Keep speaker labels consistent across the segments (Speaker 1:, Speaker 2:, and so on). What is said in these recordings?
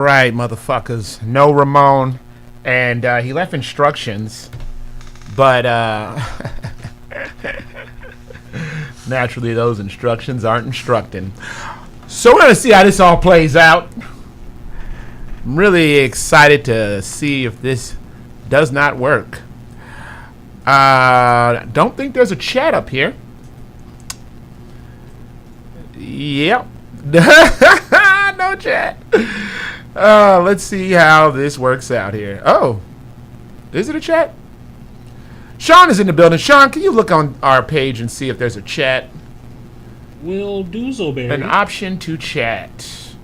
Speaker 1: Right, motherfuckers. No Ramon. And he left instructions, but naturally those instructions aren't instructing. So we're going to see how this all plays out. I'm really excited to see if this does not work. Don't think there's a chat up here. Yep. No chat. Let's see how this works out here. Oh, is it a chat? Sean is in the building. Sean, can you look on our page and see if there's a chat?
Speaker 2: Will do so, Barry.
Speaker 1: An option to chat.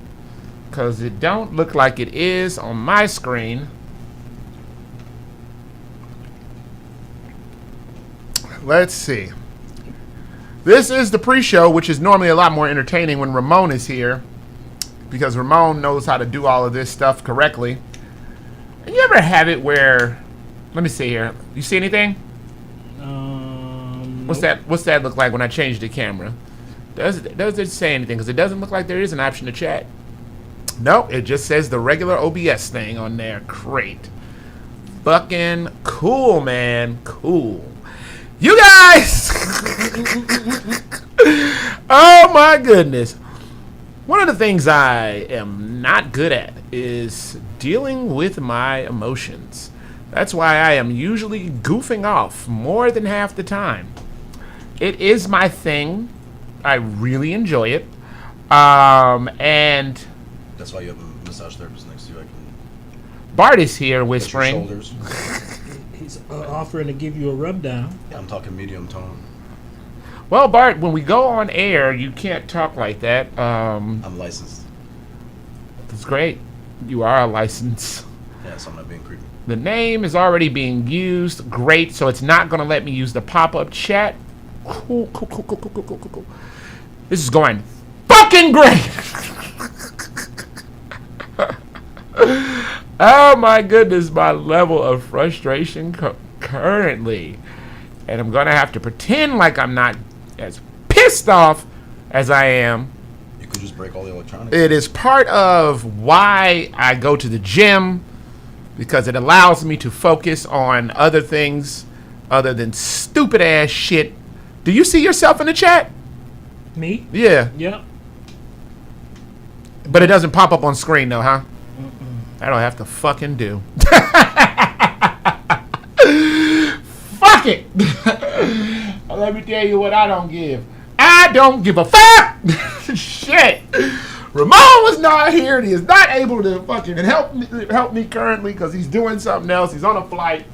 Speaker 1: Because it don't look like it is on my screen. Let's see. This is the pre-show, which is normally a lot more entertaining when Ramon is here, because Ramon knows how to do all of this stuff correctly. And you ever have it where, let me see here. You see anything? What's
Speaker 2: nope.
Speaker 1: that? What's that look like when I change the camera? Does it say anything? Because it doesn't look like there is an option to chat. Nope, it just says the regular OBS thing on there. Great. Fucking cool, man. Cool. You guys! Oh my goodness. One of the things I am not good at is dealing with my emotions. That's why I am usually goofing off more than half the time. It is my thing. I really enjoy it. And
Speaker 3: that's why you have a massage therapist next to you. I can.
Speaker 1: Bart is here
Speaker 3: Your
Speaker 1: whispering.
Speaker 3: shoulders.
Speaker 2: He's offering to give you a rub down.
Speaker 3: Yeah, I'm talking medium tone.
Speaker 1: Well, Bart, when we go on air, you can't talk like that.
Speaker 3: I'm licensed.
Speaker 1: That's great. You are a license.
Speaker 3: Yeah, so I'm not being creepy.
Speaker 1: The name is already being used. Great. So it's not going to let me use the pop-up chat. Cool. This is going fucking great. Oh my goodness, my level of frustration currently. And I'm going to have to pretend like I'm not as pissed off as I am.
Speaker 3: You could just break all the electronics.
Speaker 1: It is part of why I go to the gym, because it allows me to focus on other things other than stupid ass shit. Do you see yourself in the chat?
Speaker 2: Me?
Speaker 1: Yeah.
Speaker 2: Yep.
Speaker 1: But it doesn't pop up on screen though, huh? I don't have to fucking do. Fuck it. Let me tell you what I don't give. I don't give a fuck. Shit. Ramon was not here, and he is not able to fucking help me currently because he's doing something else. He's on a flight,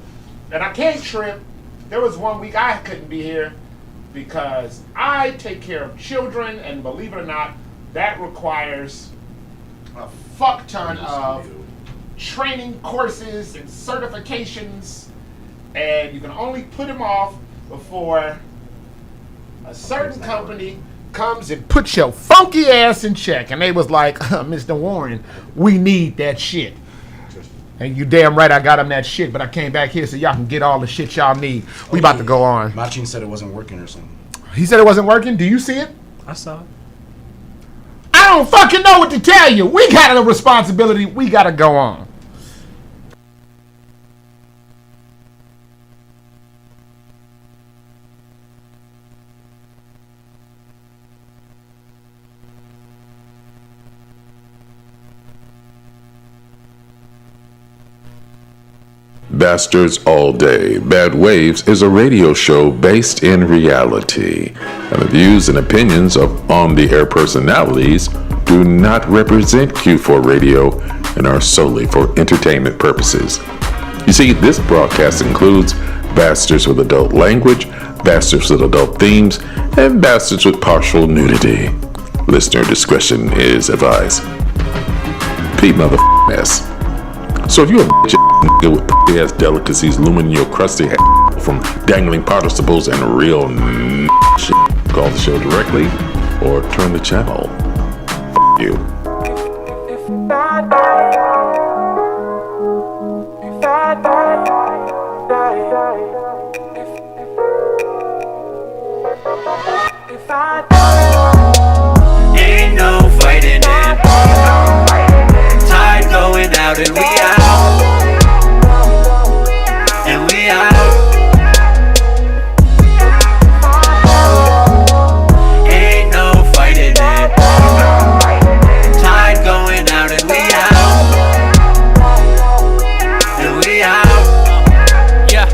Speaker 1: and I can't trip. There was 1 week I couldn't be here because I take care of children, and believe it or not, that requires a fuck ton of training courses and certifications, and you can only put them off before a certain company comes and puts your funky ass in check. And they was like, Mr. Warren, we need that shit. And you damn right I got him that shit, but I came back here so y'all can get all the shit y'all need. We about to go on.
Speaker 3: Machin said it wasn't working or something.
Speaker 1: He said it wasn't working? Do you see it?
Speaker 2: I saw it.
Speaker 1: I don't fucking know what to tell you. We got a responsibility. We got to go on.
Speaker 4: Bastards All Day, Bad Waves is a radio show based in reality, and the views and opinions of on-the-air personalities do not represent Q4 Radio and are solely for entertainment purposes. You see, this broadcast includes bastards with adult language, bastards with adult themes, and bastards with partial nudity. Listener discretion is advised. P motherfucking. So if you're a bitch nigga with ass delicacies looming in your crusty head from dangling participles and real shit, call the show directly or turn the channel. You.
Speaker 5: Ain't no fighting it. Tide goes out and we out. And we out. Ain't no fighting it. Tide going out and we out. And we out. Yeah.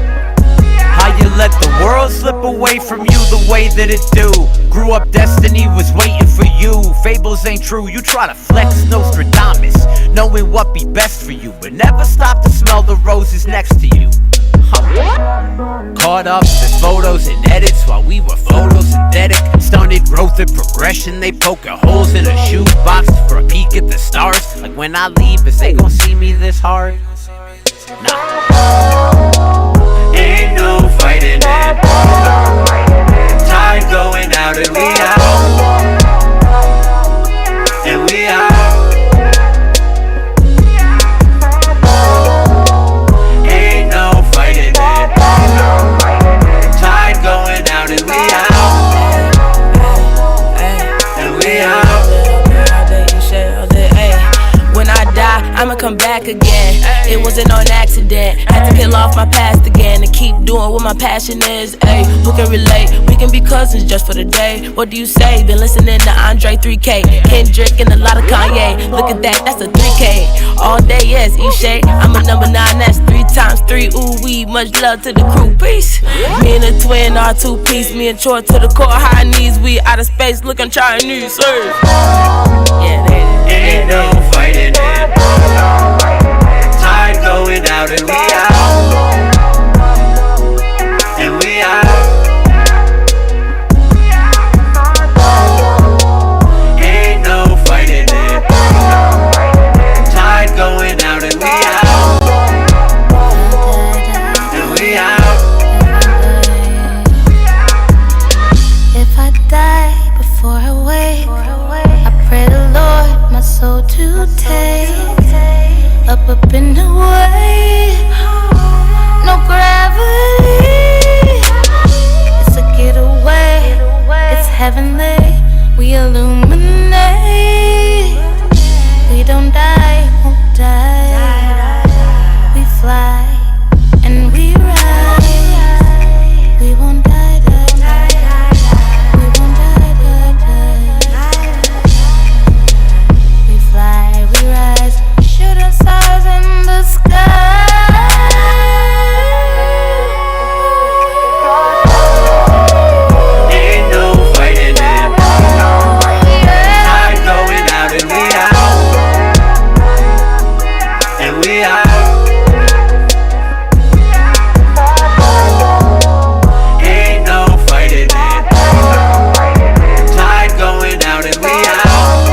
Speaker 5: How you let the world slip away from you the way that it do? Grew up, destiny was waiting for you. Fables ain't true, you try to flex Nostradamus, knowing what be best for you, but never stop to smell the roses next to you. Caught up in photos and edits while we were photosynthetic. Stunted growth and progression, they poking holes in a shoebox for a peek at the stars. Like when I leave, is they gon' see me this hard? Nah. Ain't no fighting it. Tide going out and we out. And we out. Ain't no fighting it. Tide going out and we out. And we out.
Speaker 6: When I die, I'ma come back again. It wasn't on accident. Had to peel off my past again and keep doing what my passion is. Ayy, who can relate? We can be cousins just for the day. What do you say? Been listening to Andre 3K, Kendrick, and a lot of Kanye. Look at that, that's a 3K. All day, yes, Ishay. I'm a number 9, that's 3 times 3. Ooh, wee, much love to the crew. Peace. Me and the twin are 2-piece. Me and Troy to the core, high knees. We out of space looking Chinese. Yeah,
Speaker 5: ain't no fighting it. Tide going out and we out. And we out. Ain't no fighting it. Tide going out and we out. And we out.
Speaker 7: If I die before I wake, I pray the Lord my soul to take up in the way. No gravity. It's a getaway. It's heavenly. We illuminate. We don't die, won't die. We fly and we rise. We won't die, die, die. We won't die, die, die. We fly, we rise. Shooting stars in the sky.
Speaker 5: Ain't no fighting it. Tide going out and we out. And we out. Ain't no fighting it. Tide going out and we out.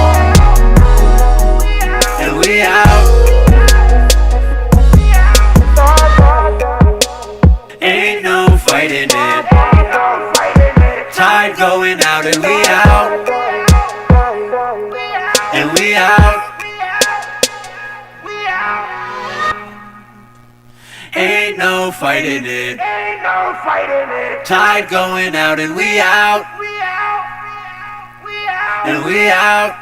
Speaker 5: And we out. Ain't no fighting it. Tide going out and we out. And we out. Ain't no fighting it. Tide going out and we out. And we out.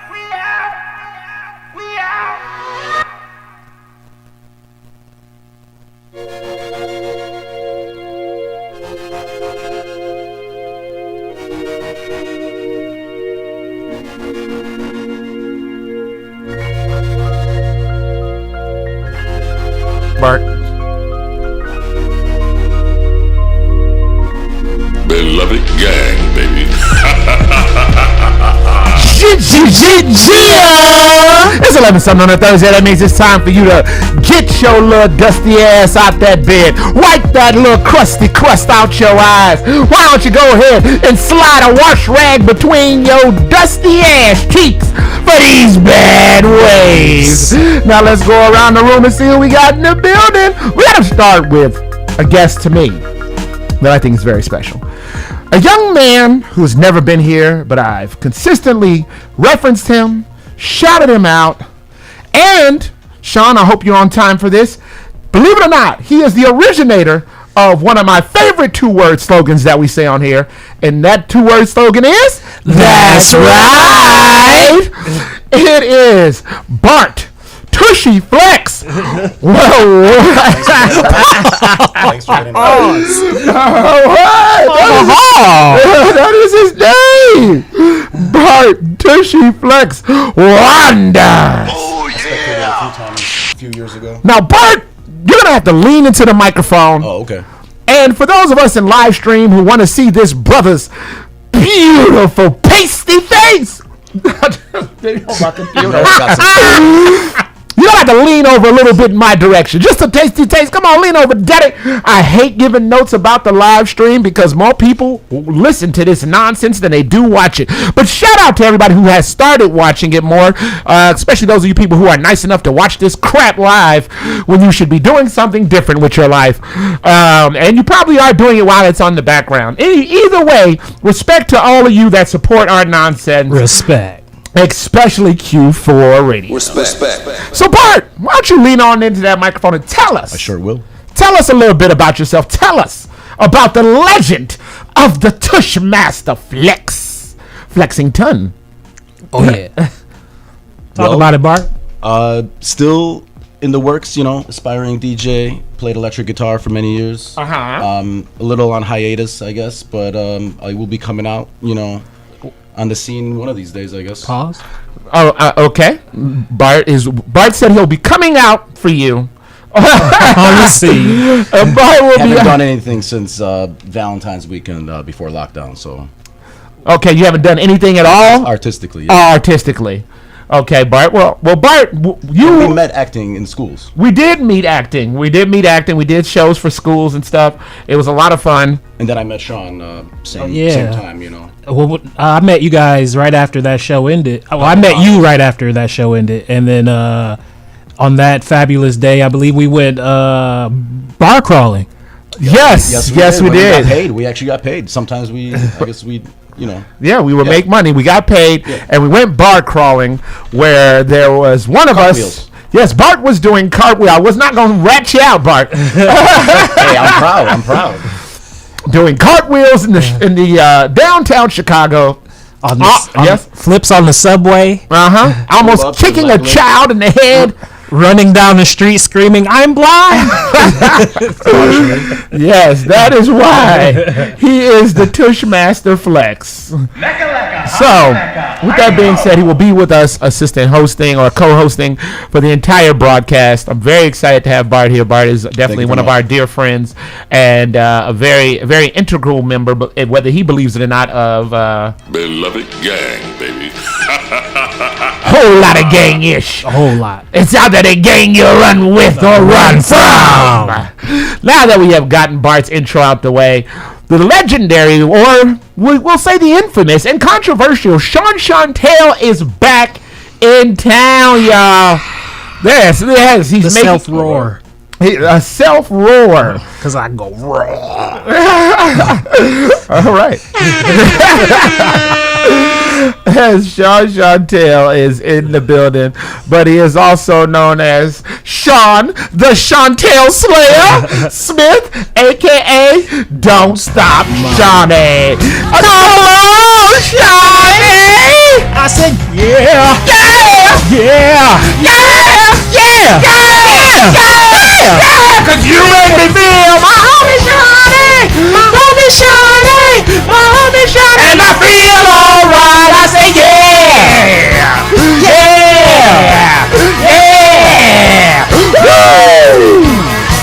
Speaker 1: Bart.
Speaker 4: Beloved gang, baby.
Speaker 1: It's 11-something on a Thursday. That means it's time for you to get your little dusty ass out that bed. Wipe that little crusty crust out your eyes. Why don't you go ahead and slide a wash rag between your dusty ass cheeks for these bad waves. Now let's go around the room and see who we got in the building. We gotta start with a guest to me that I think is very special. A young man who's never been here, but I've consistently referenced him, shouted him out, and, Sean, I hope you're on time for this. Believe it or not, he is the originator of one of my favorite two-word slogans that we say on here, and that two-word slogan is, That's right! It is Bart Tushy Flex.
Speaker 3: Thanks for getting
Speaker 1: That is his name. Bart Tushy Flex Wonders.
Speaker 3: A few years ago.
Speaker 1: Now, Bart, you're going to have to lean into the microphone.
Speaker 3: Oh, okay.
Speaker 1: And for those of us in live stream who want to see this brother's beautiful pasty face, my computer. You have to lean over a little bit in my direction. Just a tasty taste. Come on, lean over, daddy. I hate giving notes about the live stream because more people listen to this nonsense than they do watch it. But shout out to everybody who has started watching it more, especially those of you people who are nice enough to watch this crap live when you should be doing something different with your life. And you probably are doing it while it's on the background. Either way, respect to all of you that support our nonsense.
Speaker 2: Respect.
Speaker 1: Especially Q4 Radio.
Speaker 8: Respect.
Speaker 1: So, Bart, why don't you lean on into that microphone and tell us?
Speaker 3: I sure will.
Speaker 1: Tell us a little bit about yourself. Tell us about the legend of the Tush Master Flex. Flexington.
Speaker 2: Oh, yeah. Talk about it, Bart.
Speaker 3: Still in the works, aspiring DJ. Played electric guitar for many years.
Speaker 1: Uh-huh.
Speaker 3: A little on hiatus, I guess, but I will be coming out, on the scene one of these days, I guess.
Speaker 2: Pause.
Speaker 1: Oh, okay. Bart said he'll be coming out for you.
Speaker 2: On the scene.
Speaker 1: Bart will
Speaker 3: Haven't
Speaker 1: be
Speaker 3: done anything since Valentine's weekend before lockdown, so.
Speaker 1: Okay, you haven't done anything at all?
Speaker 3: Artistically, yeah.
Speaker 1: Artistically. Okay, Bart. Well, Bart,
Speaker 3: We met acting in schools.
Speaker 1: We did meet acting. We did shows for schools and stuff. It was a lot of fun.
Speaker 3: And then I met Sean same time,
Speaker 2: Well, I met you guys right after that show ended. Well, I met you right after that show ended. And then on that fabulous day, I believe we went bar crawling.
Speaker 1: Yes, we did.
Speaker 3: We got paid. We actually got paid. Sometimes I guess we...
Speaker 1: Yeah, we would make money. We got paid, and we went bar crawling where there was one of us. Yes, Bart was doing cartwheel. I was not going to rat you out, Bart.
Speaker 3: Hey, I'm proud.
Speaker 1: Doing cartwheels in the downtown Chicago.
Speaker 2: Yes, flips on the subway.
Speaker 1: Almost kicking a child in the head.
Speaker 2: Running down the street screaming, "I'm blind!"
Speaker 1: Yes, that is why he is the Tush Master Flex. So, with that being said, he will be with us assistant hosting or co-hosting for the entire broadcast. I'm very excited to have Bart here. Bart is definitely one of our dear friends and a very, very integral member, whether he believes it or not, of
Speaker 4: Beloved gang, baby.
Speaker 1: whole lot of gang-ish.
Speaker 2: A whole lot.
Speaker 1: It's either the gang you run with or run from. Now that we have gotten Bart's intro out the way, the legendary, or we'll say the infamous and controversial Sean Chantel is back in town, y'all. Yes, he's making
Speaker 2: self-roar.
Speaker 1: A self-roar.
Speaker 2: Because I go roar.
Speaker 1: All right. As Sean Chantel is in the building, but he is also known as Sean the Chantel Slayer Smith, a.k.a. Don't Stop Shawnee. Hello, Shawnee!
Speaker 2: I said, yeah.
Speaker 1: Cause you make me feel my homie Shawnee, and I feel alright. I say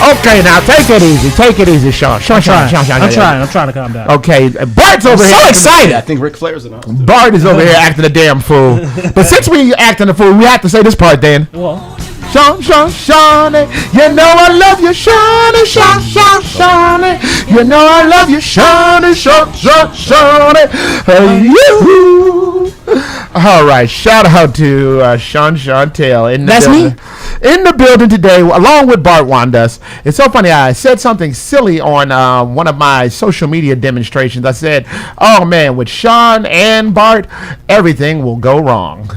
Speaker 1: Okay, now take it easy, Sean. I'm
Speaker 2: trying to calm down.
Speaker 1: Okay, Bart's over here.
Speaker 2: So excited.
Speaker 3: I think Ric Flair's announced.
Speaker 1: Bart is over here acting a damn fool. But since we acting a fool, we have to say this part, Dan.
Speaker 2: Well,
Speaker 1: Shawnee, you know I love you, Shawnee, Shawnee. You know I love you, Shawnee, Shawnee. You. All right, shout out to Sean Chantel in the building. In the building today, along with Bart Wandas. It's so funny. I said something silly on one of my social media demonstrations. I said, "Oh man, with Sean and Bart, everything will go wrong."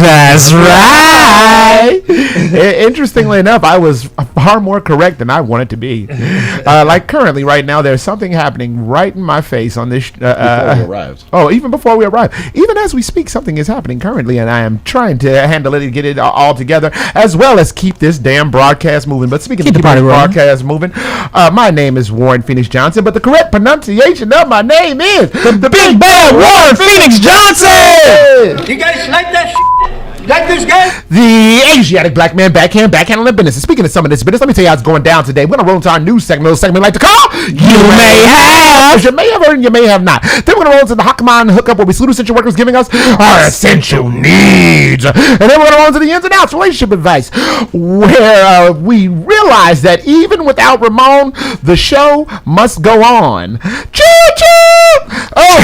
Speaker 2: That's right.
Speaker 1: Interestingly enough, I was far more correct than I wanted to be. Like currently, right now, there's something happening right in my face on this.
Speaker 3: Before we arrived.
Speaker 1: Oh, even before we arrive. Even as we speak, something is happening currently, and I am trying to handle it and get it all together, as well as keep this damn broadcast moving. But speaking of keeping the broadcast moving, my name is Warren Phoenix Johnson, but the correct pronunciation of my name is the Big Bad Warren Phoenix Johnson!
Speaker 8: You guys like that shit? Like this guy?
Speaker 1: The Asiatic black man backhandling business. And speaking of some of this business, let me tell you how it's going down today. We're going to roll into our news segment, a little segment we like to call You May Have. You may have heard and you may have not. Then we're going to roll into the Hakaman hookup where we salute essential workers giving us our essential needs. And then we're going to roll into the ins and outs relationship advice where we realize that even without Ramon, the show must go on. Choo-choo! Oh,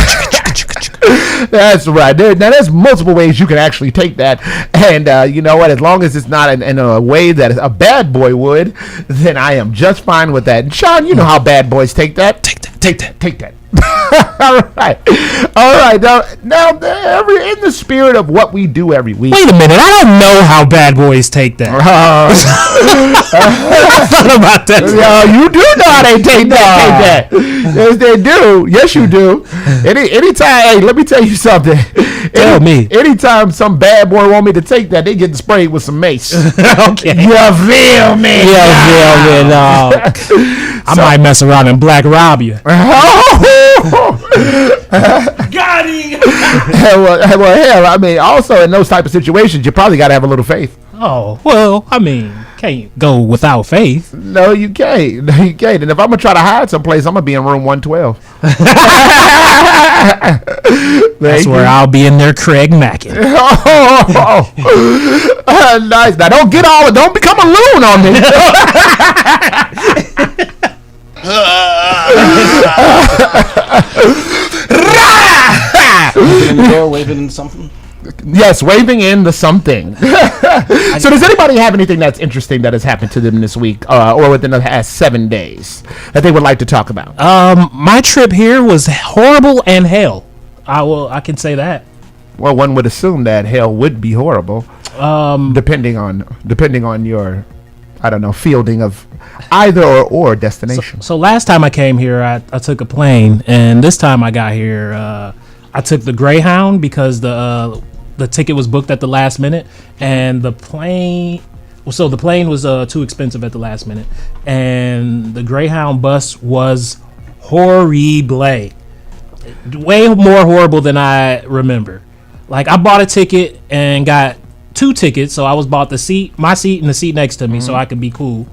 Speaker 1: that's right. Now, there's multiple ways you can actually take that. And you know what? As long as it's not in a way that a bad boy would, then I am just fine with that. And Sean, you know how bad boys take that. Take that. All right. Now, in the spirit of what we do every week.
Speaker 2: Wait a minute. I don't know how bad boys take that. I thought about that.
Speaker 1: You do know how they take that. Yes, they do. Yes, you do. Anytime, hey, let me tell you something.
Speaker 2: Tell me.
Speaker 1: Anytime some bad boy want me to take that, they get sprayed with some mace.
Speaker 2: Okay.
Speaker 1: You feel me?
Speaker 2: No. I might mess around and black rob you.
Speaker 8: Got him!
Speaker 1: well, hell, I mean, also in those type of situations, you probably got to have a little faith.
Speaker 2: Oh, well, I mean, can't go without faith.
Speaker 1: No, you can't. And if I'm going to try to hide someplace, I'm going to be in room 112.
Speaker 2: That's where I'll be in there, Craig Mackin.
Speaker 1: Nice. Now, don't become a loon on me.
Speaker 3: In the door, waving in something.
Speaker 1: Yes, waving in the something. So does anybody have anything that's interesting that has happened to them this week or within the past 7 days that they would like to talk about?
Speaker 2: My trip here was horrible and hell. I can say that.
Speaker 1: Well, one would assume that hell would be horrible, depending on your, I don't know, fielding of either or destination.
Speaker 2: So last time I came here, I took a plane, and this time I got here, I took the Greyhound because the ticket was booked at the last minute, and the plane was too expensive at the last minute, and the Greyhound bus was horrible, way more horrible than I remember. Like, I bought a ticket and got 2 tickets, so I bought my seat and the seat next to me, so I could be cool.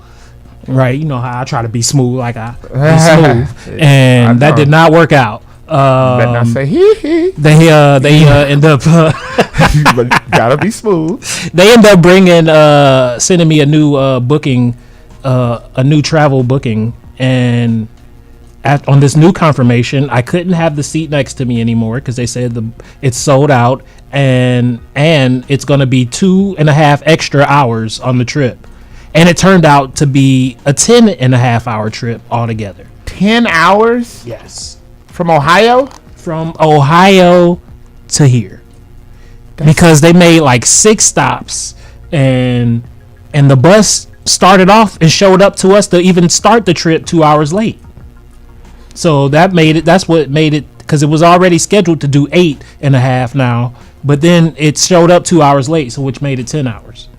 Speaker 2: Right, you know how I try to be smooth, like I be smooth, and that did not work out.
Speaker 1: Better not say hee.
Speaker 2: They end up
Speaker 1: gotta be smooth.
Speaker 2: They end up sending me a new booking, a new travel booking, and on this new confirmation, I couldn't have the seat next to me anymore because they said it's sold out, and it's going to be 2.5 extra hours on the trip. And it turned out to be a 10.5 hour trip altogether.
Speaker 1: 10 hours?
Speaker 2: Yes.
Speaker 1: From Ohio?
Speaker 2: From Ohio to here. Because they made like 6 stops, and the bus started off and showed up to us to even start the trip 2 hours late. So that's what made it, because it was already scheduled to do 8.5 now, but then it showed up 2 hours late, so which made it 10 hours.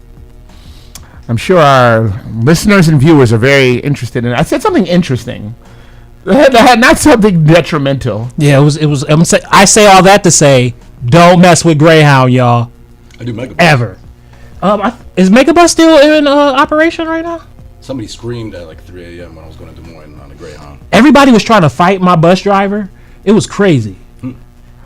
Speaker 1: I'm sure our listeners and viewers are very interested in it. I said something interesting, not something detrimental.
Speaker 2: Yeah, it was. I say all that to say, don't mess with Greyhound, y'all.
Speaker 3: I do Megabus.
Speaker 2: Ever. Is Megabus still in operation right now?
Speaker 3: Somebody screamed at like 3 a.m. when I was going to Des Moines on a Greyhound.
Speaker 2: Everybody was trying to fight my bus driver. It was crazy.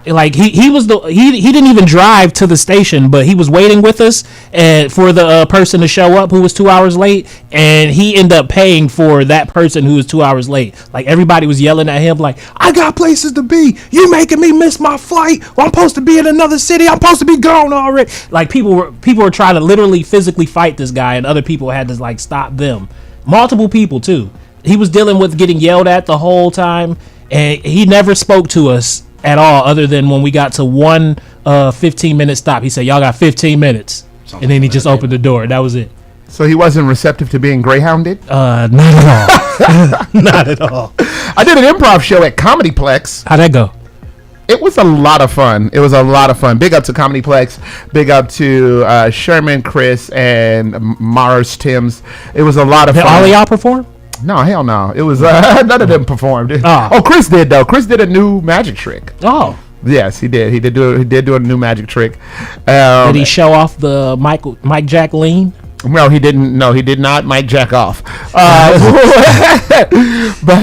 Speaker 2: Like he didn't even drive to the station, but he was waiting with us and for the person to show up who was 2 hours late, and he ended up paying for that person who was 2 hours late. Like, everybody was yelling at him like, I got places to be, you making me miss my flight, I'm supposed to be in another city, I'm supposed to be gone already. Like, people were trying to literally physically fight this guy, and other people had to like stop them. Multiple people too. He was dealing with getting yelled at the whole time, and he never spoke to us at all, other than when we got to one 15-minute stop. He said, y'all got 15 minutes. And then he just opened the door. That was it.
Speaker 1: So he wasn't receptive to being greyhounded?
Speaker 2: Not at all. Not at all.
Speaker 1: I did an improv show at Comedyplex.
Speaker 2: How'd that go?
Speaker 1: It was a lot of fun. Big up to Comedyplex. Big up to Sherman, Chris, and Mars Timms. It was a lot of fun.
Speaker 2: Did all of y'all perform?
Speaker 1: No, hell no. It was none of them performed. Oh, Chris did though. Chris did a new magic trick.
Speaker 2: Oh.
Speaker 1: Yes, he did. He did do a new magic trick.
Speaker 2: Did he show off the Mike Jack lean?
Speaker 1: No, he didn't. No, he did not. Mike Jack off. But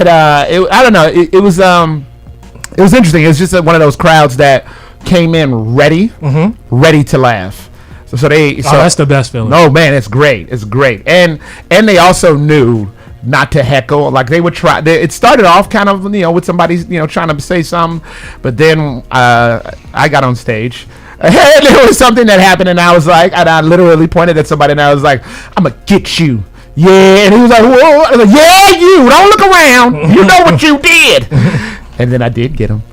Speaker 1: I don't know. It was interesting. It was just one of those crowds that came in ready to laugh. So that's
Speaker 2: the best feeling.
Speaker 1: No, man, it's great. It's great. And they also knew not to heckle. Like they would try. It started off kind of with somebody trying to say something, but then I got on stage. And there was something that happened, and I was like, and I literally pointed at somebody, and I was like, "I'm gonna get you." Yeah, and he was like, "Whoa!" I was like, "Yeah, you don't look around. You know what you did." And then I did get him.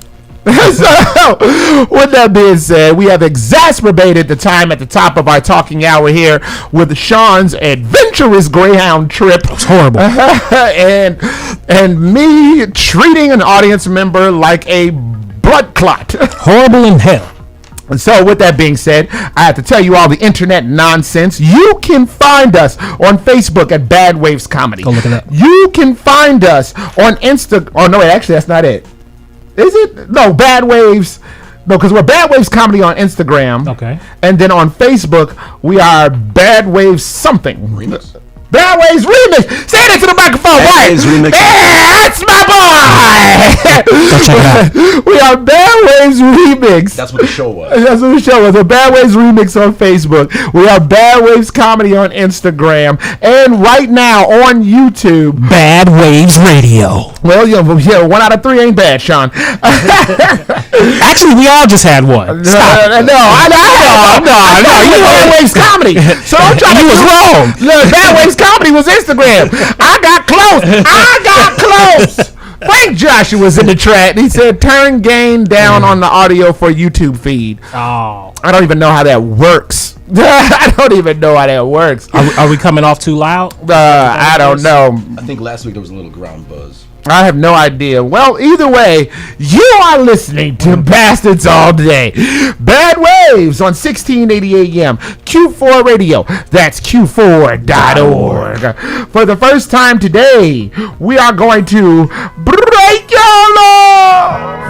Speaker 1: So, with that being said, we have exacerbated the time at the top of our talking hour here with Sean's adventurous Greyhound trip.
Speaker 2: It was horrible.
Speaker 1: and me treating an audience member like a blood clot.
Speaker 2: Horrible in hell.
Speaker 1: And so, with that being said, I have to tell you all the internet nonsense. You can find us on Facebook at Bad Waves Comedy.
Speaker 2: Go look it up.
Speaker 1: You can find us on Insta. Oh, no, wait, actually, that's not it. Is it? No, Bad Waves. No, because we're Bad Waves Comedy on Instagram.
Speaker 2: Okay.
Speaker 1: And then on Facebook, we are Bad Waves something.
Speaker 3: Remix?
Speaker 1: Bad Waves Remix. Say that to the microphone.
Speaker 3: Bad Waves Remix.
Speaker 1: That's my boy.
Speaker 2: Go check it out.
Speaker 1: We are Bad Waves Remix.
Speaker 3: That's what the show was.
Speaker 1: That's what the show was. A Bad Waves Remix on Facebook. We are Bad Waves Comedy on Instagram. And right now on YouTube,
Speaker 2: Bad Waves Radio.
Speaker 1: Well, yeah, 1 out of 3 ain't bad, Sean.
Speaker 2: Actually, we all just had one. Stop.
Speaker 1: No, you Bad Waves Comedy. So don't try to.
Speaker 2: You was wrong.
Speaker 1: Look, Bad Waves Comedy was Instagram. I got close. Frank Joshua was in the chat. He said, turn gain down on the audio for YouTube feed.
Speaker 2: Oh.
Speaker 1: I don't even know how that works.
Speaker 2: Are we coming off too loud?
Speaker 1: I don't know.
Speaker 3: I think last week there was a little ground buzz.
Speaker 1: I have no idea. Well, either way, you are listening to Bastards All Day. Bad Waves on 1680 AM. Q4 Radio. That's Q4.org. For the first time today, we are going to break your law.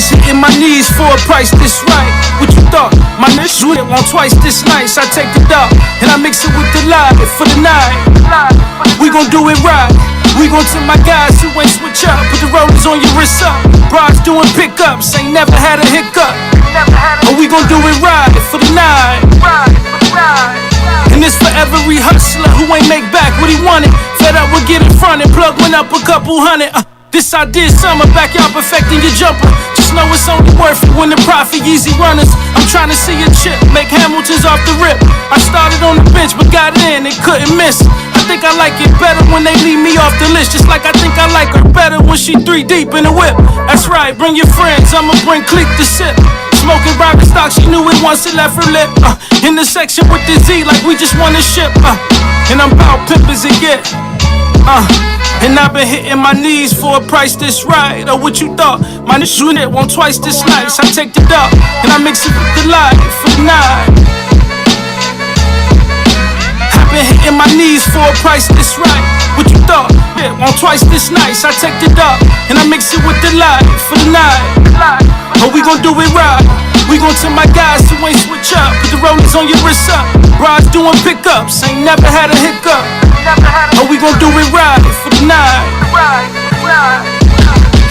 Speaker 9: Hitting my knees for a price this right. What you thought? My nigga shoot it on twice this nice. I take the dog and I mix it with the live for the night. We gon' do it right. We gon' tell my guys who ain't switch up. Put the rollers on your wrist up. Broads doing pickups, ain't never had a hiccup. But we gon' do it right for the night. And this for every hustler who ain't make back what he wanted. Fed up with getting fronted, plug went up a couple hundred. This I did summer, back y'all perfecting your jumper. Just know it's only worth it when the profit easy runners. I'm trying to see a chip, make Hamilton's off the rip. I started on the bench, but got in and couldn't miss. I think I like it better when they leave me off the list. Just like I think I like her better when she 3 deep in the whip. That's right, bring your friends, I'ma bring click to sip. Smoking Robin stock, she knew it once it left her lip. In the section with the Z, like we just won a ship. And I'm bout pimp as it get. And I've been hitting my knees for a price this right. Or what you thought? My unit won't twice this nice. I take the dog and I mix it with the light for the night. I've been hitting my knees for a price this right. What you thought? Yeah, won't twice this nice. I take the dog and I mix it with the light for the night. Oh, we gon' do it right. We gon' tell my guys who ain't switch up. Put the rollers on your wrist up. Broads doing pickups, ain't never had a hiccup. Oh, we gon' do it right for the night.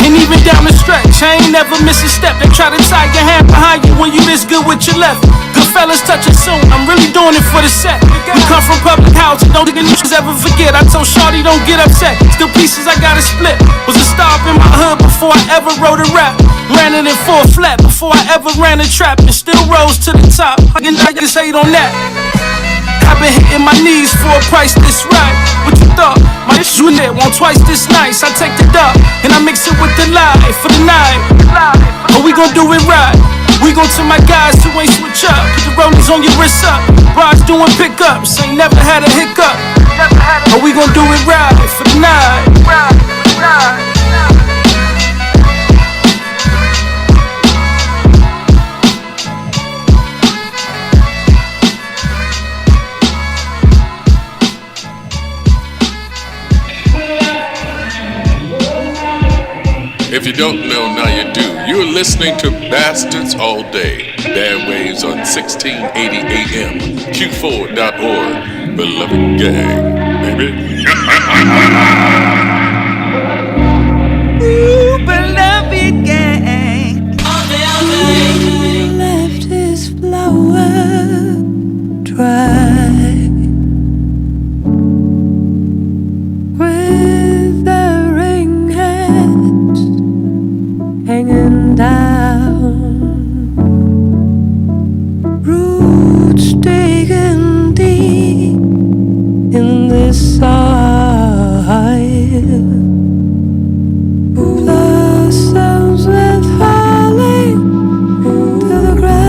Speaker 9: And ain't even down the stretch. I ain't never miss a step. They try to tie your hand behind you when you this good with your left. Good fellas touching soon. I'm really doing it for the set. We come from public housing. Don't think niggas ever forget. I told Shawty don't get upset. Still pieces I gotta split. Was a star up in my hood before I ever wrote a rap. Ran it in full flat before I ever ran a trap. And still rose to the top. I just hate on that. I've been hitting my knees for a price this right. What you thought? My unit want twice this nice. I take the dub and I mix it with the lie for the night. But we gon' do it right. We gon' to my guys who ain't switch up. Put the rollies on your wrist up. Rods doing pickups. Ain't never had a hiccup. But we gon' do it right for the night.
Speaker 4: If you don't know, now you do. You're listening to Bastards All Day. Bad Waves on 1680 AM. Q4.org. Beloved gang, baby.
Speaker 5: Ooh, beloved gang. All day, all day.
Speaker 10: Left his flower dry. With the ring hanging down, roots digging deep in this soil, blossoms were falling to the ground.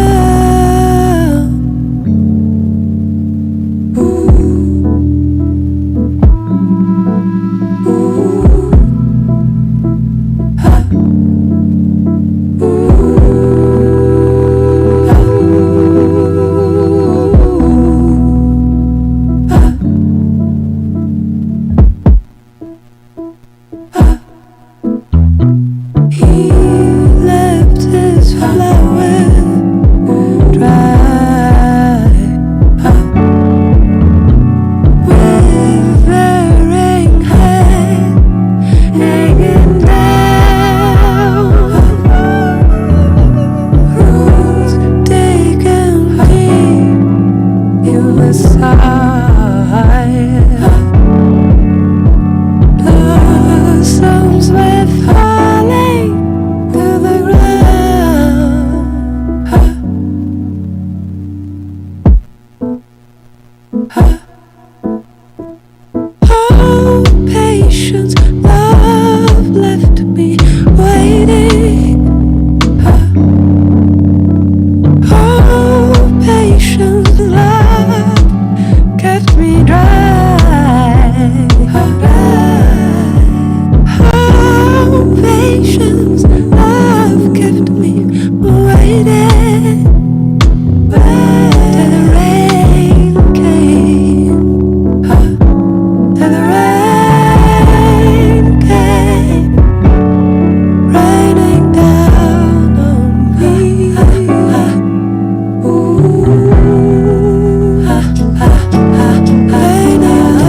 Speaker 10: He left his flower dry, with the ring hanging down, roots digging deep in the soil, blossoms were falling to the ground. Oh, patience, love left me waiting. Oh, patience, love kept me dry. Oh, patience, love kept me waiting. Till the rain came. Till the rain came, raining down on me. Ooh, raining down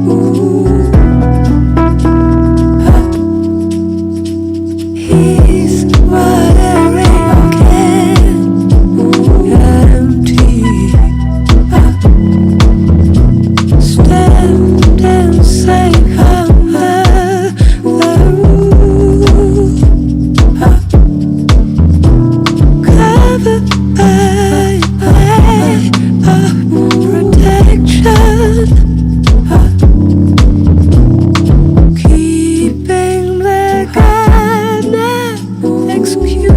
Speaker 10: on me. He's watering can empty. Standing safe under the roof, covered by a protection, keeping the gardener excused.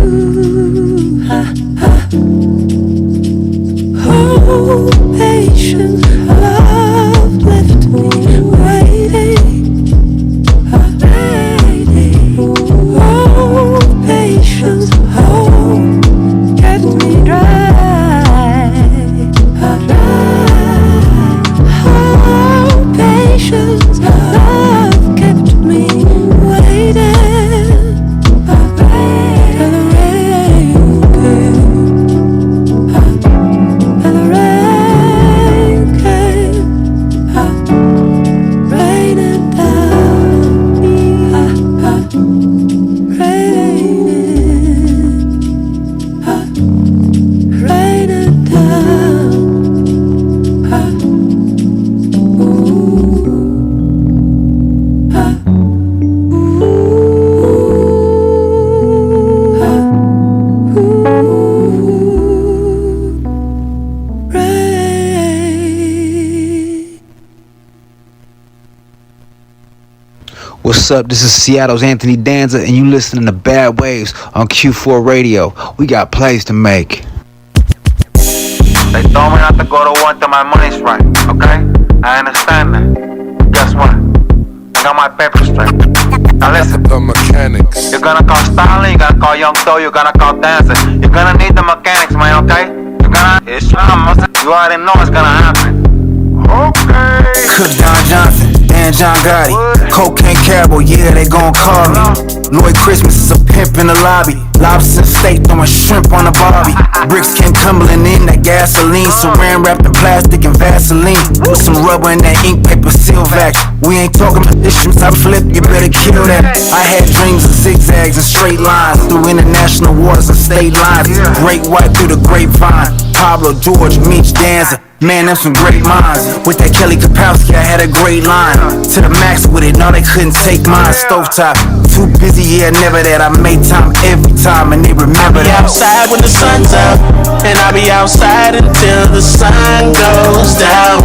Speaker 10: Oh, patience, love left me waiting. Oh, patience, hope kept me dry. Oh, patience, love kept me waiting. Till the rain came. Till the rain came.
Speaker 11: What's up? This is Seattle's Anthony Danza, and you listening to Bad Waves on Q4 Radio. We got plays to make.
Speaker 12: They told me not to go to war until my money's right, okay? I understand that. Guess what? I got my papers straight. Now listen. The mechanics. You're gonna call Styling, you're gonna call Young Thor, you're gonna call Dancer. You're gonna need the mechanics, man, okay? You're gonna... You already know it's gonna happen. Okay.
Speaker 9: Cook Don Johnson and John Gotti. Cocaine Caribou, yeah, they gon' call me. Lloyd Christmas is a pimp in the lobby. Lobster steak, throwing shrimp on the barbie. Bricks came tumbling in, that gasoline. Saran wrapped in plastic and Vaseline. Put some rubber in that ink paper seal vac. We ain't talking about issues, I flip, you better kill that. I had dreams of zigzags and straight lines. Through international waters and state lines. Great white through the grapevine. Pablo, George, Meech, Danza. Man, them some great minds. With that Kelly Kapowski, I had a great line. To the max with it, no, they couldn't take mine. Stovetop, too busy, yeah, never that. I made time every time, and they remember that.
Speaker 13: I be outside when the sun's up, and I be outside until the sun goes down.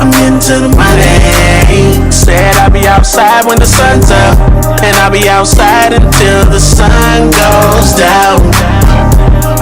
Speaker 13: I'm into the money. Said I be outside when the sun's up, and I be outside until the sun goes down.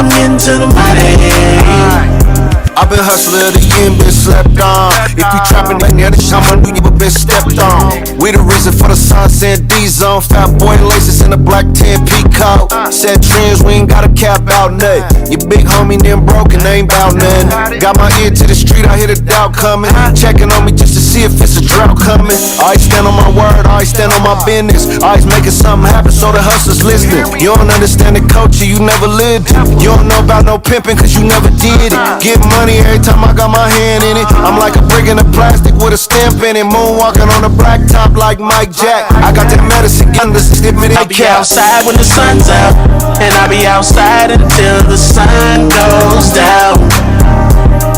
Speaker 13: I'm into the money.
Speaker 9: I've been hustling, the end been slept on. If you trapping like that, I'ma know you been stepped on. We the reason for the sunset D-zone. Fat boy laces in a black 10 peacock. Set trends, we ain't got a cap out nothing. Your big homie then broken, ain't bout nothing. Got my ear to the street, I hear the doubt coming. Checking on me just to see if it's a drought coming. I stand on my word, I stand on my business. Always making something happen so the hustlers listening. You don't understand the culture, you never lived it. You don't know about no pimping cause you never did it. Get money every time I got my hand in it. I'm like a brick in the plastic with a stamp in it. Moonwalking on the blacktop like Mike Jack. I got that medicine gun to skip me that cap.
Speaker 13: I be outside when the sun's out, and I be outside until the sun goes down.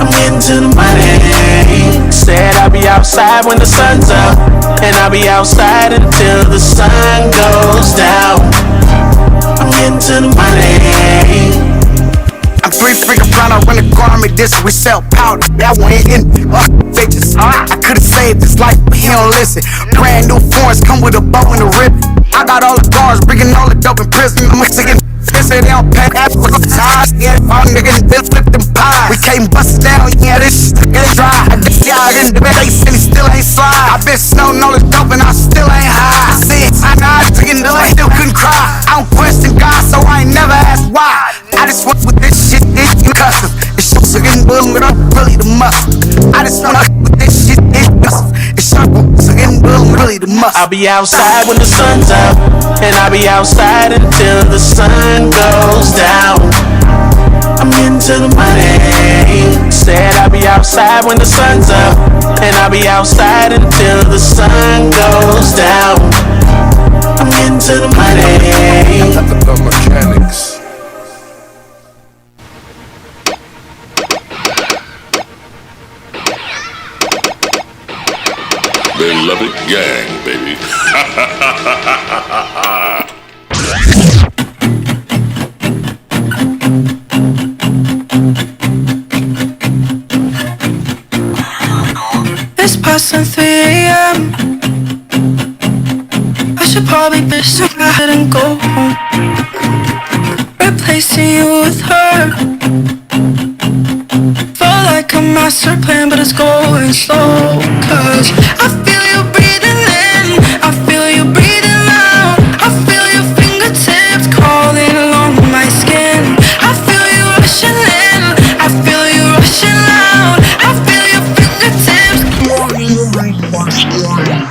Speaker 13: I'm into the money. Said I be outside when the sun's up, and I be outside until the sun goes down. I'm into the money.
Speaker 9: I'm 3 figure brown, I run a garment district, we sell powder. That one ain't in bitches. I could've saved his life, but he don't listen. Brand new foreigns come with a bow and a ribbon. I got all the guards, bringing all the dope in prison. I'm taking this, they don't pay that for the ties. Yeah, all niggas been flipped them pies. We came bustin' down, yeah, this shit get dry. I guess y'all in the bed, they said he still ain't slide. I been snowing all the dope and I still ain't high. I see it, I know I took it, I still couldn't cry. I don't question God, so I ain't never asked why. I just fuck with this shit, it's custom. It's so getting bull, but I'm really the must. I just wanna with this shit, it's custom. It's so getting bull, really the must.
Speaker 13: I be outside when the sun's up, and I be outside until the sun goes down. I'm into the money. Said I be outside when the sun's up, and I be outside until the sun goes down. I'm into the money.
Speaker 14: The mechanics.
Speaker 4: They love it, gang, baby.
Speaker 10: It's past 3 a.m. I should probably be so ahead and go home. Replacing you with her. Felt like a master plan, but it's going slow. Cause I feel you breathing in, I feel you breathing out. I feel your fingertips crawling along my skin. I feel you rushing in, I feel you rushing out. I feel your fingertips crawling along my skin.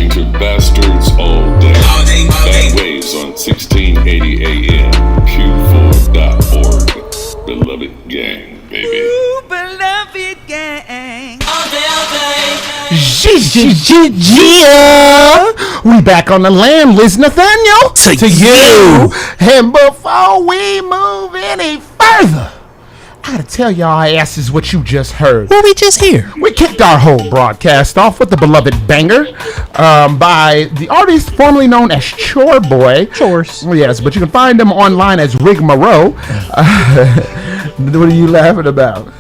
Speaker 4: listening to Bastards All Day. Bad Waves on 1680 AM, Q4.org. Beloved gang, baby.
Speaker 5: Ooh, beloved gang. All day, all day.
Speaker 1: We back on the land, Liz Nathaniel. To you. And before we move any further, I gotta tell y'all asses what you just heard.
Speaker 2: What we just hear?
Speaker 1: We kicked our whole broadcast off with the beloved banger by the artist formerly known as Chore Boy.
Speaker 2: Chores.
Speaker 1: Yes, but you can find him online as Rigmarole. What are you laughing about?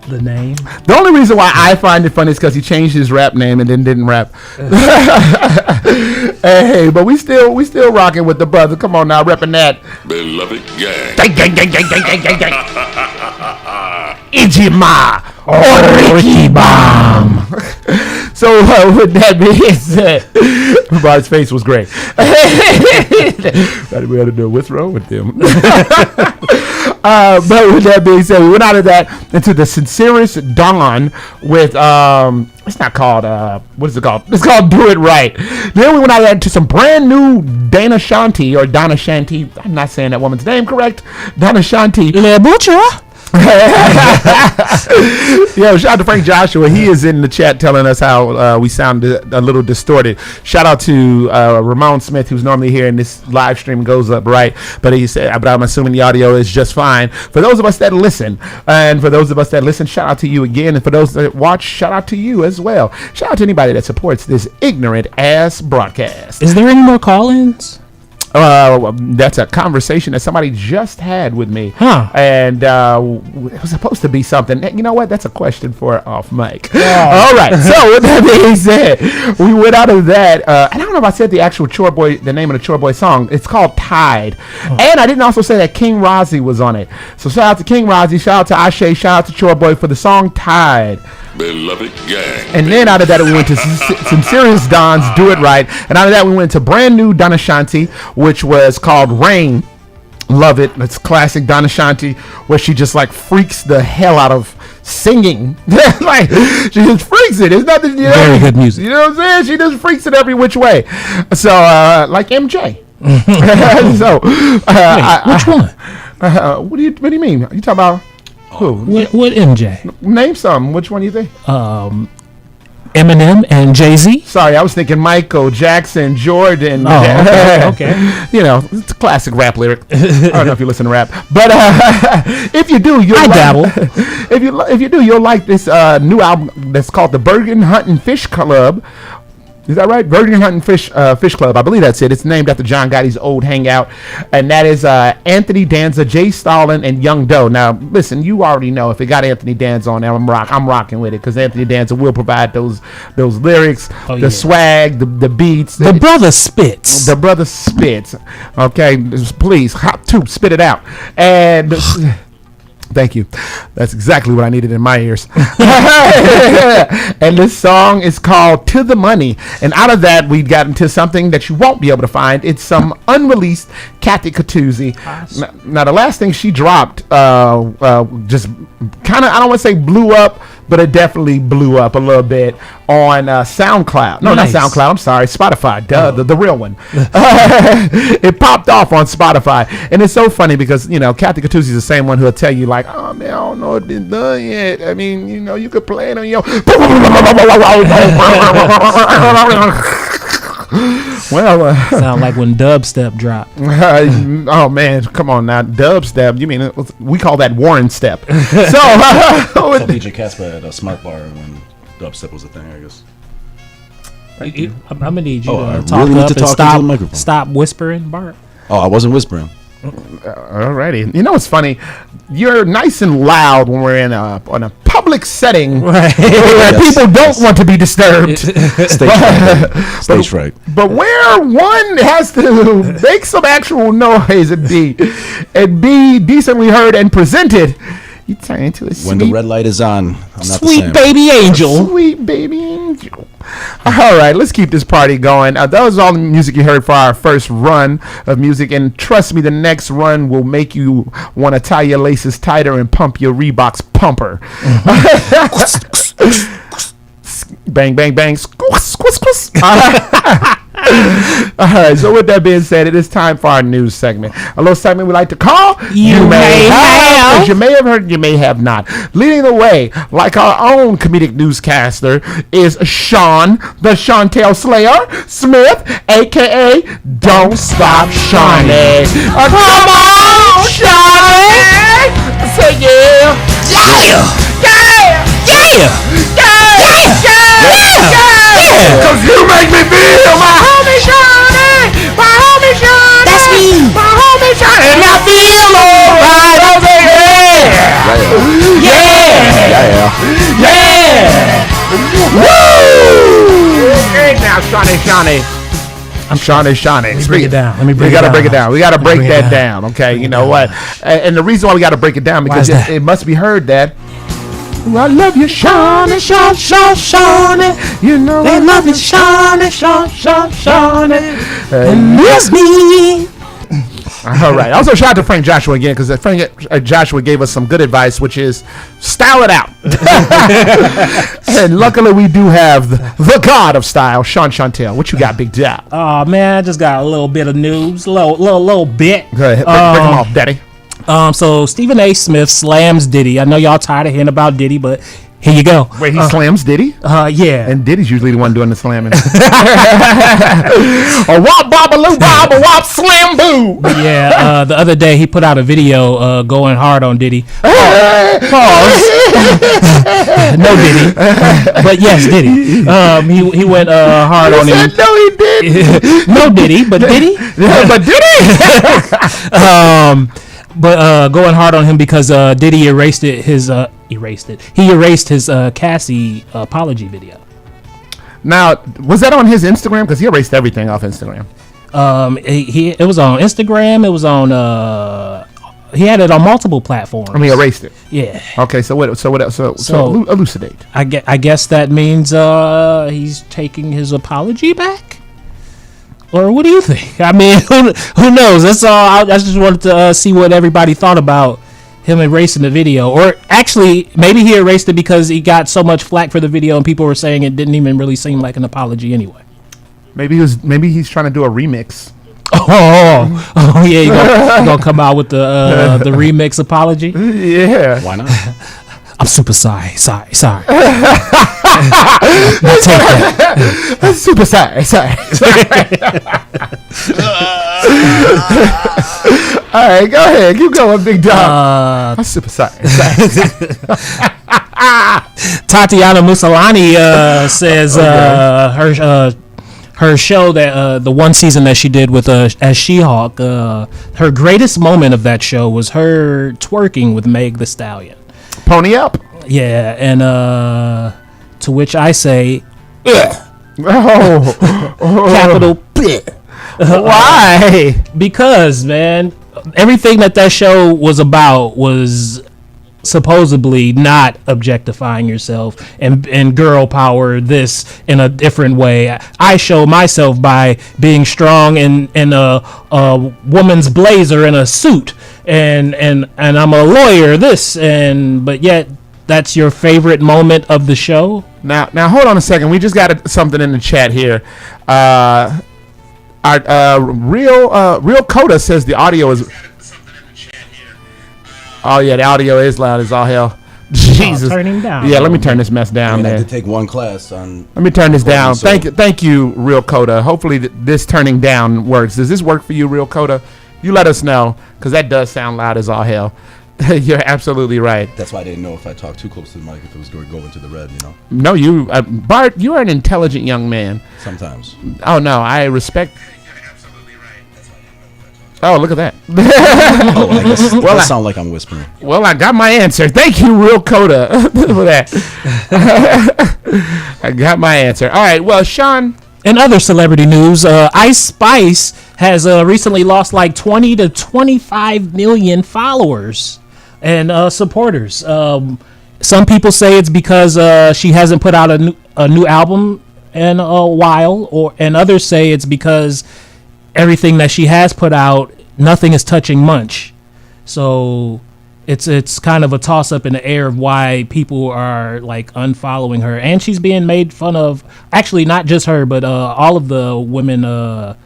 Speaker 2: The name.
Speaker 1: The only reason why I find it funny is because he changed his rap name and then didn't rap. Hey, but we still rocking with the brother. Come on now, repping that.
Speaker 4: Beloved gang.
Speaker 1: Gang. Ijima or Ricky Bomb. So with that being said, everybody's face was great. We had to know what's wrong with them. But with that being said, we went out of that into the Sincerest Dawn with it's not called what is it called? It's called Do It Right. Then we went out of that into some brand new Dana Shanti or Donna Shanti. I'm not saying that woman's name correct. Donna Shanti.
Speaker 2: Le Butcher.
Speaker 1: Yo, shout out to Frank Joshua. He is in the chat telling us how we sound a little distorted. Shout out to Ramon Smith, who's normally here, and this live stream goes up right. But he said, but I'm assuming the audio is just fine. For those of us that listen, and for those of us that listen, shout out to you again. And for those that watch, shout out to you as well. Shout out to anybody that supports this ignorant ass broadcast.
Speaker 2: Is there any more call-ins?
Speaker 1: That's a conversation that somebody just had with me. And it was supposed to be something. You know what? That's a question for off mic. All right. So with that being said, we went out of that. And I don't know if I said the actual Chore Boy, the name of the Chore Boy song. It's called Tide. And I didn't also say that King Rozzy was on it. So shout out to King Rozzy. Shout out to Ashe. Shout out to Chore Boy for the song Tide.
Speaker 4: Beloved gang.
Speaker 1: And then out of that, we went to some serious Dons, Do It Right. And out of that, we went to brand new Donna Shanti, which was called Rain. Love it. It's classic Donna Shanti, where she just like freaks the hell out of singing. Like, she just freaks it. There's nothing, you know.
Speaker 2: Very good music.
Speaker 1: You know what I'm saying? She just freaks it every which way. So, like MJ. So,
Speaker 2: which one?
Speaker 1: What do you mean? You talking about? Who?
Speaker 2: What MJ?
Speaker 1: Name some. Which one do you think?
Speaker 2: Eminem and Jay-Z.
Speaker 1: Sorry, I was thinking Michael Jackson, Jordan.
Speaker 2: Oh, okay.
Speaker 1: You know, it's a classic rap lyric. I don't know if you listen to rap, but if you do, you'll
Speaker 2: dabble.
Speaker 1: If you do, you'll like this new album that's called the Bergen Hunting Fish Club. Is that right? Bergen Hunting Fish Club. I believe that's it. It's named after John Gotti's old hangout. And that is Anthony Danza, Jay Stalin, and Young Doe. Now, listen, you already know if it got Anthony Danza on there, I'm rocking with it, because Anthony Danza will provide those lyrics, swag, the beats.
Speaker 2: The brother spits.
Speaker 1: The brother spits. Okay, please, hop to spit it out. And... Thank you. That's exactly what I needed in my ears. And this song is called To The Money. And out of that, we got into something that you won't be able to find. It's some unreleased Kathy Katouzi. Now, the last thing she dropped just kind of, I don't want to say blew up, but it definitely blew up a little bit on SoundCloud. No,
Speaker 2: nice.
Speaker 1: Not SoundCloud. I'm sorry. Spotify. Duh, the real one. It popped off on Spotify. And it's so funny because, you know, Kathy Katouzi is the same one who'll tell you, like, oh, man, I don't know if it's done yet. I mean, you know, you could play it on your... Well,
Speaker 2: sound like when dubstep dropped.
Speaker 1: Oh man, come on now, dubstep. You mean we call that Warren step? So
Speaker 3: DJ Casper had a smart bar when dubstep was a thing, I guess.
Speaker 2: Thank you. I'm gonna need you to talk
Speaker 3: really
Speaker 2: up
Speaker 3: need to
Speaker 2: and
Speaker 3: talk into the microphone.
Speaker 2: Stop whispering, Bart.
Speaker 3: Oh, I wasn't whispering.
Speaker 1: Alrighty. You know what's funny? You're nice and loud when we're on a public setting,
Speaker 2: right,
Speaker 1: where people don't want to be disturbed.
Speaker 3: Stage fright.
Speaker 1: But where one has to make some actual noise and be decently heard and presented, you turn into a
Speaker 3: when the red light is on. I'm not
Speaker 2: sweet baby angel.
Speaker 1: Sweet baby angel. All right, let's keep this party going. That was all the music you heard for our first run of music, and trust me, the next run will make you want to tie your laces tighter and pump your Reebok's pumper. Bang, bang, bang. Squish, squish, squish. All right, so with that being said, it is time for our news segment. A little segment we like to call
Speaker 2: You May Have.
Speaker 1: As you may have heard, you may have not. Leading the way, like our own comedic newscaster, is Sean, the Chantel Slayer Smith, a.k.a. Don't Stop Shawnee. Come on, Shawnee! Say yeah.
Speaker 2: Yeah!
Speaker 1: Yeah!
Speaker 2: Yeah!
Speaker 1: Yeah! Yeah! Cause you make me feel my homie Shawnee! My homie Shawnee!
Speaker 2: That's me!
Speaker 1: My homie Shawnee! And I feel alright! I say yeah! Yeah! Woo! Hey now, Shawnee. I'm Shawnee.
Speaker 2: Let me break it down.
Speaker 1: We gotta break it down. We gotta break that down. Okay, you know what? And the reason why we gotta break it down because it must be heard that. Ooh, I love you, Shawnee. You know
Speaker 2: They love you, Shawnee. And miss me.
Speaker 1: All right. Also, shout out to Frank Joshua again because Frank Joshua gave us some good advice, which is style it out. And luckily, we do have the god of style, Sean Chantel. What you got, Big Dad?
Speaker 2: Oh man, I just got a little bit of news, little bit.
Speaker 1: Go ahead, break them off, Daddy.
Speaker 2: So Stephen A. Smith slams Diddy. I know y'all tired of hearing about Diddy, but here you go.
Speaker 1: Wait, he slams Diddy?
Speaker 2: Yeah.
Speaker 1: And Diddy's usually the one doing the slamming. A wop babaloo bob, a wop slam boo.
Speaker 2: Yeah. The other day he put out a video going hard on Diddy. Pause. No Diddy, but yes Diddy. He went hard on him.
Speaker 1: No, he didn't.
Speaker 2: No Diddy, but Diddy.
Speaker 1: But Diddy.
Speaker 2: But going hard on him because Diddy erased his Cassie apology video.
Speaker 1: Now, was that on his Instagram? Because he erased everything off Instagram.
Speaker 2: It was on Instagram. It was on. He had it on multiple platforms.
Speaker 1: I mean, erased it.
Speaker 2: Yeah.
Speaker 1: Okay. So what? So elucidate.
Speaker 2: I guess that means he's taking his apology back. Or what do you think? I mean, who knows? That's all. I just wanted to see what everybody thought about him erasing the video. Or actually, maybe he erased it because he got so much flack for the video and people were saying it didn't even really seem like an apology anyway.
Speaker 1: Maybe he's trying to do a remix.
Speaker 2: Oh yeah, you gonna come out with the remix apology?
Speaker 1: Yeah.
Speaker 3: Why not?
Speaker 2: I'm super sorry.
Speaker 1: I'll take that. Super sorry. All right, go ahead. Keep going, Big Dog. I'm super sorry.
Speaker 2: Tatiana Mussolini says her show that the one season that she did with as She-Hulk, her greatest moment of that show was her twerking with Meg the Stallion.
Speaker 1: Pony up.
Speaker 2: Yeah, and to which I say, capital P.
Speaker 1: Why?
Speaker 2: Because, man, everything that show was about was supposedly not objectifying yourself and girl power this in a different way. I show myself by being strong in a woman's blazer and a suit and I'm a lawyer but yet that's your favorite moment of the show.
Speaker 1: Now hold on a second. We just got something in the chat here. Our real Coda says the audio is. Oh yeah, the audio is loud as all hell. Jesus.
Speaker 2: Turning down.
Speaker 1: Yeah, let me turn this mess down.
Speaker 3: I had to take one class on.
Speaker 1: Let me turn this down.
Speaker 3: So.
Speaker 1: Thank you, Real Coda. Hopefully this turning down works. Does this work for you, Real Coda? You let us know, because that does sound loud as all hell. You're absolutely right.
Speaker 3: That's why I didn't know if I talked too close to the mic if it was going to go into the red, you know.
Speaker 1: No, Bart, you are an intelligent young man.
Speaker 3: Sometimes.
Speaker 1: Oh no, I respect. Oh, look at that.
Speaker 3: I guess it does sound like I'm whispering.
Speaker 1: Well, I got my answer. Thank you, Real Coda, for that. I got my answer. All right, well, Sean.
Speaker 2: In other celebrity news, Ice Spice has recently lost like 20 to 25 million followers and supporters. Some people say it's because she hasn't put out a new album in a while, and others say it's because everything that she has put out, nothing is touching much. So it's kind of a toss up in the air of why people are like unfollowing her, and she's being made fun of. Actually, not just her, but all of the women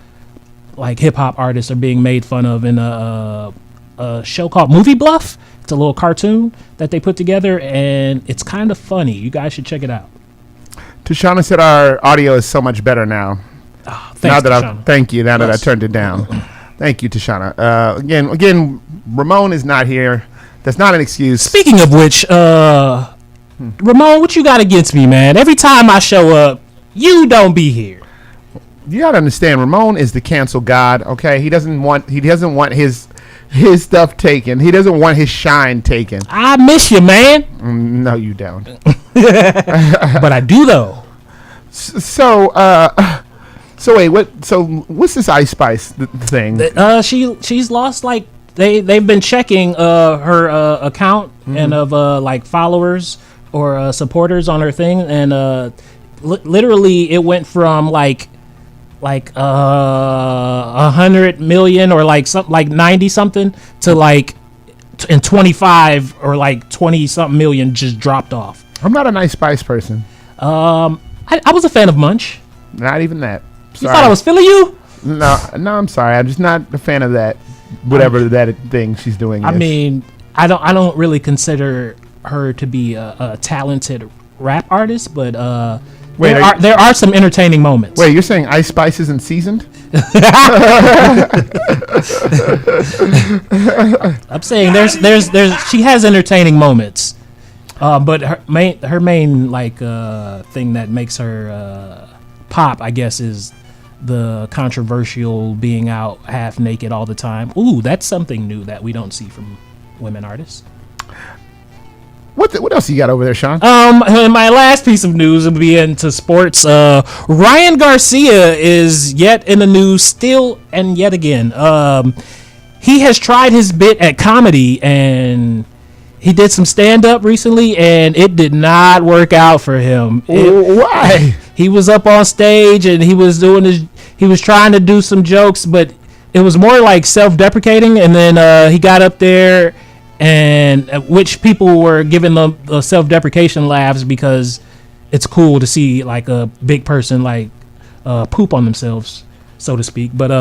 Speaker 2: like hip hop artists are being made fun of in a show called Movie Bluff. It's a little cartoon that they put together, and it's kind of funny. You guys should check it out.
Speaker 1: Tashana said our audio is so much better now.
Speaker 2: Oh, thanks, Tashana.
Speaker 1: Thank you. Now that I turned it down. Thank you, Tashana. Again, Ramon is not here. That's not an excuse.
Speaker 2: Speaking of which, Ramon, what you got against me, man? Every time I show up, you don't be here.
Speaker 1: You gotta understand, Ramon is the cancel god. Okay, he doesn't want his stuff taken. He doesn't want his shine taken.
Speaker 2: I miss you, man.
Speaker 1: No, you don't.
Speaker 2: But I do though.
Speaker 1: So wait, what? So what's this Ice Spice thing?
Speaker 2: She's lost like they've been checking her account and of like followers or supporters on her thing, and literally it went from like 100 million or like something like 90 something to like in 25 or like 20 something million just dropped off.
Speaker 1: I'm not an Ice Spice person.
Speaker 2: I was a fan of Munch.
Speaker 1: Not even that. Sorry.
Speaker 2: You thought I was feeling you?
Speaker 1: No, I'm sorry. I'm just not a fan of that. Whatever that thing she's doing.
Speaker 2: I mean, I don't really consider her to be a talented rap artist, but there are some entertaining moments.
Speaker 1: Wait, you're saying Ice Spice isn't seasoned?
Speaker 2: I'm saying there's she has entertaining moments, but her main like thing that makes her pop, I guess, is the controversial being out half naked all the time. Ooh, that's something new that we don't see from women artists.
Speaker 1: What else you got over there, Sean?
Speaker 2: My last piece of news will be into sports. Ryan Garcia is yet in the news still and yet again. He has tried his bit at comedy, and he did some stand-up recently, and it did not work out for him.
Speaker 1: Why?
Speaker 2: He was up on stage, and he was trying to do some jokes, but it was more like self-deprecating, and then he got up there, and which people were giving the self-deprecation laughs because it's cool to see like a big person like poop on themselves, so to speak. But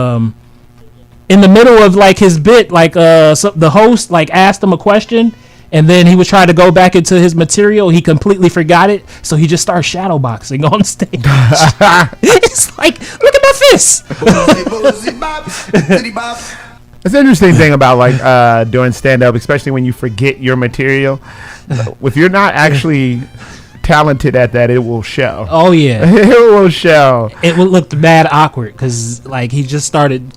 Speaker 2: in the middle of like his bit, like the host like asked him a question, and then he was trying to go back into his material. He completely forgot it, so he just started shadowboxing on stage. It's like, look at my fists.
Speaker 1: That's an interesting thing about like doing stand-up, especially when you forget your material. If you're not actually talented at that, it will show.
Speaker 2: Oh yeah,
Speaker 1: it will show.
Speaker 2: It would look bad awkward because like he just started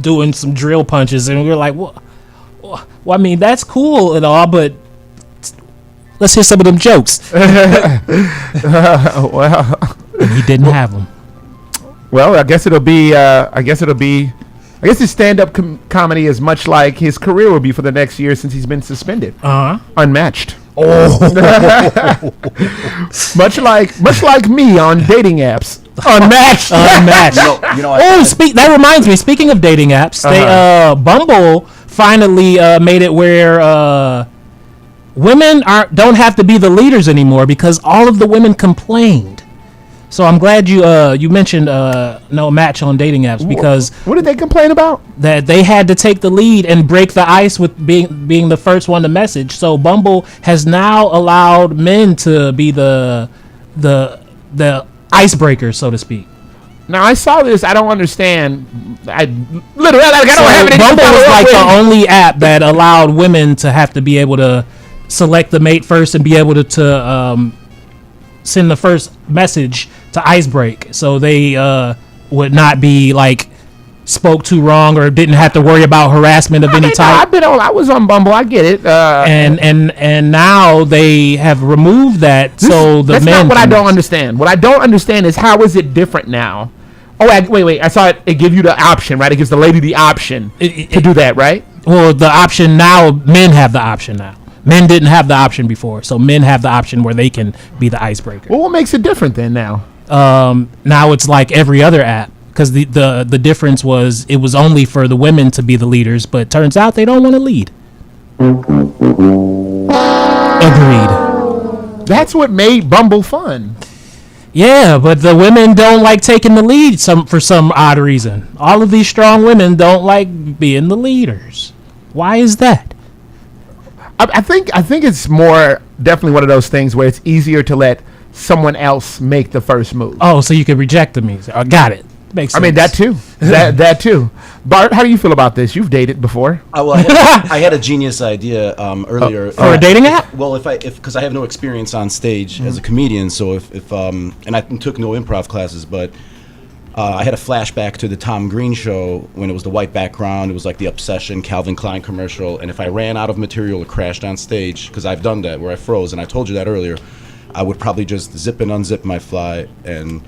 Speaker 2: doing some drill punches, and we were like, well, I mean, that's cool and all, but let's hear some of them jokes.
Speaker 1: Well,
Speaker 2: and he didn't have them.
Speaker 1: Well, I guess his stand-up comedy is much like his career will be for the next year since he's been suspended. Unmatched.
Speaker 2: Oh.
Speaker 1: much like me on dating apps. Unmatched.
Speaker 2: That reminds me. Speaking of dating apps, Bumble finally made it where women don't have to be the leaders anymore because all of the women complained. So I'm glad you mentioned no match on dating apps because
Speaker 1: what did they complain about?
Speaker 2: That they had to take the lead and break the ice with being the first one to message. So Bumble has now allowed men to be the icebreaker, so to speak.
Speaker 1: Now I saw this. I don't understand. I don't have any.
Speaker 2: Bumble was like the only app that allowed women to have to be able to select the mate first and be able to send the first message to icebreak, so they would not be like spoke too wrong or didn't have to worry about harassment of any type.
Speaker 1: I was on Bumble. I get it.
Speaker 2: And now they have removed that. That's
Speaker 1: not what I don't understand. What I don't understand is how is it different now? Oh, wait. I saw it. It gives you the option, right? It gives the lady the option to do that, right?
Speaker 2: Well, the option now, men have the option now. Men didn't have the option before, so men have the option where they can be the icebreaker.
Speaker 1: Well, what makes it different then now?
Speaker 2: Now it's like every other app, because the difference was it was only for the women to be the leaders, but it turns out they don't want to lead. Agreed.
Speaker 1: That's what made Bumble fun.
Speaker 2: Yeah, but the women don't like taking the lead for some odd reason. All of these strong women don't like being the leaders. Why is that?
Speaker 1: I think it's more definitely one of those things where it's easier to let someone else make the first move.
Speaker 2: Oh, so you could reject the music. I got it. Makes sense.
Speaker 1: I mean, that too. that too. Bart, how do you feel about this? You've dated before.
Speaker 3: Well, I had a genius idea earlier
Speaker 2: for a dating app.
Speaker 3: Well, because I have no experience on stage as a comedian, so if and I took no improv classes, but I had a flashback to the Tom Green show when it was the white background. It was like the Obsession Calvin Klein commercial, and if I ran out of material or crashed on stage, because I've done that where I froze, and I told you that earlier, I would probably just zip and unzip my fly and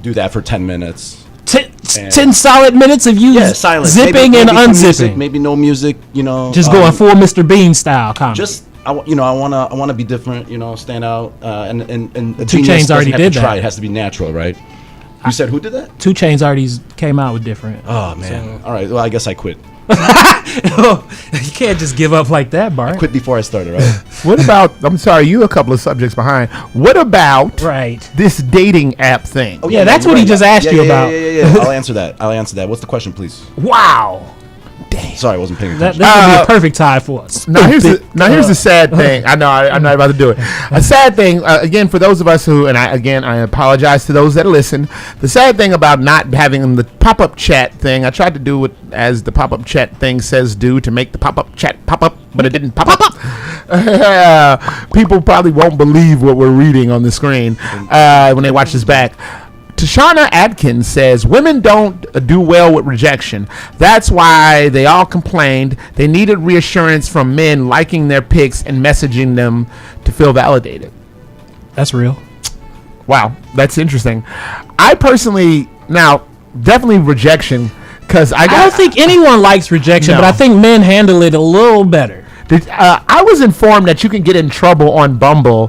Speaker 3: do that for 10 minutes.
Speaker 2: 10 solid minutes of you
Speaker 3: silence.
Speaker 2: zipping
Speaker 3: maybe
Speaker 2: and unzipping.
Speaker 3: Music, maybe no music,
Speaker 2: Just going full Mr. Bean style comedy.
Speaker 3: Just I wanna be different, stand out. And
Speaker 2: 2 Chainz already did that.
Speaker 3: It has to be natural, right? You said who did that?
Speaker 2: 2 Chainz already came out with different.
Speaker 3: Oh man! All right, well I guess I quit.
Speaker 2: You can't just give up like that, Bart.
Speaker 3: I quit before I started, right?
Speaker 1: What about? I'm sorry, you a couple of subjects behind. What about this dating app thing?
Speaker 2: Oh, yeah, that's what he just asked you about.
Speaker 3: Yeah. I'll answer that. What's the question, please?
Speaker 2: Wow.
Speaker 3: Dang. Sorry, I wasn't paying attention.
Speaker 2: That would be a perfect time for us.
Speaker 1: Now here's the sad thing. I know I'm not about to do it. A sad thing again for those of us who, and I apologize to those that listen. The sad thing about not having the pop-up chat thing, I tried to do it as the pop-up chat thing says do to make the pop-up chat pop up, but it didn't pop up. People probably won't believe what we're reading on the screen when they watch this back. Tashana Adkins says women don't do well with rejection. That's why they all complained. They needed reassurance from men liking their pics and messaging them to feel validated.
Speaker 2: That's real.
Speaker 1: Wow, that's interesting. I personally, now, definitely rejection, because I
Speaker 2: don't think anyone likes rejection, but I think men handle it a little better.
Speaker 1: I was informed that you can get in trouble on Bumble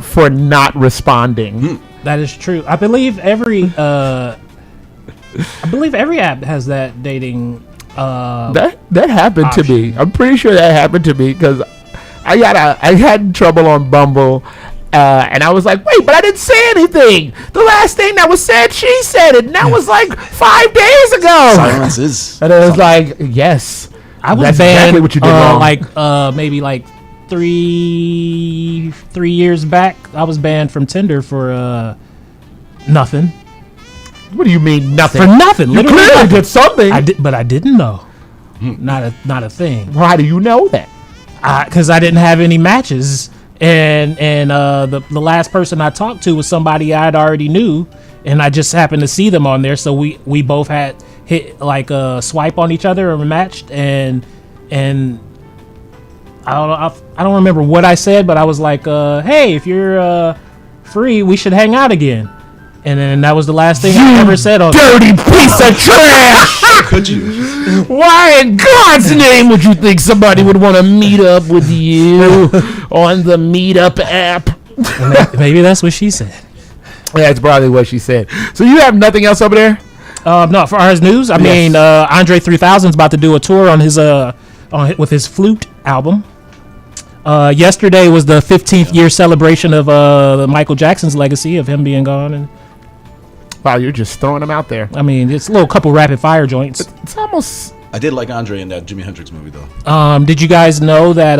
Speaker 1: for not responding.
Speaker 2: That is true. I believe every app has that dating.
Speaker 1: That happened option. To me. I'm pretty sure that happened to me because I had trouble on Bumble, and I was like, wait, but I didn't say anything. The last thing that was said, she said it, and that was like 5 days ago.
Speaker 3: Silence is.
Speaker 1: And it was like, yes,
Speaker 2: I was
Speaker 1: that's
Speaker 2: banned.
Speaker 1: Exactly what you did wrong.
Speaker 2: Maybe like 3 years back, I was banned from Tinder for nothing.
Speaker 1: What do you mean nothing?
Speaker 2: For nothing.
Speaker 1: You clearly
Speaker 2: nothing.
Speaker 1: did something.
Speaker 2: But I didn't know. Not a thing.
Speaker 1: Why do you know that?
Speaker 2: Because I didn't have any matches, and the last person I talked to was somebody I'd already knew, and I just happened to see them on there, so we both had hit like a swipe on each other and matched, and I don't remember what I said, but I was like, hey, if you're free, we should hang out again. And then that was the last thing I ever said on
Speaker 1: dirty piece of trash.
Speaker 3: Could you?
Speaker 1: Why in God's name would you think somebody would want to meet up with you on the Meetup app?
Speaker 2: Maybe that's what she said.
Speaker 1: That's probably what she said. So you have nothing else over there?
Speaker 2: No, for our news, I mean, Andre 3000 is about to do a tour on his with his Flute album. Yesterday was the 15th year celebration of Michael Jackson's legacy of him being gone. And
Speaker 1: wow, you're just throwing them out there.
Speaker 2: I mean, it's a little couple rapid fire joints.
Speaker 1: It's almost.
Speaker 3: I did like Andre in that Jimi Hendrix movie, though.
Speaker 2: Did you guys know that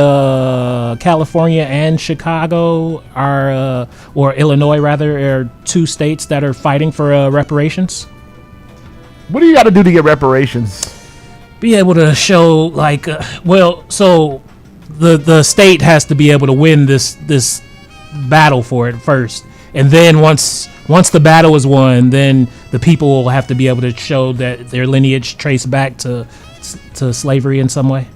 Speaker 2: California and Chicago are, or Illinois rather, are 2 states that are fighting for reparations?
Speaker 1: What do you got to do to get reparations?
Speaker 2: Be able to show so the state has to be able to win this battle for it first, and then once the battle is won, then the people will have to be able to show that their lineage traced back to slavery in some way.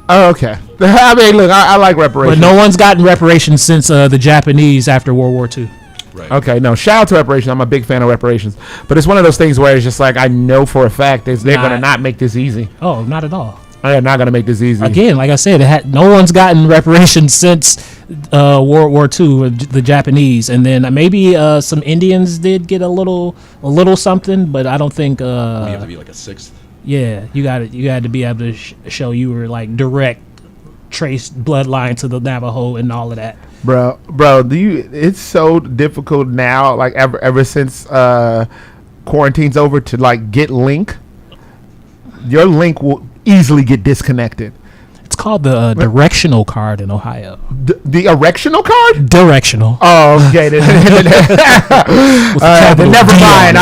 Speaker 1: Oh, okay. I mean, look, I like reparations,
Speaker 2: but no one's gotten reparations since the Japanese after World War II.
Speaker 3: Right.
Speaker 1: Okay, no, shout out to reparations. I'm a big fan of reparations, but it's one of those things where it's just like I know for a fact they're going to not make this easy.
Speaker 2: Oh, not at all.
Speaker 1: They're not going to make this easy.
Speaker 2: Again, like I said, no one's gotten reparations since World War II, the Japanese, and then maybe some Indians did get a little something, but I don't think.
Speaker 3: You have to be like a 6th.
Speaker 2: Yeah, you got to be able to show you were like direct traced bloodline to the Navajo and all of that.
Speaker 1: Bro, it's so difficult now, like ever since quarantine's over, to like get link. Your link will easily get disconnected.
Speaker 2: It's called the directional card in Ohio.
Speaker 1: The erectional card?
Speaker 2: Directional.
Speaker 1: Oh, okay. Never mind.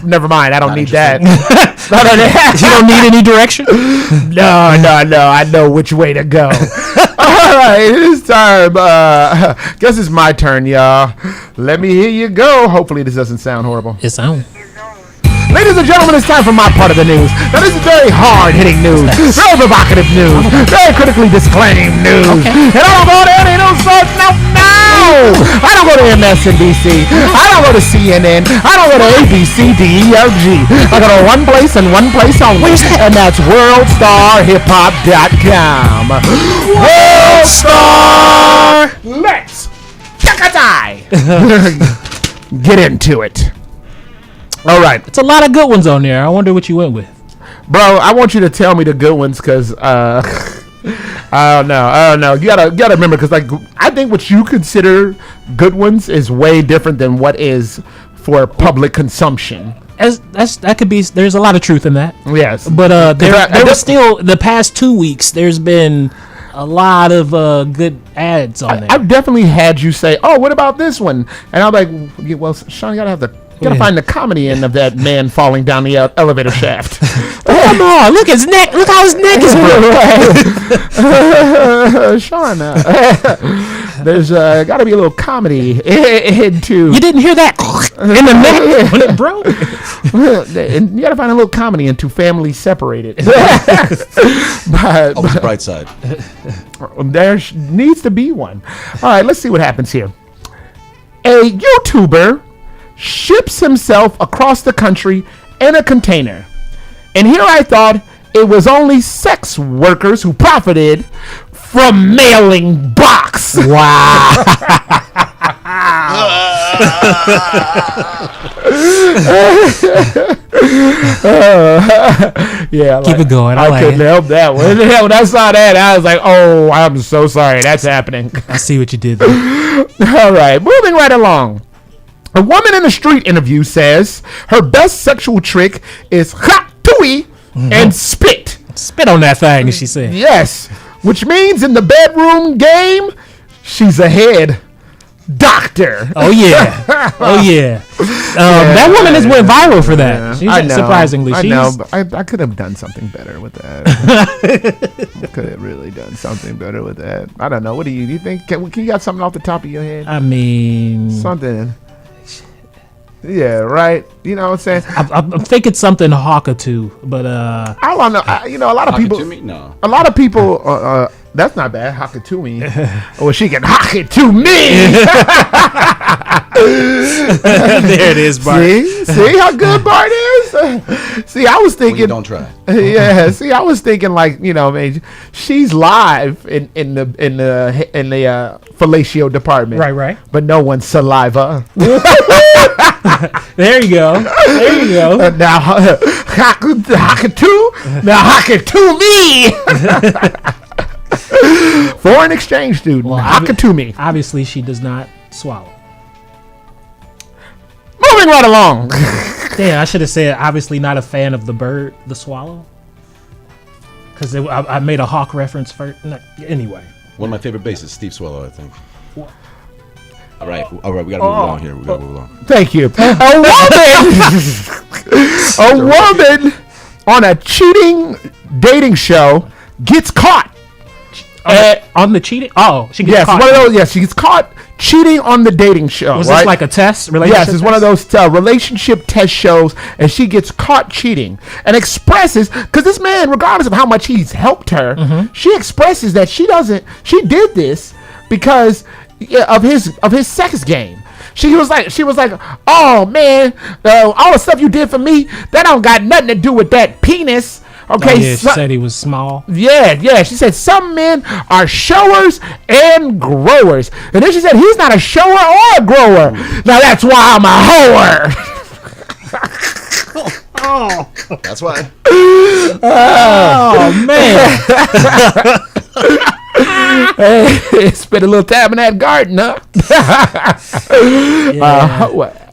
Speaker 1: Never mind. I don't need that.
Speaker 2: You don't need any direction?
Speaker 1: No. I know which way to go. All right, it's time. Guess it's my turn, y'all. Let me hear you go. Hopefully this doesn't sound horrible.
Speaker 2: It sounds.
Speaker 1: Ladies and gentlemen, it's time for my part of the news. Now, this is very hard-hitting news, very provocative news, very critically disclaimed news. Okay. And I don't go to any news source. No. I don't go to MSNBC. I don't go to CNN. I don't go to ABC, DERG. I go to one place and one place only, and that's WorldStarHipHop.com. WorldStar. Let's get into it. All right.
Speaker 2: It's a lot of good ones on there. I wonder what you went with.
Speaker 1: Bro, I want you to tell me the good ones because I don't know. You gotta remember, because like I think what you consider good ones is way different than what is for public consumption.
Speaker 2: That could be. There's a lot of truth in that.
Speaker 1: Yes,
Speaker 2: but there was still the past 2 weeks. There's been a lot of good ads on there.
Speaker 1: I've definitely had you say, "Oh, what about this one?" And I'm like, "Well, Sean, you gotta find the comedy end of that man falling down the elevator shaft."
Speaker 2: Come on, look his neck. Look how his neck is broken.
Speaker 1: Sean, there's got to be a little comedy into.
Speaker 2: You didn't hear that in the neck when it broke.
Speaker 1: And you got to find a little comedy into Family Separated.
Speaker 3: Always the bright side.
Speaker 1: There needs to be one. All right, let's see what happens here. A YouTuber ships himself across the country in a container. And here I thought it was only sex workers who profited from mailing box.
Speaker 2: Wow.
Speaker 1: Yeah,
Speaker 2: keep it going.
Speaker 1: I couldn't help that one. When I saw that, I was like, "Oh, I'm so sorry. That's happening."
Speaker 2: I see what you did there.
Speaker 1: All right, moving right along. A woman in a street interview says her best sexual trick is hot tui and spit.
Speaker 2: Spit on that thing, she said.
Speaker 1: Yes, which means in the bedroom game, she's a head doctor.
Speaker 2: Oh yeah, that woman has went viral for that. She's surprisingly.
Speaker 1: I know, but I could have done something better with that. Could have really done something better with that. I don't know. What do you think? Can you got something off the top of your head?
Speaker 2: I mean,
Speaker 1: something. Yeah, right. You know what I'm saying?
Speaker 2: I'm thinking something Hawkatu, but
Speaker 1: I don't know. A lot of people.
Speaker 3: No.
Speaker 1: A lot of people. That's not bad. Hakatumi. Well, she can hock it to me.
Speaker 2: There it is, Bart.
Speaker 1: See how good Bart is. See, I was thinking.
Speaker 3: Don't try.
Speaker 1: Yeah. See, I was thinking like man, she's live in the fellatio department.
Speaker 2: Right.
Speaker 1: But no one's saliva.
Speaker 2: There you go.
Speaker 1: Now Hakatu. Now hock it to me. Foreign exchange student.
Speaker 2: Well,
Speaker 1: Hakatumi.
Speaker 2: Obviously, she does not swallow.
Speaker 1: Moving right along.
Speaker 2: Damn, I should have said obviously not a fan of the bird, the swallow. Because I made a hawk reference first. No, anyway.
Speaker 3: One of my favorite bases, Steve Swallow, I think. What? All right, we gotta move along here.
Speaker 1: Thank you. A woman on a cheating dating show gets caught.
Speaker 2: On the cheating? Oh, she gets caught.
Speaker 1: One of those. Yes, she gets caught cheating on the dating show.
Speaker 2: Was this like a test?
Speaker 1: Yes, it's one of those relationship test shows, and she gets caught cheating and expresses, because this man, regardless of how much he's helped her, she expresses that she did this because of his sex game. She was like, "Oh man, all the stuff you did for me, that don't got nothing to do with that penis." Okay,
Speaker 2: she said he was small.
Speaker 1: Yeah. She said some men are showers and growers, and then she said he's not a shower or a grower. Now that's why I'm a hoer.
Speaker 3: That's why.
Speaker 2: Oh man.
Speaker 1: Hey, spent a little time in that garden, huh?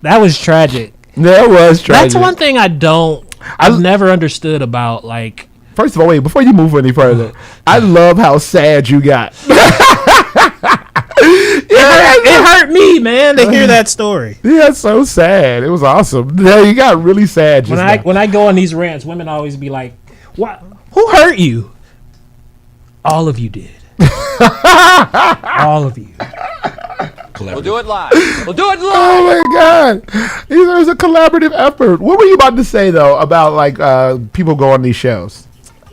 Speaker 2: That was tragic.
Speaker 1: That was tragic.
Speaker 2: That's one thing I've never understood about, like.
Speaker 1: First of all, wait, before you move any further, I love how sad you got.
Speaker 2: It hurt me, man, to hear that story.
Speaker 1: Yeah, it's so sad. It was awesome. Yeah, you got really sad just
Speaker 2: when I go on these rants, women always be like, "What? Who hurt you?" All of you did. All of you.
Speaker 14: We'll do it live. We'll do it live.
Speaker 1: Oh my God, it was a collaborative effort. What were you about to say though about like people go on these shows?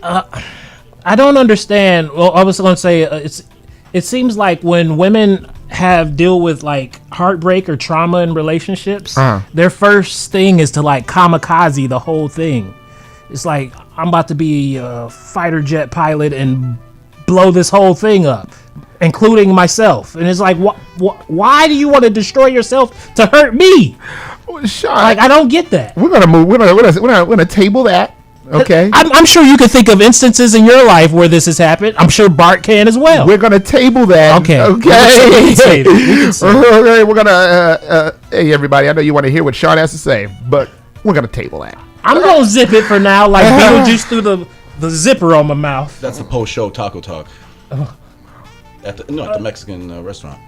Speaker 2: I don't understand. Well, I was going to say it seems like when women deal with like heartbreak or trauma in relationships, their first thing is to like kamikaze the whole thing. It's like, I'm about to be a fighter jet pilot and blow this whole thing up, including myself. And it's like, why do you want to destroy yourself to hurt me?
Speaker 1: Sean,
Speaker 2: like, I don't get that.
Speaker 1: We're gonna move. We're gonna table that. Okay.
Speaker 2: I'm sure you can think of instances in your life where this has happened. I'm sure Bart can as well.
Speaker 1: We're gonna table that.
Speaker 2: Okay.
Speaker 1: Okay. We're gonna. Hey, everybody! I know you want to hear what Sean has to say, but we're gonna table that.
Speaker 2: I'm gonna zip it for now, like Beetlejuice through the zipper on my mouth.
Speaker 3: That's the post-show taco talk. At the Mexican restaurant.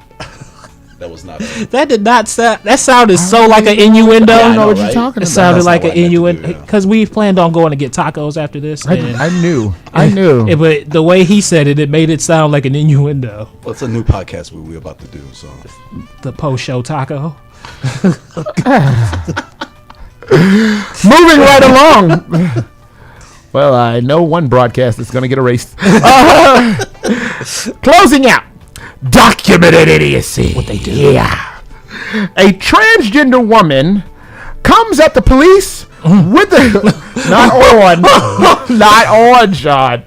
Speaker 3: That was not.
Speaker 2: That did not sound. That sounded so like an innuendo.
Speaker 1: I don't know what you're talking about.
Speaker 2: It sounded like an innuendo because we planned on going to get tacos after this.
Speaker 1: I knew.
Speaker 2: But the way he said it, it made it sound like an innuendo.
Speaker 3: Well, it's a new podcast we're about to do. So
Speaker 2: the post-show taco.
Speaker 1: Moving right along. Well, I know one broadcast is going to get erased. Closing out. Documented idiocy.
Speaker 2: What they do.
Speaker 1: Yeah. A transgender woman comes at the police with the... not on, Sean.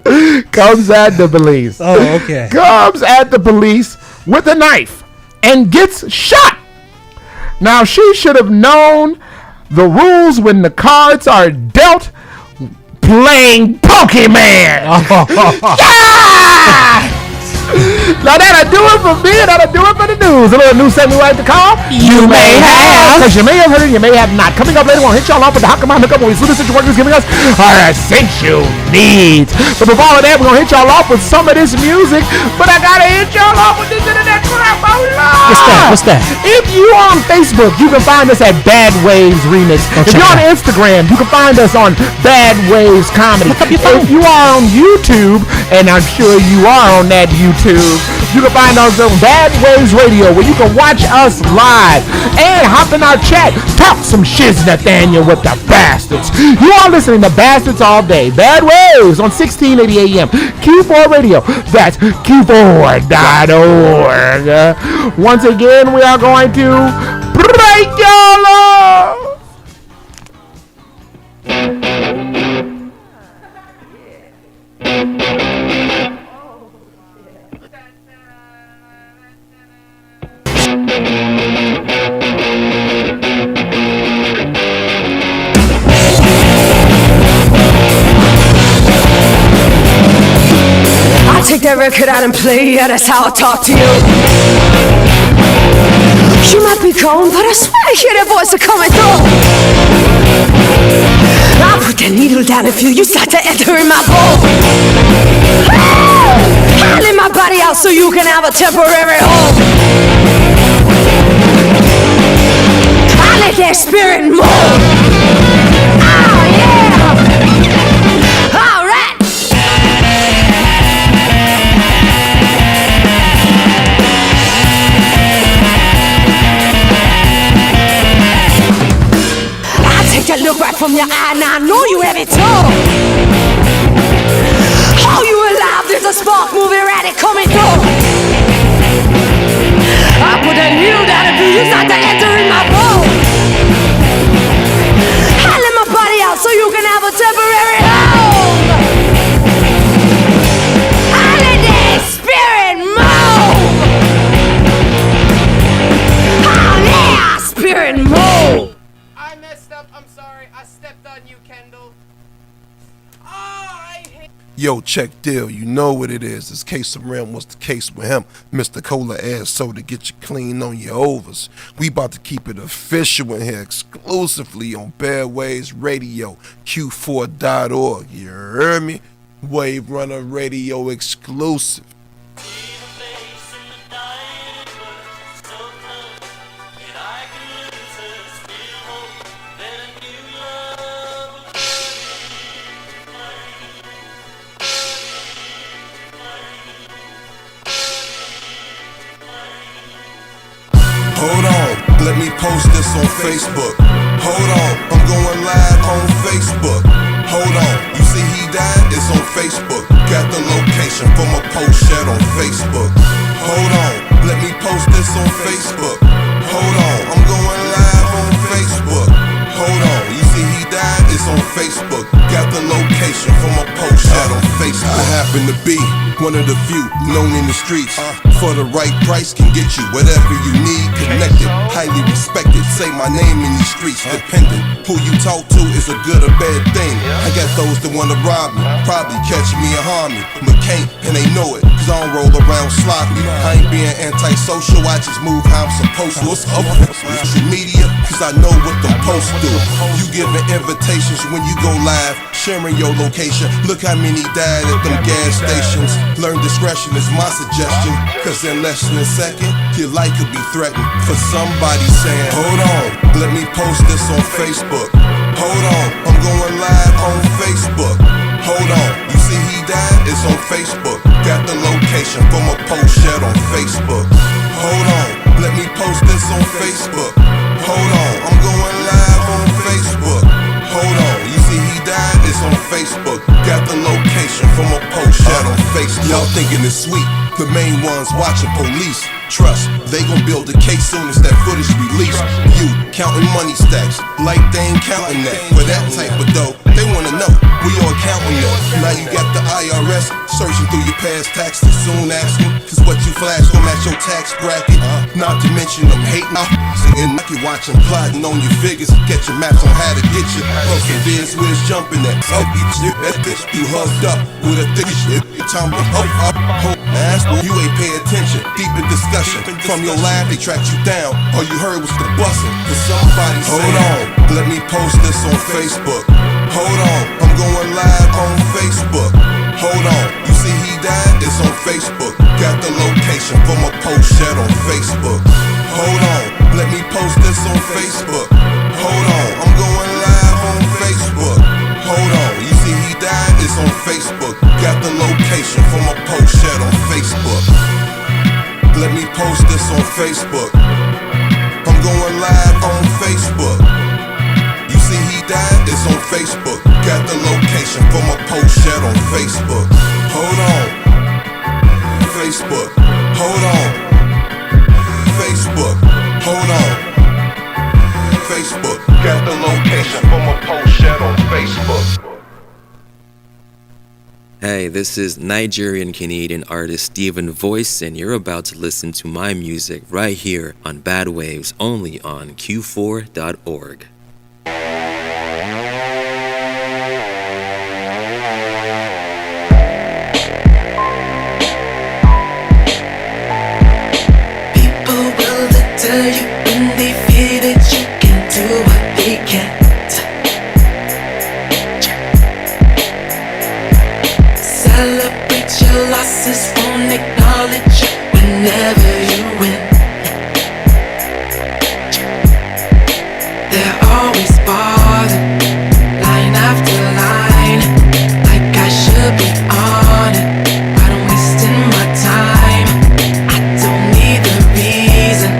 Speaker 1: Comes at the police.
Speaker 2: Oh, okay.
Speaker 1: Comes at the police with a knife and gets shot. Now, she should have known the rules when the cards are dealt playing Pokemon. Yeah! Now that'll do it for me, and that'll do it for the news. A little news segment we like to call
Speaker 2: You May Have.
Speaker 1: Because you may have heard it, you may have not. Coming up later, we'll hit y'all off with the How Come I Hook Up when we see the workers giving us our essential needs. But before all of that, we're going to hit y'all off with some of this music. But I got to hit y'all off with this internet crap. Oh, Lord.
Speaker 2: What's that?
Speaker 1: If you are on Facebook, you can find us at Bad Waves Remix. If you're on Instagram, you can find us on Bad Waves Comedy. If you are on YouTube, and I'm sure you are on that YouTube, you can find us on Bad Waves Radio, where you can watch us live and hop in our chat, talk some shiz Nathaniel with the bastards. You are listening to Bastards All Day. Bad Waves on 1680 AM. Q4 Radio. That's Q4.org. Once again, we are going to break y'all off.
Speaker 15: I take that record out and play, yeah, that's how I talk to you. You might be gone, but I swear I hear that voice coming through. I put that needle down and feel you start to enter in my bowl. I lay my body out so you can have a temporary home. I let that spirit move. Oh yeah. All right. That look right from your eye, now I know you have it too. Oh, you alive, there's a spark moving right and coming through. I put that needle down and you start to enter in my bone. I let my body out so you can have a temporary home. I let that spirit move. Oh yeah, spirit move.
Speaker 16: I messed up, I'm sorry. I stepped on you, Kendall. Yo, check deal, you know what it is. This case of Ram was the case with him. Mr. Cola ass so to get you clean on your overs. We about to keep it official in here exclusively on Bad Waves Radio, Q4.org. You heard me? Wave Runner Radio exclusive. Hold on, let me post this on Facebook. Hold on, I'm going live on Facebook. Hold on, you see he died? It's on Facebook. Got the location from a post shed on Facebook. Hold on, let me post this on Facebook. Hold on, I'm going live on Facebook. Hold on, you see he died? It's on Facebook. Got the location from a post shed on Facebook. I happen to be one of the few known in the streets. For the right price can get you whatever you need. Connected, highly respected. Say my name in these streets. Dependent who you talk to is a good or bad thing. I got those that wanna rob me, probably catch me and harm me, but can't, and they know it, cause I don't roll around sloppy. I ain't being antisocial, I just move how I'm supposed to. What's up with social media? Cause I know what the posts do. You giving invitations when you go live, sharing your location. Look how many died at them gas stations. Learn discretion is my suggestion, cause in less than a second, your life could be threatened for somebody saying, hold on, let me post this on Facebook. Hold on, I'm going live on Facebook. Hold on, you see he died? It's on Facebook. Got the location from a post shed on Facebook. Hold on, let me post this on Facebook. Hold on, I'm going live on Facebook. Hold on, you see he died? It's on Facebook. Got the location from a post shed on Facebook. Y'all thinking it's sweet, the main ones watching police. Trust, they gon' build a case soon as that footage released. You counting money stacks, like they ain't counting that. For that type of dough, they wanna know, we all counting that. Now you got the IRS searching through your past taxes, soon asking, cause what you flash gon' match your tax bracket. Not to mention them hating and like you watching, plotting on your figures, get your maps on how to get you. Okay, this where's jumping at. Oh, you hugged up with a thick shit, tumbling up, ass, you ain't pay attention. Deep in discussion, from your live they tracked you down. All you heard was the bussin', cause somebody said, hold on, let me post this on Facebook. Hold on, I'm going live on Facebook. Hold on, you see he died? It's on Facebook. Got the location from a post shed on Facebook. Hold on, let me post this on Facebook. Hold on, I'm going live on Facebook. Hold on, you see he died? It's on Facebook. Got the location from a post shed on Facebook. Let me post this on Facebook. I'm going live on Facebook. You see he died? It's on Facebook. Got the location from a post shed on Facebook. Hold on, Facebook. Hold on, Facebook. Hold on, Facebook. Got the location from a post shed on Facebook.
Speaker 17: Hey, this is Nigerian-Canadian artist Stephen Voice, and you're about to listen to my music right here on Bad Waves, only on Q4.org.
Speaker 10: People will tell you when they feel that you can do what they can't. Celebrate your losses, won't acknowledge you whenever you win. They're always bothered, line after line, like I should be on it, but I'm wasting my time. I don't need the reason,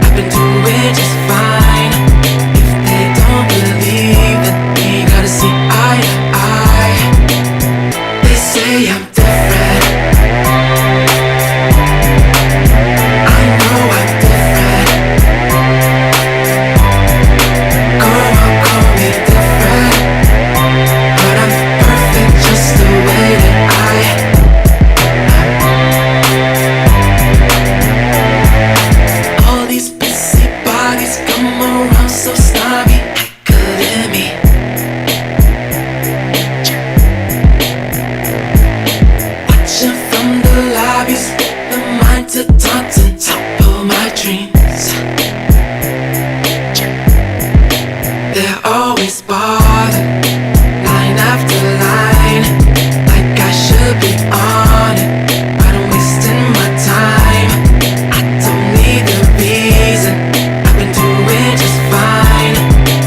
Speaker 10: I've been doing just fine. If they don't believe, then we gotta see eye to eye. They say I'm different, always bother, line after line, like I should be on it, but I'm wasting my time. I don't need the reason, I've been doing just fine.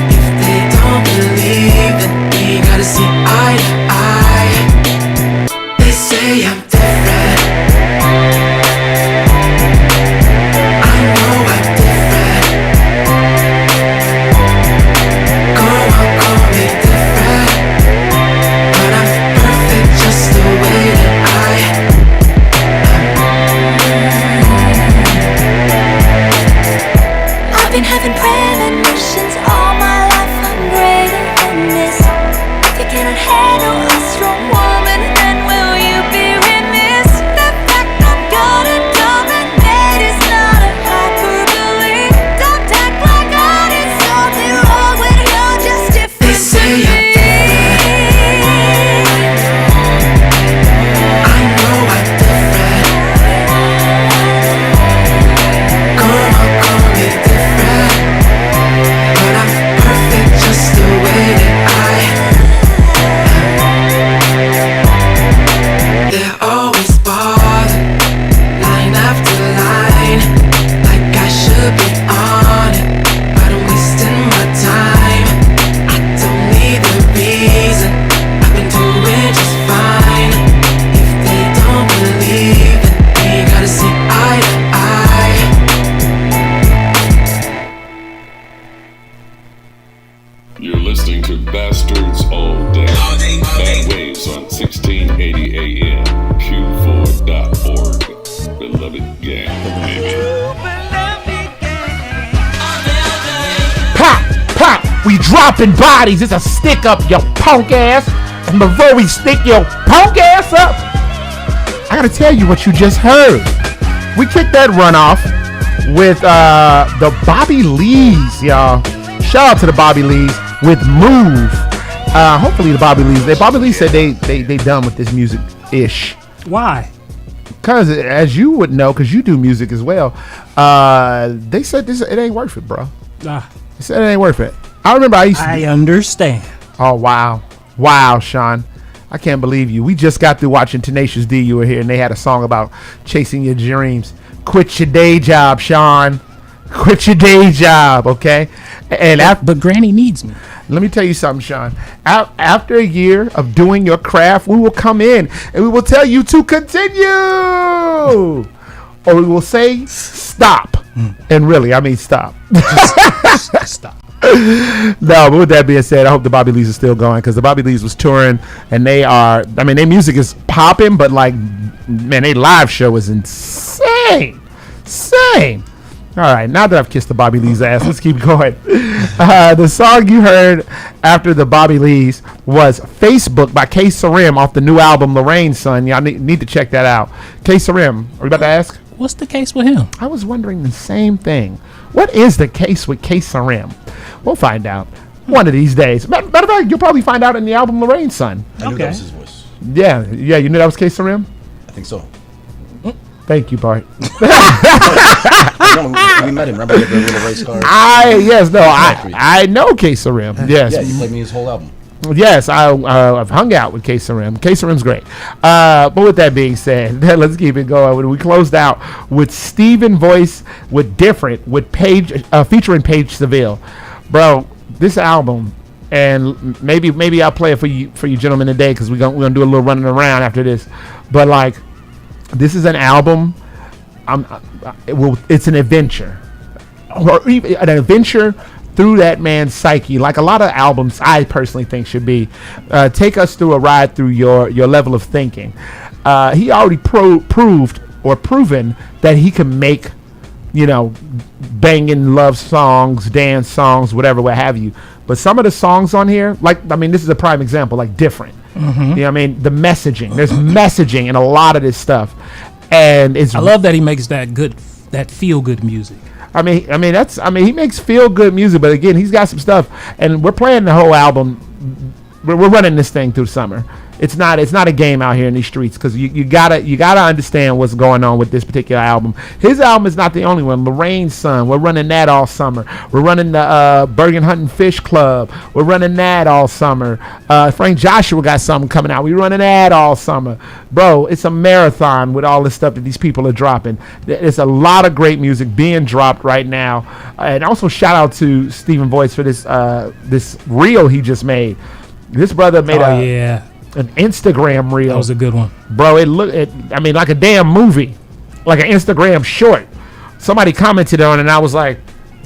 Speaker 10: If they don't believe, then we gotta see eye to eye. They say I'm different, I know I'm different. Go on, call me different, but I'm perfect just the way that I am.
Speaker 7: I've been having premonitions all my life. I'm greater than this. If you cannot handle a strong woman, then will you be remiss? The fact I'm gonna dominate is not a hyperbole. Don't act like I did something wrong when you're just different.
Speaker 10: They say I'm I know I'm different. Go on, call me different, but I'm perfect just the way that I am. They're always bothered, line after line, like I should be on it, but I'm wasting my time. I don't need the reason, I've been doing just fine. If they don't believe, then we gotta see eye to eye.
Speaker 18: You're listening to Bastards All Day. Bad Waves on 1680 AM. Q4.org. Beloved gang, baby.
Speaker 1: Pop, pop, we dropping bodies. It's a stick up, your punk ass. And before we stick your punk ass up, I gotta tell you what you just heard. We kicked that run off with the Bobby Lees, y'all. Shout out to the Bobby Lees with Move. Hopefully the Bobby Lees said they done with this music ish.
Speaker 2: Why?
Speaker 1: Because as you would know, because you do music as well, they said it ain't worth it, bro. They said it ain't worth it. I remember I used to.
Speaker 2: I understand.
Speaker 1: Oh wow, Sean, I can't believe you. We just got through watching Tenacious D. You were here, and they had a song about chasing your dreams. Quit your day job, Sean. Quit your day job, okay? And
Speaker 2: but Granny needs me.
Speaker 1: Let me tell you something, Sean. After a year of doing your craft, we will come in and we will tell you to continue, or we will say stop. And really, I mean stop.
Speaker 2: Just stop.
Speaker 1: No, but with that being said, I hope the Bobby Lees is still going, because the Bobby Lees was touring, and they are, I mean, their music is popping, but like, man, their live show is insane. All right, now that I've kissed the Bobby Lees ass, let's keep going. The song you heard after the Bobby Lees was Facebook by K Sarim off the new album Lorraine's Son. Y'all need to check that out. K Sarim, are you about to ask?
Speaker 2: What's the case with him?
Speaker 1: I was wondering the same thing. What is the case with K Sarim? We'll find out one of these days. Matter of fact, you'll probably find out in the album Lorraine's Son.
Speaker 3: I knew that was his voice.
Speaker 1: Yeah, you knew that was K Sarim?
Speaker 3: I think so.
Speaker 1: Thank you, Bart.
Speaker 3: We met him. Remember the little race car?
Speaker 1: I know K Sarim. Yes.
Speaker 3: Yeah, he played me his whole album.
Speaker 1: Yes, I've hung out with K Sarim. K Sarim's great. But with that being said, let's keep it going. We closed out with Steven Voice with Different with Paige, featuring Paige Seville. Bro, this album, and maybe I'll play it for you gentlemen today, because we're gonna do a little running around after this. But like, this is an album. It's an adventure, or even an adventure through that man's psyche, like a lot of albums I personally think should be. Take us through a ride through your level of thinking. He already proven that he can make, banging love songs, dance songs, whatever, what have you. But some of the songs on here, this is a prime example, like Different. Mm-hmm. You know what I mean? The messaging. There's messaging in a lot of this stuff. And I
Speaker 2: love that he makes that feel good music.
Speaker 1: He makes feel good music, but again, he's got some stuff, and we're playing the whole album. We're running this thing through summer. it's not a game out here in these streets, because you gotta understand what's going on with this particular album. His album is not the only one. Lorraine's Son, we're running that all summer. We're running the Bergen Hunting Fish Club, we're running that all summer. Frank Joshua got something coming out, we're running that all summer. Bro, it's a marathon with all the stuff that these people are dropping. There's a lot of great music being dropped right now. And also shout out to Stephen Voice for this reel he just made. This brother made an Instagram reel.
Speaker 2: That was a good one,
Speaker 1: bro. It like a damn movie, like an Instagram short. Somebody commented on it, and I was like,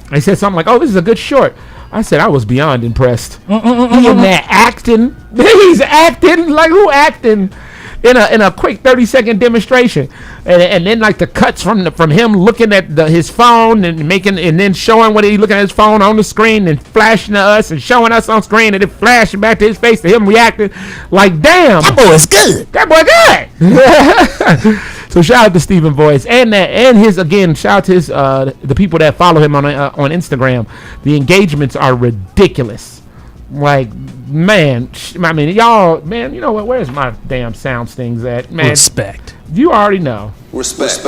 Speaker 1: they said something like, "Oh, this is a good short." I said I was beyond impressed. He in there acting. He's acting like who acting in a quick 30-second demonstration, and then like the cuts from him looking at his phone and then showing what he looking at his phone on the screen and flashing to us and showing us on screen and then flashing back to his face to him reacting like, damn, that boy is good. That boy good. So shout out to Stephen Voice and his, again, shout out to his the people that follow him on Instagram. The engagements are ridiculous. Like, man, I mean, y'all, man, you know what? Where's my damn sound stings at, man?
Speaker 2: Respect.
Speaker 1: You already know.
Speaker 16: Respect.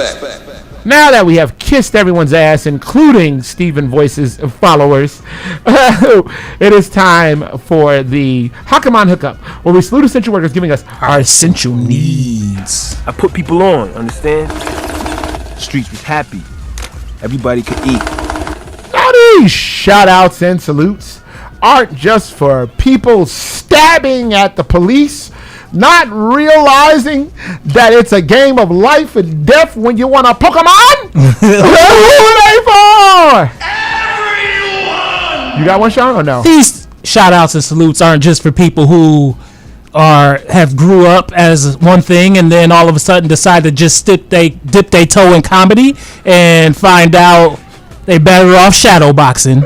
Speaker 1: Now that we have kissed everyone's ass, including Stephen Voice's followers, it is time for the Hakaman Hookup, where we salute essential workers giving us our essential needs.
Speaker 19: I put people on, understand? Streets was happy. Everybody could eat.
Speaker 1: Now these shout outs and salutes aren't just for people stabbing at the police, not realizing that it's a game of life and death when you want a Pokemon. Who are they for? Everyone. You got one, Sean, or no?
Speaker 2: These shout outs and salutes aren't just for people who have grew up as one thing and then all of a sudden decide to just dip their toe in comedy and find out they better off shadow boxing.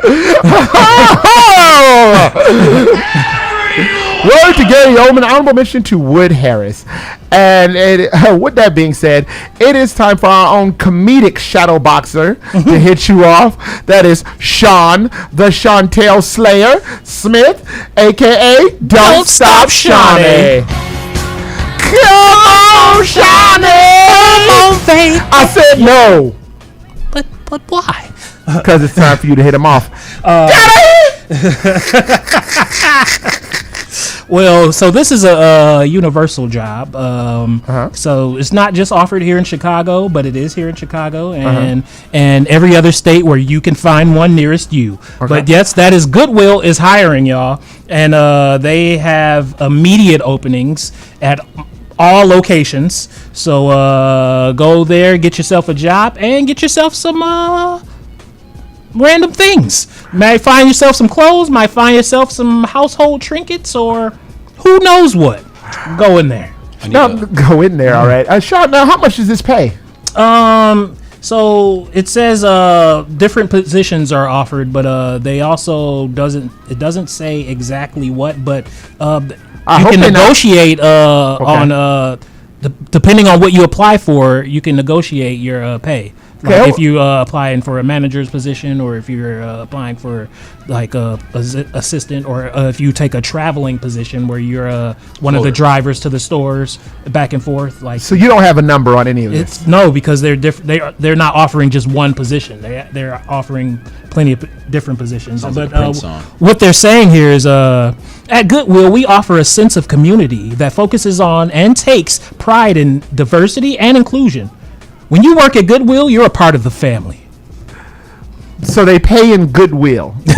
Speaker 1: Word to Gary Oldman, honorable mention to Wood Harris. And with that being said, it is time for our own comedic shadow boxer to hit you off. That is Sean, the Chantel Slayer Smith, a.k.a. Don't Stop Shawnee. Come on, Shawnee! Come on, babe. I said no.
Speaker 2: But why?
Speaker 1: Because it's time for you to hit him off.
Speaker 2: Well, so this is a universal job. So it's not just offered here in Chicago, but it is here in Chicago and every other state where you can find one nearest you. Okay. But yes, that is Goodwill is hiring, y'all. And they have immediate openings at all locations. So go there, get yourself a job, and get yourself some random things. Might find yourself some clothes, might find yourself some household trinkets, or who knows what. Go in there.
Speaker 1: Go in there, all right. Sean, now how much does this pay?
Speaker 2: So it says different positions are offered, but they also doesn't say exactly what, but you can negotiate on depending on what you apply for, you can negotiate your pay. Like if you applying for a manager's position, or if you're applying for like a assistant, or if you take a traveling position where you're one of the drivers to the stores back and forth. Like, so
Speaker 1: you don't have a number on any of this?
Speaker 2: No, because they're different. They're not offering just one position. They're offering plenty of different positions.
Speaker 3: Sounds
Speaker 2: but
Speaker 3: like a
Speaker 2: what they're saying here is at Goodwill, we offer a sense of community that focuses on and takes pride in diversity and inclusion. When you work at Goodwill, you're a part of the family.
Speaker 1: So they pay in goodwill.
Speaker 2: Indeed.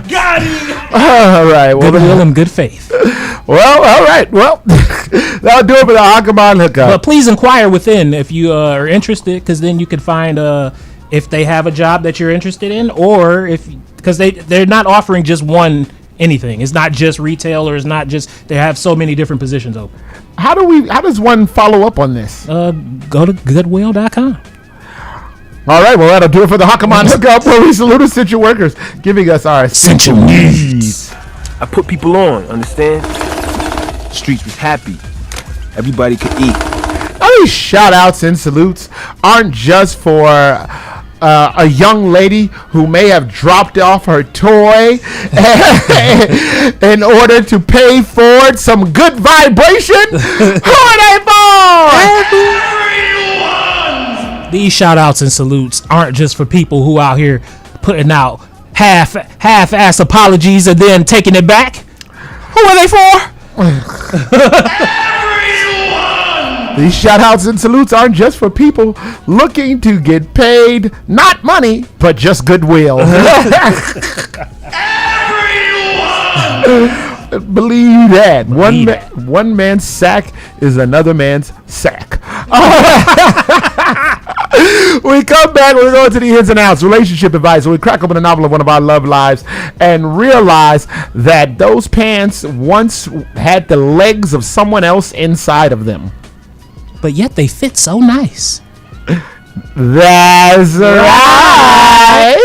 Speaker 8: Got it.
Speaker 1: All right. Well,
Speaker 2: Goodwill and good faith.
Speaker 1: Well, all right. Well, that'll do it for the Hakaman Hookup.
Speaker 2: But please inquire within if you are interested, because then you can find if they have a job that you're interested in, or because they're not offering just one anything. It's not just retail, or it's not just, they have so many different positions open.
Speaker 1: How does one follow up on this?
Speaker 2: Go to goodwill.com.
Speaker 1: All right, well, that'll do it for the Hakaman Hookup, where we salute essential workers giving us our essential needs.
Speaker 19: I put people on, understand? Streets was happy. Everybody could eat.
Speaker 1: Now, these shout outs and salutes aren't just for a young lady who may have dropped off her toy in order to pay forward some good vibration? Who are they for?
Speaker 2: These shout outs and salutes aren't just for people who out here putting out half-ass apologies and then taking it back. Who are they for?
Speaker 1: These shout outs and salutes aren't just for people looking to get paid, not money, but just goodwill. Believe that. One man's sack is another man's sack. We come back, we're going to the ins and outs, relationship advice. We crack open a novel of one of our love lives and realize that those pants once had the legs of someone else inside of them.
Speaker 2: But yet they fit so nice.
Speaker 1: That's right.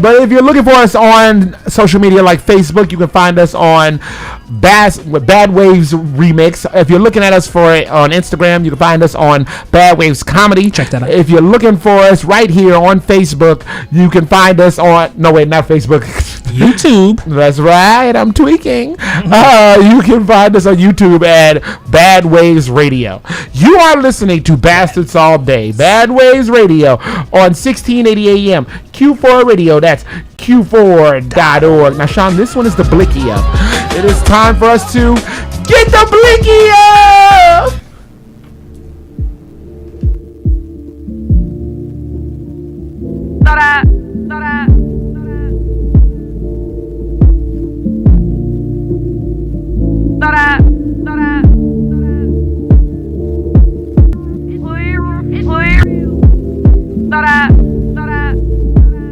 Speaker 1: But if you're looking for us on social media like Facebook, you can find us on Bad Waves Remix. If you're looking at us on Instagram, you can find us on Bad Waves Comedy.
Speaker 2: Check that out.
Speaker 1: If you're looking for us right here on Facebook, you can find us on not Facebook.
Speaker 2: YouTube.
Speaker 1: That's right. I'm tweaking. You can find us on YouTube at Bad Waves Radio. You are listening to Bastards All Day. Bad Waves Radio on 1680 AM. Q4 Radio. That's Q4.org. Now, Sean, this one is the Blicky Up. It is time for us to get the Blicky Up.
Speaker 15: Ta-da,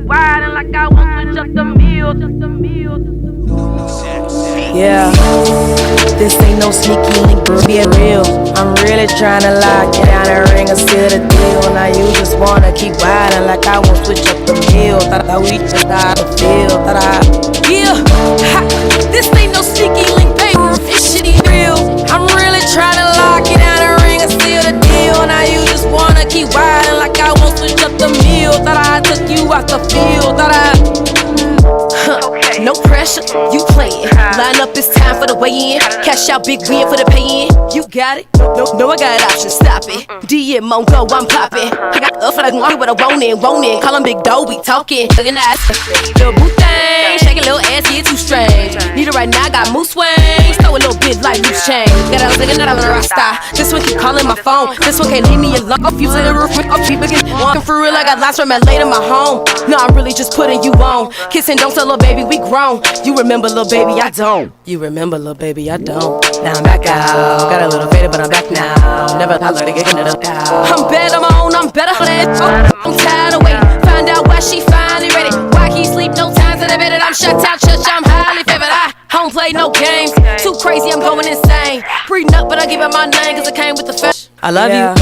Speaker 15: riding like I want to switch up the meal. Yeah, this ain't no sneaky link, be real. I'm really trying to lock it down and ring a seal the deal. Now you just wanna keep riding like I won't switch up the meal. Thought we just out of feel. Yeah, ha, this ain't no sneaky link, baby. This shit is real. I'm really trying to lock it down and ring a seal the deal. Now you just wanna keep riding like I won't switch up the meal. Thought I took you out the field. No pressure, you playin'. Line up, it's time for the weigh-in. Cash out, big win for the pay-in. You got it? No, I got options, stop it. DM on go, I'm poppin'. I got up for like what I want in. Call him Big Doe, we talkin'. Lookin' nice. Little boo thing, shaking little ass, yeah, too strange. Need it right now, got moose swings. Throw a little bit like loose change. Got a lookin' at a rasta. This one keep calling my phone. This one can't leave me alone. Off you to the roof, off people get walking for real. I got lots from LA to my home. No, I'm really just putting you on. Kissing, don't tell little baby, we grown. You remember, little baby, I don't. You remember, little baby, I don't. Now I'm back out. Got a little faded, but I'm back now. Never holler to get into the I'm better on my own, I'm better for that. I'm tired of waiting. Find out why she finally ready. Why he sleep no time to the bed that I'm shut out, church, I'm highly favored. I don't play no games. Too crazy, I'm going insane. Prenup, but I give it my name, cause it came with the fashion. I love you.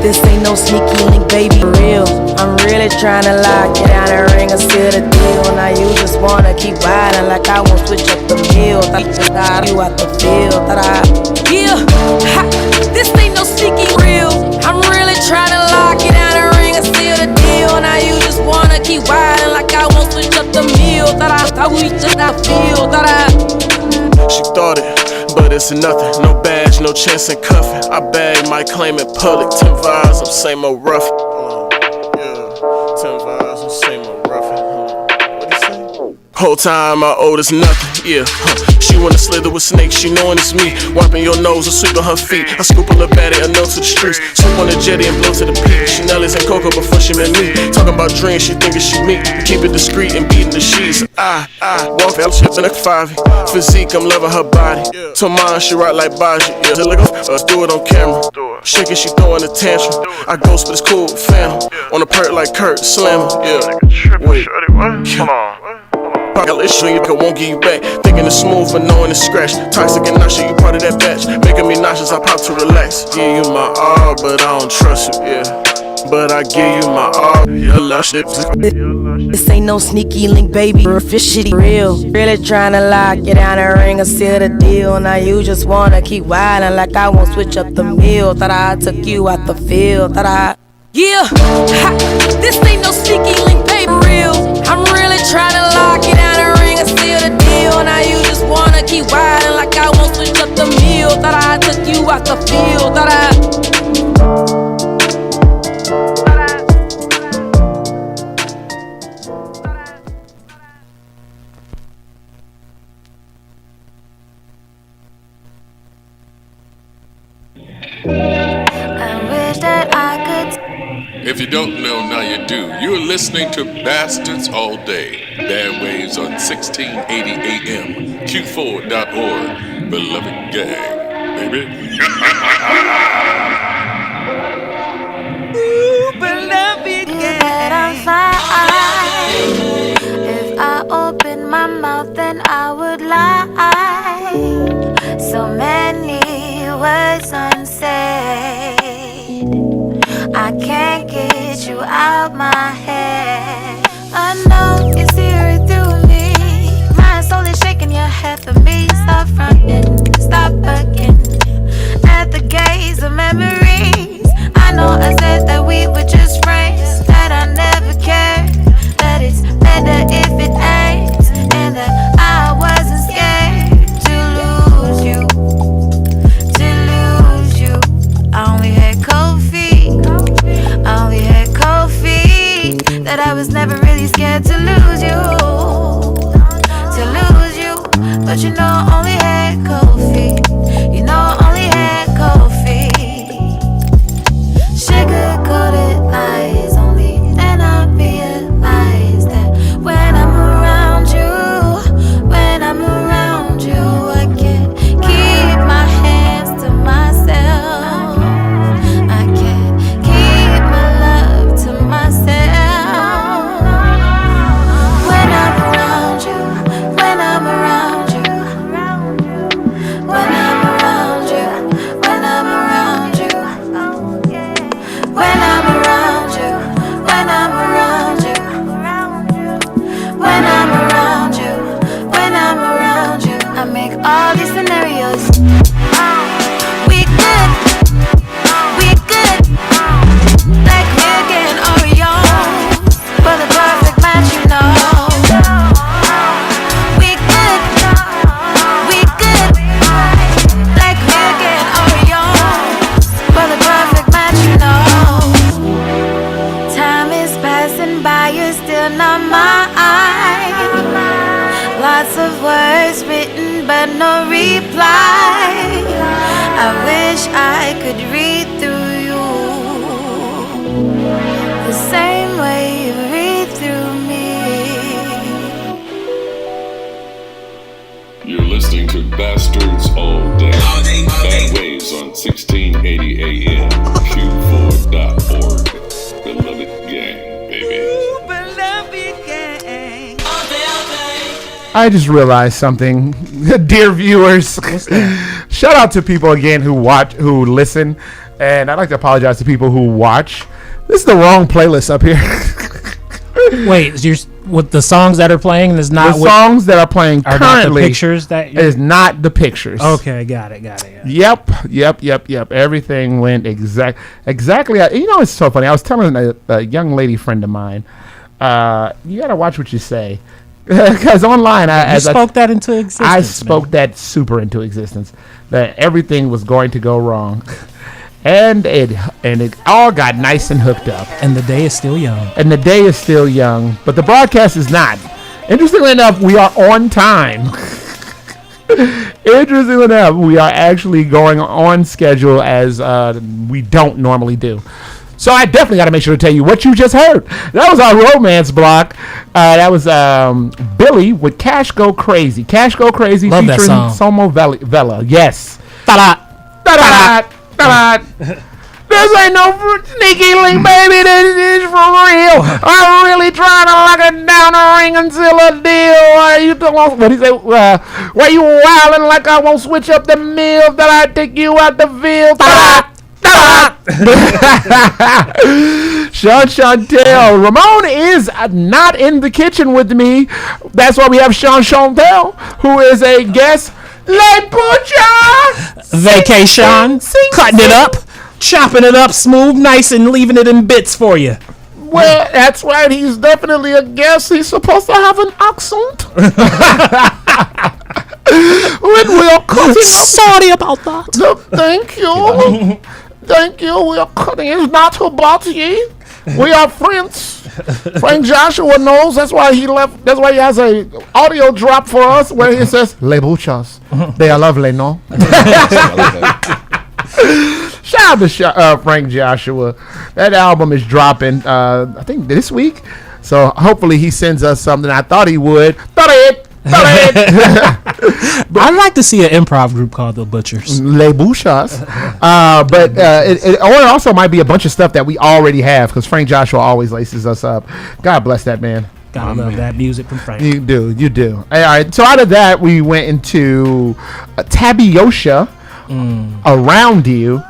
Speaker 15: This ain't no sneaky link, baby, real. I'm really trying to lock it down and ring a seal the deal. Now you just wanna keep riding like I won't switch up the meal. Thought you just got you out the field. Yeah, ha, this ain't no sneaky real. I'm really trying to lock it down and ring a seal the deal. Now you just wanna keep riding like I won't switch up the meal. Thought we just got feel.
Speaker 13: She thought it, but it's nothing. No badge, no chance in cuffing. I bag, might claim in public. 10 vibes, I'm same old rough. Yeah, 10 vibes, I'm same old rough. What'd he say? Whole time I owed us nothing, yeah. She wanna slither with snakes, she knowing it's me. Wiping your nose and sweeping her feet. I scoop a little baddie, a note to the streets. Swoop on the jetty and blow to the peak. Chanel's and Coco before she met me. Talking about dreams, she thinking she me. We keep it discreet and beating the sheets. I walk out shit in a 5. Physique, I'm loving her body. To mine, she rock like Baji. Yeah, just look up, do it on camera. Shaking, she throwing a tantrum. I ghost, but it's cool, phantom. On a perk like Kurt, slammer. Yeah, wait. Come on. Pocket issue, you won't give you back. Thinking it's smooth, but knowing it's scratch. Toxic and nauseous, you part of that batch. Making me nauseous, I pop to relax. Give you my all, but I don't trust you, yeah. But I give you my all, yeah, lush it.
Speaker 15: This ain't no sneaky link, baby. This shit real. Really trying to lock it down and ring a seal the deal. Now you just wanna keep wildin' like I won't switch up the meal. Thought I took you out the field. Yeah, ha, this ain't no sneaky link, baby, real. I'm really trying to lock it down and ring and seal the deal. Now you just wanna keep riding like I won't switch up the meal. Thought I took you out the field, thought I...
Speaker 18: If you don't know, now you do. You're listening to Bastards All Day. Bad Waves on 1680 AM. Q4.org. Beloved gang, baby.
Speaker 10: Ooh, beloved gang. I'm fine. If I open my mouth, then I would lie. So many words unsaid. I can't get you out my head. I know you see it through me. My soul is shaking your head for me. Stop fronting, stop bugging at the gates of memories. I know I said that we were just friends, that I never cared, that it's better if it ends, and that I wasn't scared to lose you, to lose you. I only had cold feet, I only had cold feet, that I was never really scared to lose you, to lose you. But you know I only had cold feet, you know I only had cold feet. Sugar-coated lies, only then I realize that when I'm around you, when I'm around you, I can't keep my hands to myself, I can't keep my love to myself. When I'm around you, when I'm around you, when I'm around you, when I'm around you, when I'm around you, when I'm around you, when I'm around you, when I'm around you, I make all these scenarios. We good, like Megan and Oreo, for the perfect match, you know. We good, like Megan and Oreo, for the perfect match, you know. Time is passing by, you're still not mine. Lots of words written, but no reply. I wish I could read through you the same way you read through me.
Speaker 18: You're listening to Bastards All Day. Bad Waves on 1680 AM. Q4.org. Beloved gang, baby.
Speaker 1: I just realized something, dear viewers. Shout out to people again who watch, who listen, and I'd like to apologize to people who watch. This is the wrong playlist up here.
Speaker 2: Wait, you're with the songs that are playing is not
Speaker 1: the songs that are playing
Speaker 2: are
Speaker 1: currently.
Speaker 2: not the pictures that
Speaker 1: is not the pictures.
Speaker 2: Okay, got it. Yeah.
Speaker 1: Yep. Everything went exactly. You know, it's so funny. I was telling a young lady friend of mine, you gotta watch what you say. Because online, I spoke
Speaker 2: that into existence.
Speaker 1: I spoke that super into existence. That everything was going to go wrong, and it all got nice and hooked up.
Speaker 2: And the day is still young.
Speaker 1: But the broadcast is not. Interestingly enough, we are on time. Interestingly enough, we are actually going on schedule as we don't normally do. So I definitely got to make sure to tell you what you just heard. That was our romance block. That was Billy with Cash Go Crazy. Cash Go Crazy
Speaker 2: Love
Speaker 1: featuring
Speaker 2: that song.
Speaker 1: Somo Vela. Yes.
Speaker 2: Ta-da.
Speaker 1: This ain't no sneaky link, baby. This is for real. I'm really trying to lock it down the ring until a deal. What he say? Why you wildin' like I won't switch up the meal? That I take you out the field? Chantel. Ramon is not in the kitchen with me. That's why we have Chantel, who is a guest. Le Butcher.
Speaker 2: Vacation. Cutting it up. chopping it up smooth, nice, and leaving it in bits for you.
Speaker 1: Well, that's right. He's definitely a guest. He's supposed to have an accent. When we are cutting up.
Speaker 2: Sorry about that.
Speaker 1: No, thank you. Thank you. We are cutting. It's not about ye. We are friends. Frank Joshua knows. That's why he left. That's why he has a audio drop for us where he says, "Le buchas, they are lovely, no." Shout out to Frank Joshua. That album is dropping, I think this week. So hopefully he sends us something. I thought he would.
Speaker 2: I'd like to see an improv group called The Butchers.
Speaker 1: Les Bouchas. But it also might be a bunch of stuff that we already have because Frank Joshua always laces us up. God bless that man.
Speaker 2: Gotta love that music from Frank.
Speaker 1: You do. All right. So out of that, we went into Tabiyosha, Around You.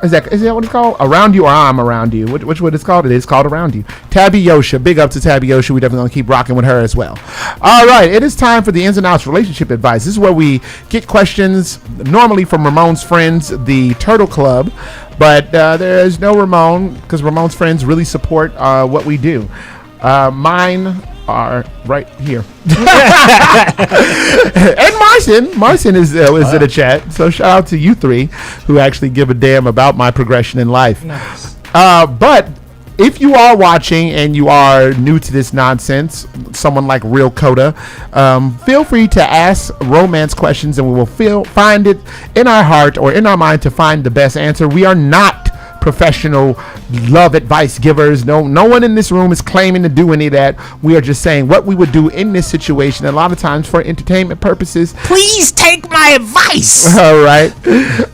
Speaker 1: Is that what it's called? Around You or I'm Around You? Which what it's called? It is called Around You. Tabiyosha. Big up to Tabiyosha. We definitely going to keep rocking with her as well. All right. It is time for the ins and outs relationship advice. This is where we get questions normally from Ramon's friends, the Turtle Club. But there is no Ramon because Ramon's friends really support what we do. Mine are right here. And Marcin is in the chat. So shout out to you three who actually give a damn about my progression in life.
Speaker 2: Nice.
Speaker 1: But if you are watching and you are new to this nonsense, someone like Real Coda, feel free to ask romance questions and we will find it in our heart or in our mind to find the best answer. We are not professional love advice givers. No one in this room is claiming to do any of that. We are just saying what we would do in this situation, a lot of times for entertainment purposes.
Speaker 2: Please take my advice.
Speaker 1: All right.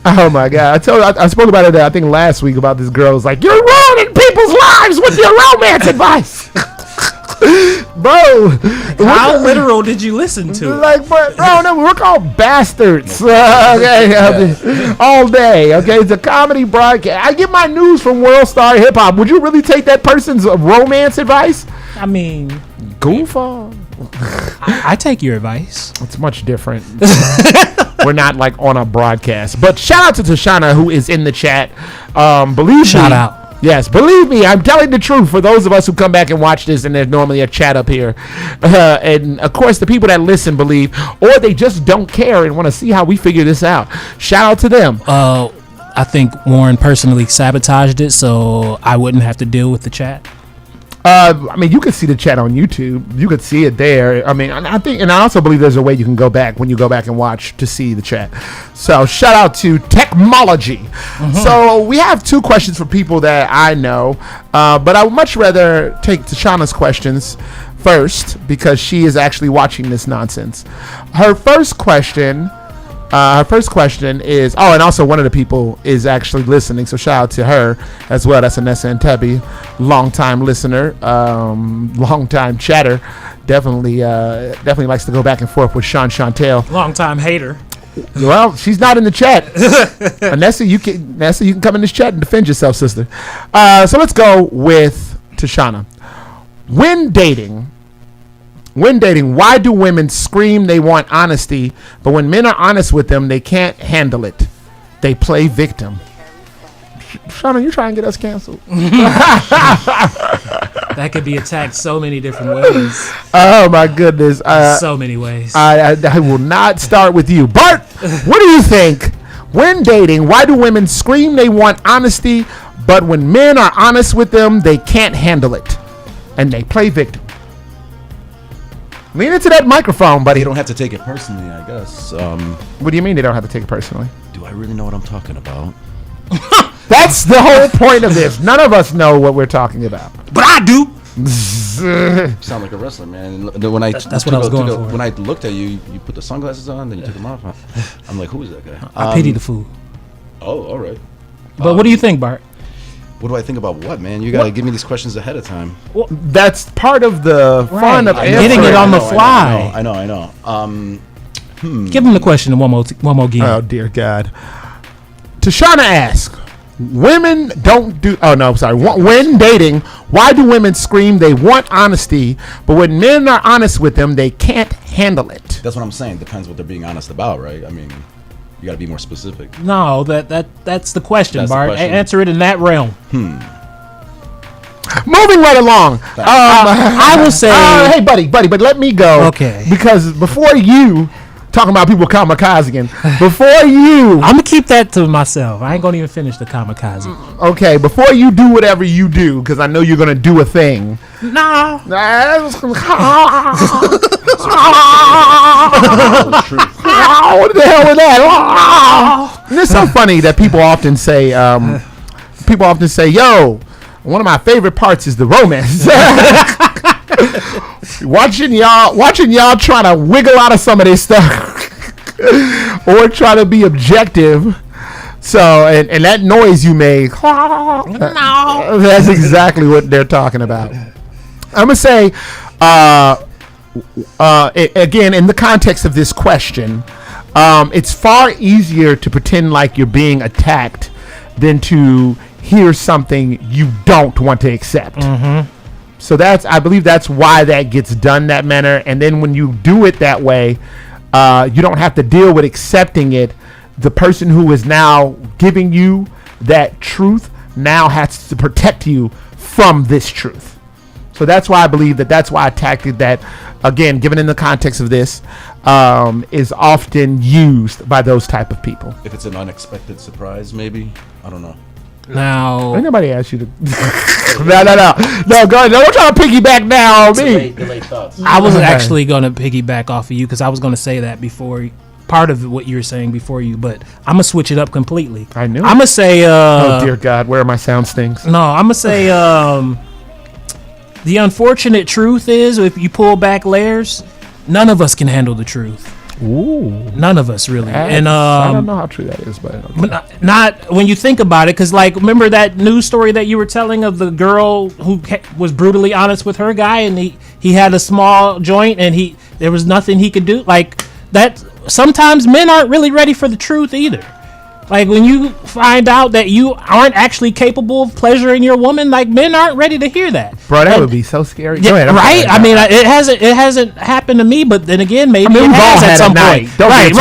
Speaker 1: Oh my God. I spoke about it I think last week about this girl. It's like, you're ruining people's lives with your romance advice. Bro,
Speaker 2: how literal did you listen to?
Speaker 1: Like, bro, no, we're called bastards. Okay, all day. Okay, it's a comedy broadcast. I get my news from World Star Hip Hop. Would you really take that person's romance advice?
Speaker 2: I mean,
Speaker 1: goof off.
Speaker 2: I take your advice.
Speaker 1: It's much different. We're not like on a broadcast. But shout out to Tashana who is in the chat. Shout
Speaker 2: out.
Speaker 1: Yes, believe me, I'm telling the truth for those of us who come back and watch this and there's normally a chat up here. And, of course, the people that listen believe, or they just don't care and want to see how we figure this out. Shout out to them.
Speaker 2: I think Warren personally sabotaged it, so I wouldn't have to deal with the chat.
Speaker 1: I mean, you can see the chat on YouTube. You could see it there. I mean, I think, and I also believe there's a way you can go back when you go back and watch to see the chat. So shout out to technology. Mm-hmm. So we have two questions for people that I know, but I would much rather take Tashana's questions first because she is actually watching this nonsense. Her first question is, and also one of the people is actually listening, so shout out to her as well. That's Anessa Antebi, long-time listener, long-time chatter, definitely likes to go back and forth with Sean Chantel.
Speaker 2: Long-time hater.
Speaker 1: Well, she's not in the chat. Anessa, you can come in this chat and defend yourself, sister. So let's go with Tashana. When dating, why do women scream they want honesty, but when men are honest with them, they can't handle it? They play victim. Shauna, you trying to get us canceled?
Speaker 2: That could be attacked so many different ways.
Speaker 1: Oh, my goodness.
Speaker 2: So many ways.
Speaker 1: I will not start with you. Bart, what do you think? When dating, why do women scream they want honesty, but when men are honest with them, they can't handle it? And they play victim. Lean into that microphone, buddy.
Speaker 3: You don't have to take it personally, I guess.
Speaker 1: What do you mean they don't have to take it personally?
Speaker 3: Do I really know what I'm talking about?
Speaker 1: That's the whole point of this. None of us know what we're talking about.
Speaker 2: But I do.
Speaker 3: Sound like a wrestler, man. When
Speaker 2: that's what I was going for.
Speaker 3: When I looked at you, you put the sunglasses on, then you took them off. I'm like, who is that guy?
Speaker 2: I pity the fool.
Speaker 3: Oh, all right.
Speaker 2: But what do you think, Bart?
Speaker 3: What do I think about what, man? You gotta give me these questions ahead of time.
Speaker 1: Well, that's part of the fun of
Speaker 2: getting it on the fly.
Speaker 3: I know.
Speaker 2: Give him the question one more game.
Speaker 1: Oh dear God. Tashana asks, women don't do. Oh no, sorry. When dating, why do women scream they want honesty, but when men are honest with them, they can't handle it?
Speaker 3: That's what I'm saying. Depends what they're being honest about, right? I mean, You got to be more specific.
Speaker 2: No, that's the question,
Speaker 3: That's the
Speaker 2: Bart.
Speaker 3: question.
Speaker 2: Answer it in that realm.
Speaker 1: Moving right along.
Speaker 2: I will say,
Speaker 1: hey, buddy, but let me go.
Speaker 2: Okay.
Speaker 1: Because before you talking about people kamikaze again, before you,
Speaker 2: I'm gonna keep that to myself. I ain't gonna even finish the kamikaze.
Speaker 1: Okay, before you do whatever you do, because I know you're gonna do a thing.
Speaker 2: No.
Speaker 1: What the hell was that? And it's so funny that people often say, yo, one of my favorite parts is the romance. watching y'all trying to wiggle out of some of this stuff or try to be objective. So, and that noise you made, that's exactly what they're talking about. I'm going to say, again, in the context of this question, it's far easier to pretend like you're being attacked than to hear something you don't want to accept. So I believe that's why that gets done that manner. And then when you do it that way, you don't have to deal with accepting it. The person who is now giving you that truth now has to protect you from this truth. So that's why I believe that's why a tactic that, again, given in the context of this, is often used by those type of people.
Speaker 3: If it's an unexpected surprise, maybe. I don't know.
Speaker 2: Now,
Speaker 1: ain't nobody asked you to. No, go ahead. Don't try to piggyback now on me.
Speaker 3: Delayed thoughts.
Speaker 2: I was actually gonna piggyback off of you because I was gonna say that before. Part of what you were saying before you, but I'm gonna switch it up completely.
Speaker 1: I knew.
Speaker 2: I'm gonna say.
Speaker 1: Oh dear God, where are my sound stings?
Speaker 2: No, I'm gonna say. The unfortunate truth is, if you pull back layers, none of us can handle the truth.
Speaker 1: Ooh,
Speaker 2: none of us really. And
Speaker 1: I don't know how true that is, but okay.
Speaker 2: not when you think about it, because like, remember that news story that you were telling of the girl who was brutally honest with her guy, and he had a small joint, and there was nothing he could do. Like that. Sometimes men aren't really ready for the truth either. Like when you find out that you aren't actually capable of pleasuring your woman, like men aren't ready to hear that.
Speaker 1: Bro, that would be so scary.
Speaker 2: Yeah,
Speaker 1: Go ahead,
Speaker 2: right? I mean, it hasn't happened to me, but then again, maybe it has at some point. Right.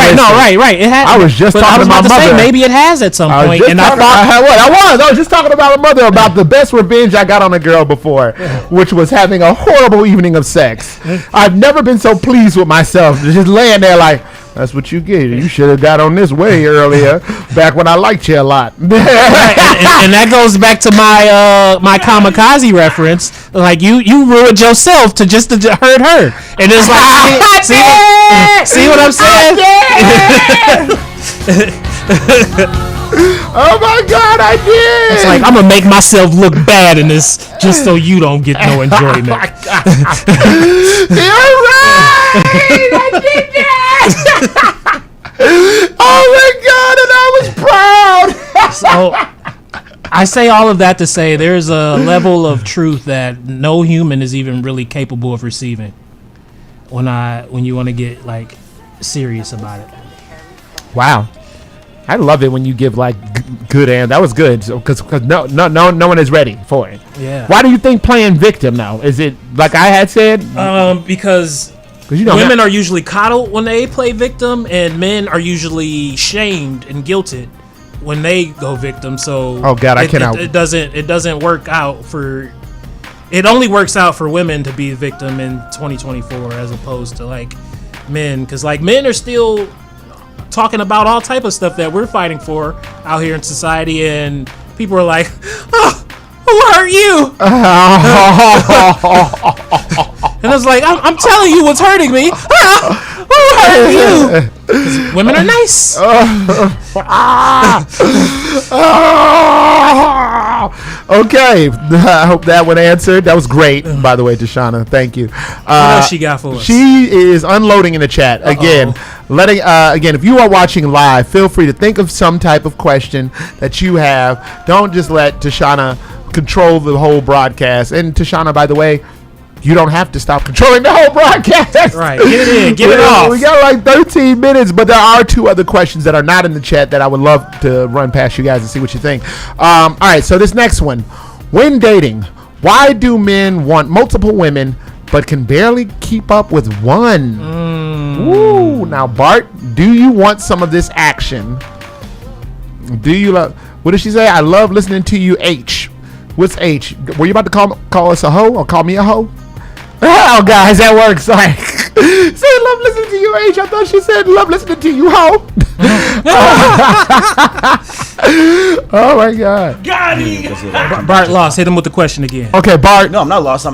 Speaker 2: It has.
Speaker 1: I was just talking about my mother.
Speaker 2: Maybe it has at some point, and I
Speaker 1: was just talking about my mother about the best revenge I got on a girl before, which was having a horrible evening of sex. I've never been so pleased with myself, just laying there like, that's what you get. You should have got on this way earlier, back when I liked you a lot.
Speaker 2: and that goes back to my kamikaze reference. Like you ruined yourself to hurt her, and it's like, see what I'm saying?
Speaker 1: Oh my God, I did!
Speaker 2: It's like, I'm gonna make myself look bad in this just so you don't get no enjoyment.
Speaker 1: Oh my God. You're right! I did that! Oh my God, and I was proud!
Speaker 2: So I say all of that to say there's a level of truth that no human is even really capable of receiving when you want to get like serious about it.
Speaker 1: Wow. I love it when you give like good and that was good because no one is ready for it.
Speaker 2: Yeah.
Speaker 1: Why do you think playing victim now? Is it like I had said?
Speaker 2: Because women are usually coddled when they play victim, and men are usually shamed and guilted when they go victim. So
Speaker 1: oh God, I cannot.
Speaker 2: It doesn't work out for. It only works out for women to be a victim in 2024 as opposed to like men, because like men are still talking about all type of stuff that we're fighting for out here in society, and people are like, oh, who hurt you? And I was like, I'm telling you what's hurting me. Who hurt you? 'Cause women are nice.
Speaker 1: Okay, I hope that one answered. That was great, by the way, Tashana. Thank you.
Speaker 2: What else she got for us?
Speaker 1: She is unloading in the chat again. If you are watching live, feel free to think of some type of question that you have. Don't just let Tashana control the whole broadcast. And Tashana, by the way, you don't have to stop controlling the whole broadcast.
Speaker 2: Right, get it in, get it off.
Speaker 1: We got like 13 minutes, but there are two other questions that are not in the chat that I would love to run past you guys and see what you think. All right, so this next one. When dating, why do men want multiple women but can barely keep up with one? Ooh, now Bart, do you want some of this action? Do you love? What did she say? I love listening to you. H. What's H? Were you about to call us a hoe or call me a hoe? Oh, guys, that works. Sorry. Say love listening to you, H. I thought she said love listening to you, hoe. Oh my God.
Speaker 8: Got him.
Speaker 2: Bart lost. Hit him with the question again.
Speaker 1: Okay, Bart.
Speaker 3: No, I'm not lost. I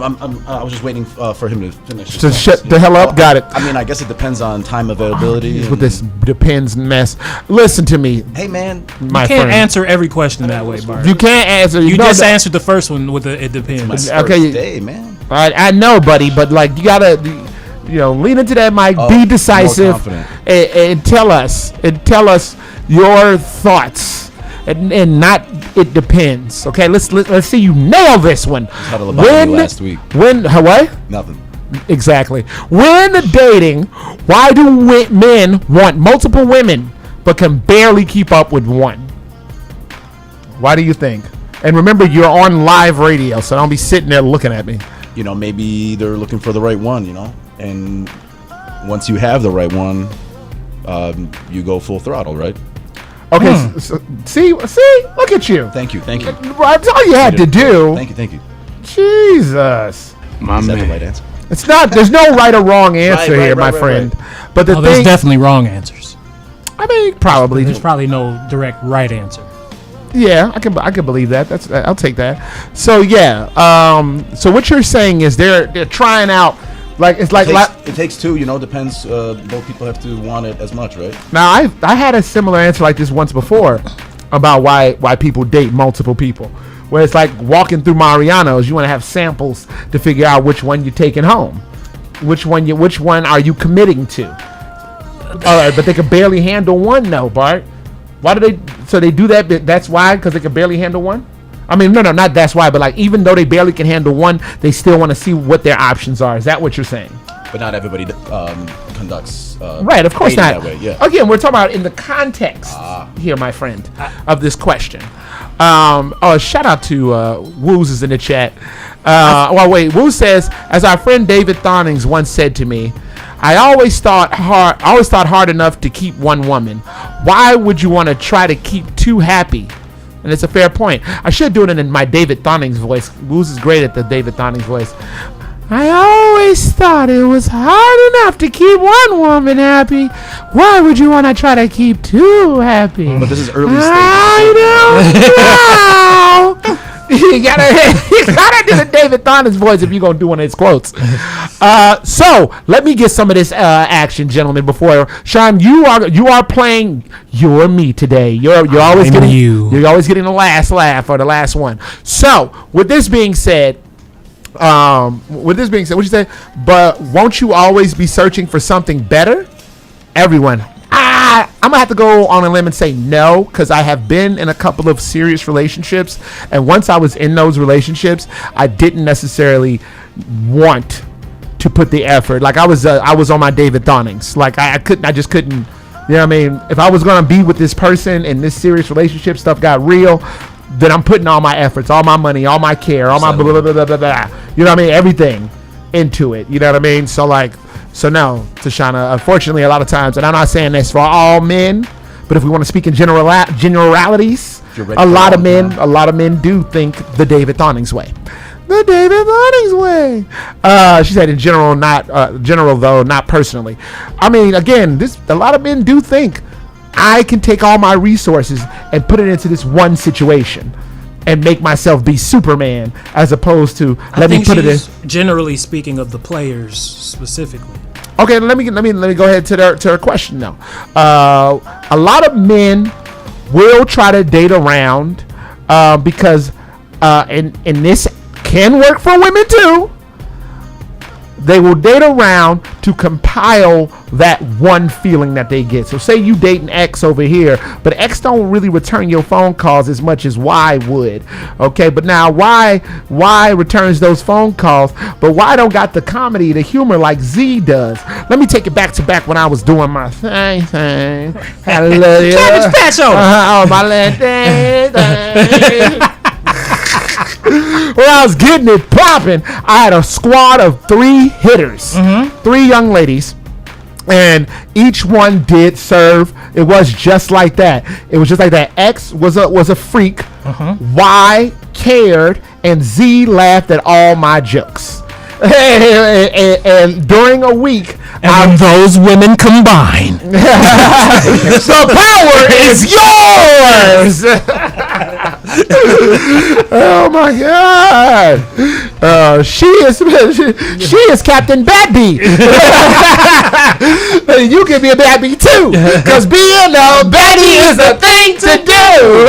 Speaker 3: was just waiting for him to finish.
Speaker 1: To shut the hell up. Got it.
Speaker 3: I mean, I guess it depends on time availability.
Speaker 1: With this depends mess. Listen to me.
Speaker 3: Hey, man.
Speaker 1: My
Speaker 2: You can't
Speaker 1: friend.
Speaker 2: answer every question that way, Bart.
Speaker 1: You can't answer.
Speaker 2: You
Speaker 1: know
Speaker 2: just
Speaker 1: that-
Speaker 2: answered the first one with it depends.
Speaker 1: Okay.
Speaker 3: Day, man.
Speaker 1: I know, buddy, but like you gotta, lean into that mic, be decisive,
Speaker 3: more confident.
Speaker 1: and tell us your thoughts, and not it depends. Okay, let's see you nail this one.
Speaker 3: Had a lobotomy last week.
Speaker 1: When what?
Speaker 3: Nothing.
Speaker 1: Exactly. When dating, why do men want multiple women but can barely keep up with one? Why do you think? And remember, you're on live radio, so don't be sitting there looking at me.
Speaker 3: Maybe they're looking for the right one, and once you have the right one, you go full throttle, right?
Speaker 1: Okay, so, see, look at you.
Speaker 3: Thank you.
Speaker 1: That's all you had to do.
Speaker 3: Thank you.
Speaker 1: Jesus.
Speaker 3: Is that the right answer?
Speaker 1: It's not. There's no right or wrong answer here, my friend. But the
Speaker 2: there's
Speaker 1: thing,
Speaker 2: definitely wrong answers.
Speaker 1: I mean, probably.
Speaker 2: There's probably no direct right answer.
Speaker 1: Yeah, I can believe that. I'll take that. So yeah. So what you're saying is they're trying out, like it's like
Speaker 3: it takes two. Depends. Both people have to want it as much, right?
Speaker 1: Now I had a similar answer like this once before about why people date multiple people. Where it's like walking through Mariano's, you want to have samples to figure out which one you're taking home, which one are you committing to. All right, but they can barely handle one, though, Bart. Why do they? So they do that. That's why, because they can barely handle one. I mean, no, not that's why, but like even though they barely can handle one, they still want to see what their options are. Is that what you're saying?
Speaker 3: But not everybody conducts.
Speaker 1: Right, of course not.
Speaker 3: That way, yeah.
Speaker 1: Again, we're talking about in the context here, my friend, of this question. Shout out to Woos is in the chat. Woos says, as our friend David Thornings once said to me, I always thought hard enough to keep one woman. Why would you want to try to keep two happy? And it's a fair point. I should do it in my David Thornings voice. Woos is great at the David Thornings voice. I always thought it was hard enough to keep one woman happy. Why would you want to try to keep two happy?
Speaker 3: But this is early stage.
Speaker 1: I don't know. You gotta do the David Thornings voice if you're gonna do one of his quotes. So let me get some of this action, gentlemen. Before Sean, you are playing You're Me today. You're always getting the last laugh or the last one. So with this being said, what you say? But won't you always be searching for something better? Everyone. I'm gonna have to go on a limb and say no, because I have been in a couple of serious relationships, and once I was in those relationships, I didn't necessarily want to put the effort. Like I was on my David Thornings. Like I just couldn't. You know what I mean? If I was gonna be with this person and this serious relationship stuff got real, then I'm putting all my efforts, all my money, all my care, all my blah, blah, blah, blah, blah, blah. You know what I mean? Everything into it. You know what I mean? So no, Tashana, unfortunately, a lot of times, and I'm not saying this for all men, but if we want to speak in generalities, a lot of men do think the David Thornings way. The David Thornings way. She said in general, not personally. I mean, again, a lot of men do think I can take all my resources and put it into this one situation and make myself be Superman, as opposed to
Speaker 2: generally speaking of the players specifically.
Speaker 1: Okay, let me go ahead to her question now. A lot of men will try to date around because and this can work for women too. They will date around to compile that one feeling that they get. So say you dating X over here, but X don't really return your phone calls as much as Y would. Okay, but now Y returns those phone calls, but Y don't got the comedy, the humor like Z does. Let me take it back to back when I was doing my thing. Hallelujah.
Speaker 2: Cabbage patch on.
Speaker 1: My little thing. When I was getting it popping, I had a squad of 3 hitters, 3 young ladies, And each one did serve. It was just like that. It was just like that. X was a freak. Y cared, and Z laughed at all my jokes. And during a week,
Speaker 2: and when those women combine,
Speaker 1: the power is yours. Oh my God! She is Captain B.A.D. You can be a B.A.D. too, because being a B.A.D. is a thing to do.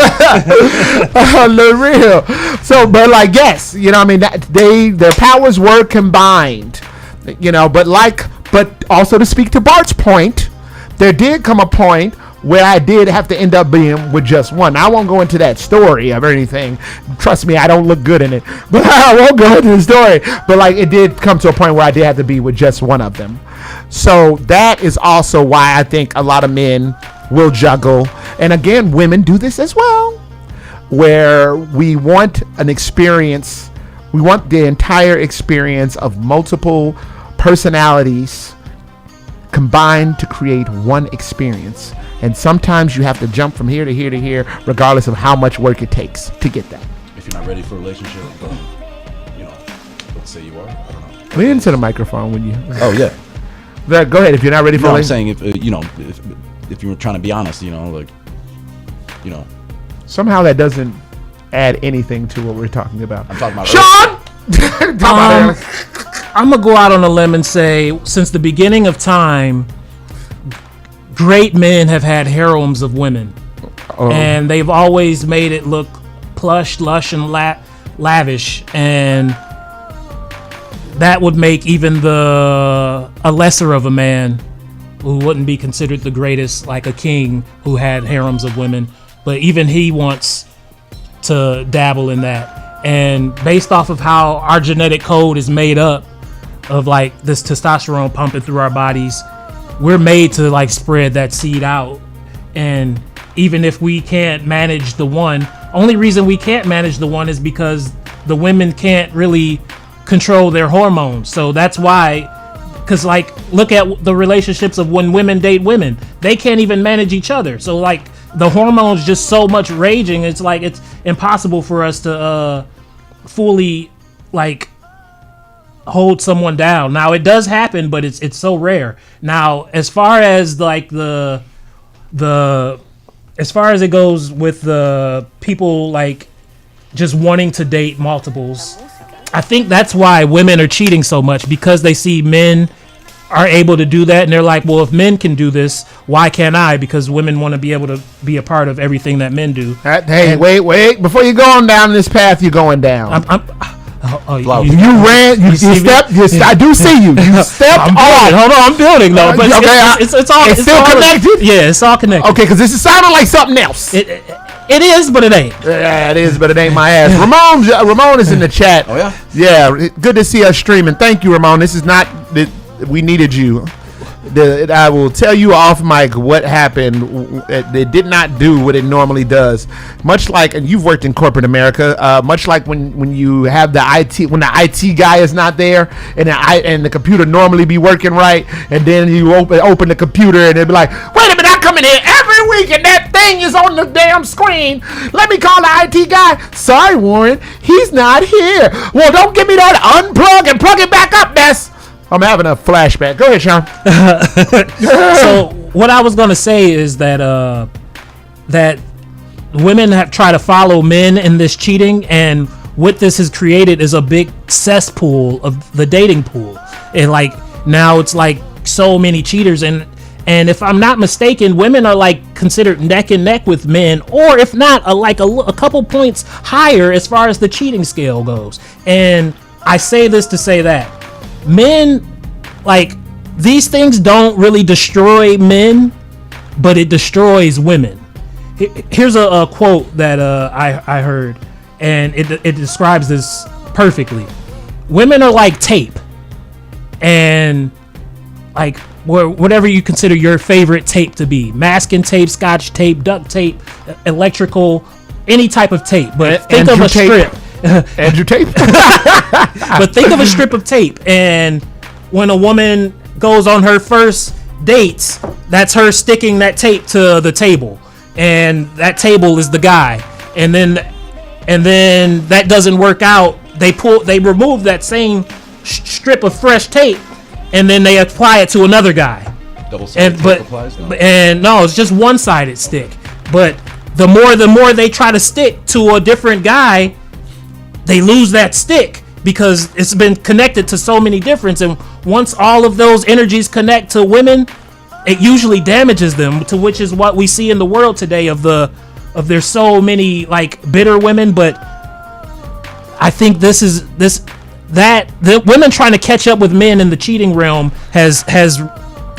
Speaker 1: The real. So, but like, yes, you know, I mean, their powers were combined, you know, but also to speak to Bart's point, there did come a point where I did have to end up being with just one. I won't go into that story or anything. Trust me, I don't look good in it, but I won't go into the story. But like, it did come to a point where I did have to be with just one of them. So that is also why I think a lot of men will juggle. And again, women do this as well, where we want an experience. We want the entire experience of multiple personalities combined to create one experience. And sometimes you have to jump from here to here to here, regardless of how much work it takes to get that.
Speaker 3: If you're not ready for a relationship, you know, let's say you are. I don't know.
Speaker 1: Lean into the microphone when you.
Speaker 3: Oh yeah.
Speaker 1: Go ahead. If you're not ready for.
Speaker 3: No, I'm saying if you know, if you were trying to be honest, you know, like, you know.
Speaker 1: Somehow that doesn't add anything to what we're talking about.
Speaker 3: I'm talking about
Speaker 1: Sean.
Speaker 2: I'm gonna go out on a limb and say, since the beginning of time, great men have had harems of women, and they've always made it look plush, lush, and lavish, and that would make even a lesser of a man, who wouldn't be considered the greatest, like a king who had harems of women, but even he wants to dabble in that. And based off of how our genetic code is made up of like this testosterone pumping through our bodies, we're made to like spread that seed out. And even if we can't manage the one, only reason we can't manage the one is because the women can't really control their hormones. So that's why, because like, look at the relationships of when women date women, they can't even manage each other. So like, the hormones just so much raging, it's like it's impossible for us to fully like hold someone down. Now it does happen, but it's so rare. Now as far as like the as far as it goes with the people like just wanting to date multiples, I think that's why women are cheating so much, because they see men are able to do that, and they're like, well, if men can do this, why can't I? Because women want to be able to be a part of everything that men do.
Speaker 1: Hey, wait! Before you go on down this path, you're going down. You ran. You stepped. I do see you. You stepped off.
Speaker 2: Hold on, I'm building though. But okay, it's all.
Speaker 1: It's still connected.
Speaker 2: Yeah, it's all connected.
Speaker 1: Okay, because this is sounding like something else.
Speaker 2: It is, but it ain't.
Speaker 1: Yeah, it is, but it ain't my ass. Ramon is in the chat.
Speaker 3: Oh yeah.
Speaker 1: Yeah, good to see us streaming. Thank you, Ramon. This is not. We needed you. I will tell you off mic what happened. It did not do what it normally does. Much like, and you've worked in corporate America, much like when you have the IT, when the IT guy is not there, and the computer normally be working right, and then you open the computer and it'll be like, wait a minute, I come in here every week and that thing is on the damn screen. Let me call the IT guy. Sorry, Warren, he's not here. Well, don't give me that unplug and plug it back up mess. I'm having a flashback. Go ahead, Sean.
Speaker 2: So what I was gonna say is that that women have tried to follow men in this cheating, and what this has created is a big cesspool of the dating pool. And like now it's like so many cheaters, and if I'm not mistaken, women are like considered neck and neck with men, or if not, a couple points higher as far as the cheating scale goes. And I say this to say that men, like, these things don't really destroy men, but it destroys women. Here's a quote that I heard, and it describes this perfectly. Women are like tape, and like whatever you consider your favorite tape to be, masking tape, scotch tape, duct tape, electrical, any type of tape. But think of a strip.
Speaker 1: Andrew tape.
Speaker 2: But think of a strip of tape, and when a woman goes on her first dates, that's her sticking that tape to the table, and that table is the guy, and then that doesn't work out. They remove that same strip of fresh tape, and then they apply it to another guy.
Speaker 3: Double-sided tape applies? No.
Speaker 2: And no, it's just one-sided stick. But the more they try to stick to a different guy, they lose that stick because it's been connected to so many different. And once all of those energies connect to women, it usually damages them. To which is what we see in the world today there's so many like bitter women. But I think the women trying to catch up with men in the cheating realm has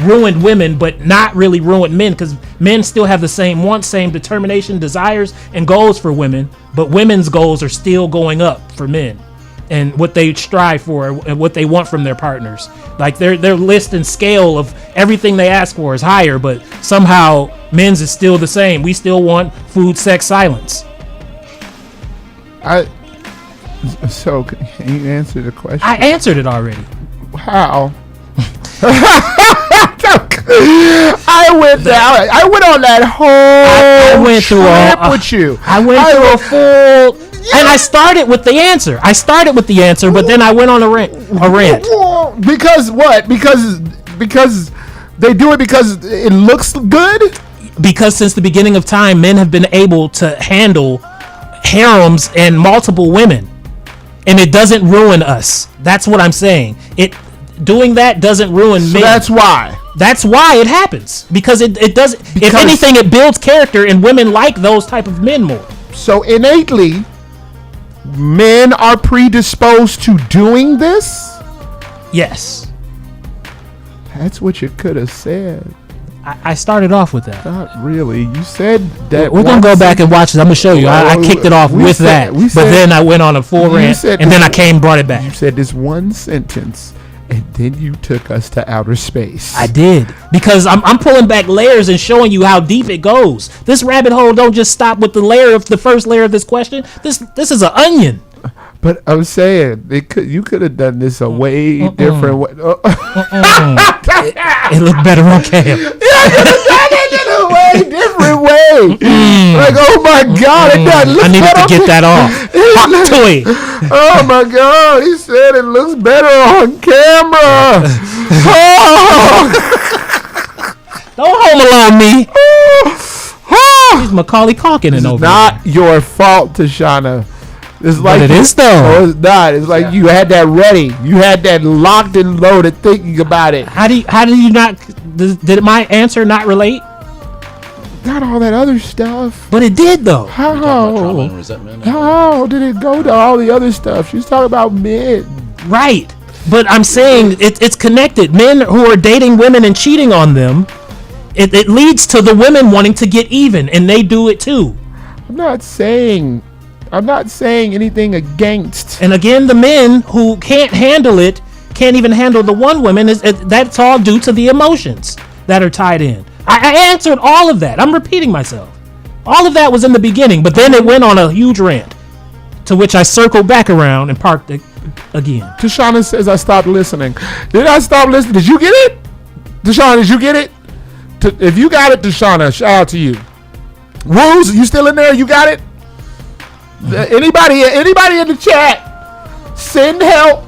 Speaker 2: ruined women, but not really ruined men, because men still have the same wants, same determination, desires, and goals for women, but women's goals are still going up for men, and what they strive for and what they want from their partners. Like their list and scale of everything they ask for is higher, but somehow men's is still the same. We still want food, sex, silence.
Speaker 1: So can you answer the question?
Speaker 2: I answered it already.
Speaker 1: How? I went on that whole trip with you.
Speaker 2: I went through a full, and I started with the answer. But then I went on a rant.
Speaker 1: Because what? Because they do it because it looks good?
Speaker 2: Because since the beginning of time, men have been able to handle harems and multiple women, and it doesn't ruin us. That's what I'm saying. Doing that doesn't ruin men.
Speaker 1: That's why.
Speaker 2: That's why it happens. Because it does. If anything, it builds character, and women like those type of men more.
Speaker 1: So innately, men are predisposed to doing this?
Speaker 2: Yes.
Speaker 1: That's what you could have said.
Speaker 2: I started off with that.
Speaker 1: Not really. You said that.
Speaker 2: We're going to go back and watch it. I'm going to show you. I kicked it off with that. But then I went on a full rant, and then I brought it back.
Speaker 1: You said this one sentence, and then you took us to outer space.
Speaker 2: I did. Because I'm pulling back layers and showing you how deep it goes. This rabbit hole don't just stop with the first layer of this question. This is an onion.
Speaker 1: But I'm saying you could have done this a way different way.
Speaker 2: It looked better on cam.
Speaker 1: Yeah, you could have done it in a way different way. Like, oh my God, it doesn't look
Speaker 2: I needed to get that off. Hot toy.
Speaker 1: Oh my God, he said it looks better on camera.
Speaker 2: Don't home alone me. He's Macaulay Culkin and over.
Speaker 1: Not your fault, Tashana. It's like
Speaker 2: but it is though.
Speaker 1: No, it's not. It's like you had that ready. You had that locked and loaded, thinking about it.
Speaker 2: How do you not? Did my answer not relate?
Speaker 1: Not all that other stuff.
Speaker 2: But it did though.
Speaker 1: How did it go to all the other stuff? She's talking about men.
Speaker 2: Right. But I'm saying it's connected. Men who are dating women and cheating on them, it leads to the women wanting to get even, and they do it too.
Speaker 1: I'm not saying anything against.
Speaker 2: And again, the men who can't handle it, can't even handle the one woman, that's all due to the emotions that are tied in. I answered all of that. I'm repeating myself. All of that was in the beginning, but then it went on a huge rant, to which I circled back around and parked it again.
Speaker 1: Tashana says I stopped listening. Did I stop listening? Did you get it? Tashana, did you get it? If you got it, Tashana, shout out to you. Woos, you still in there? You got it? Anybody in the chat, send help.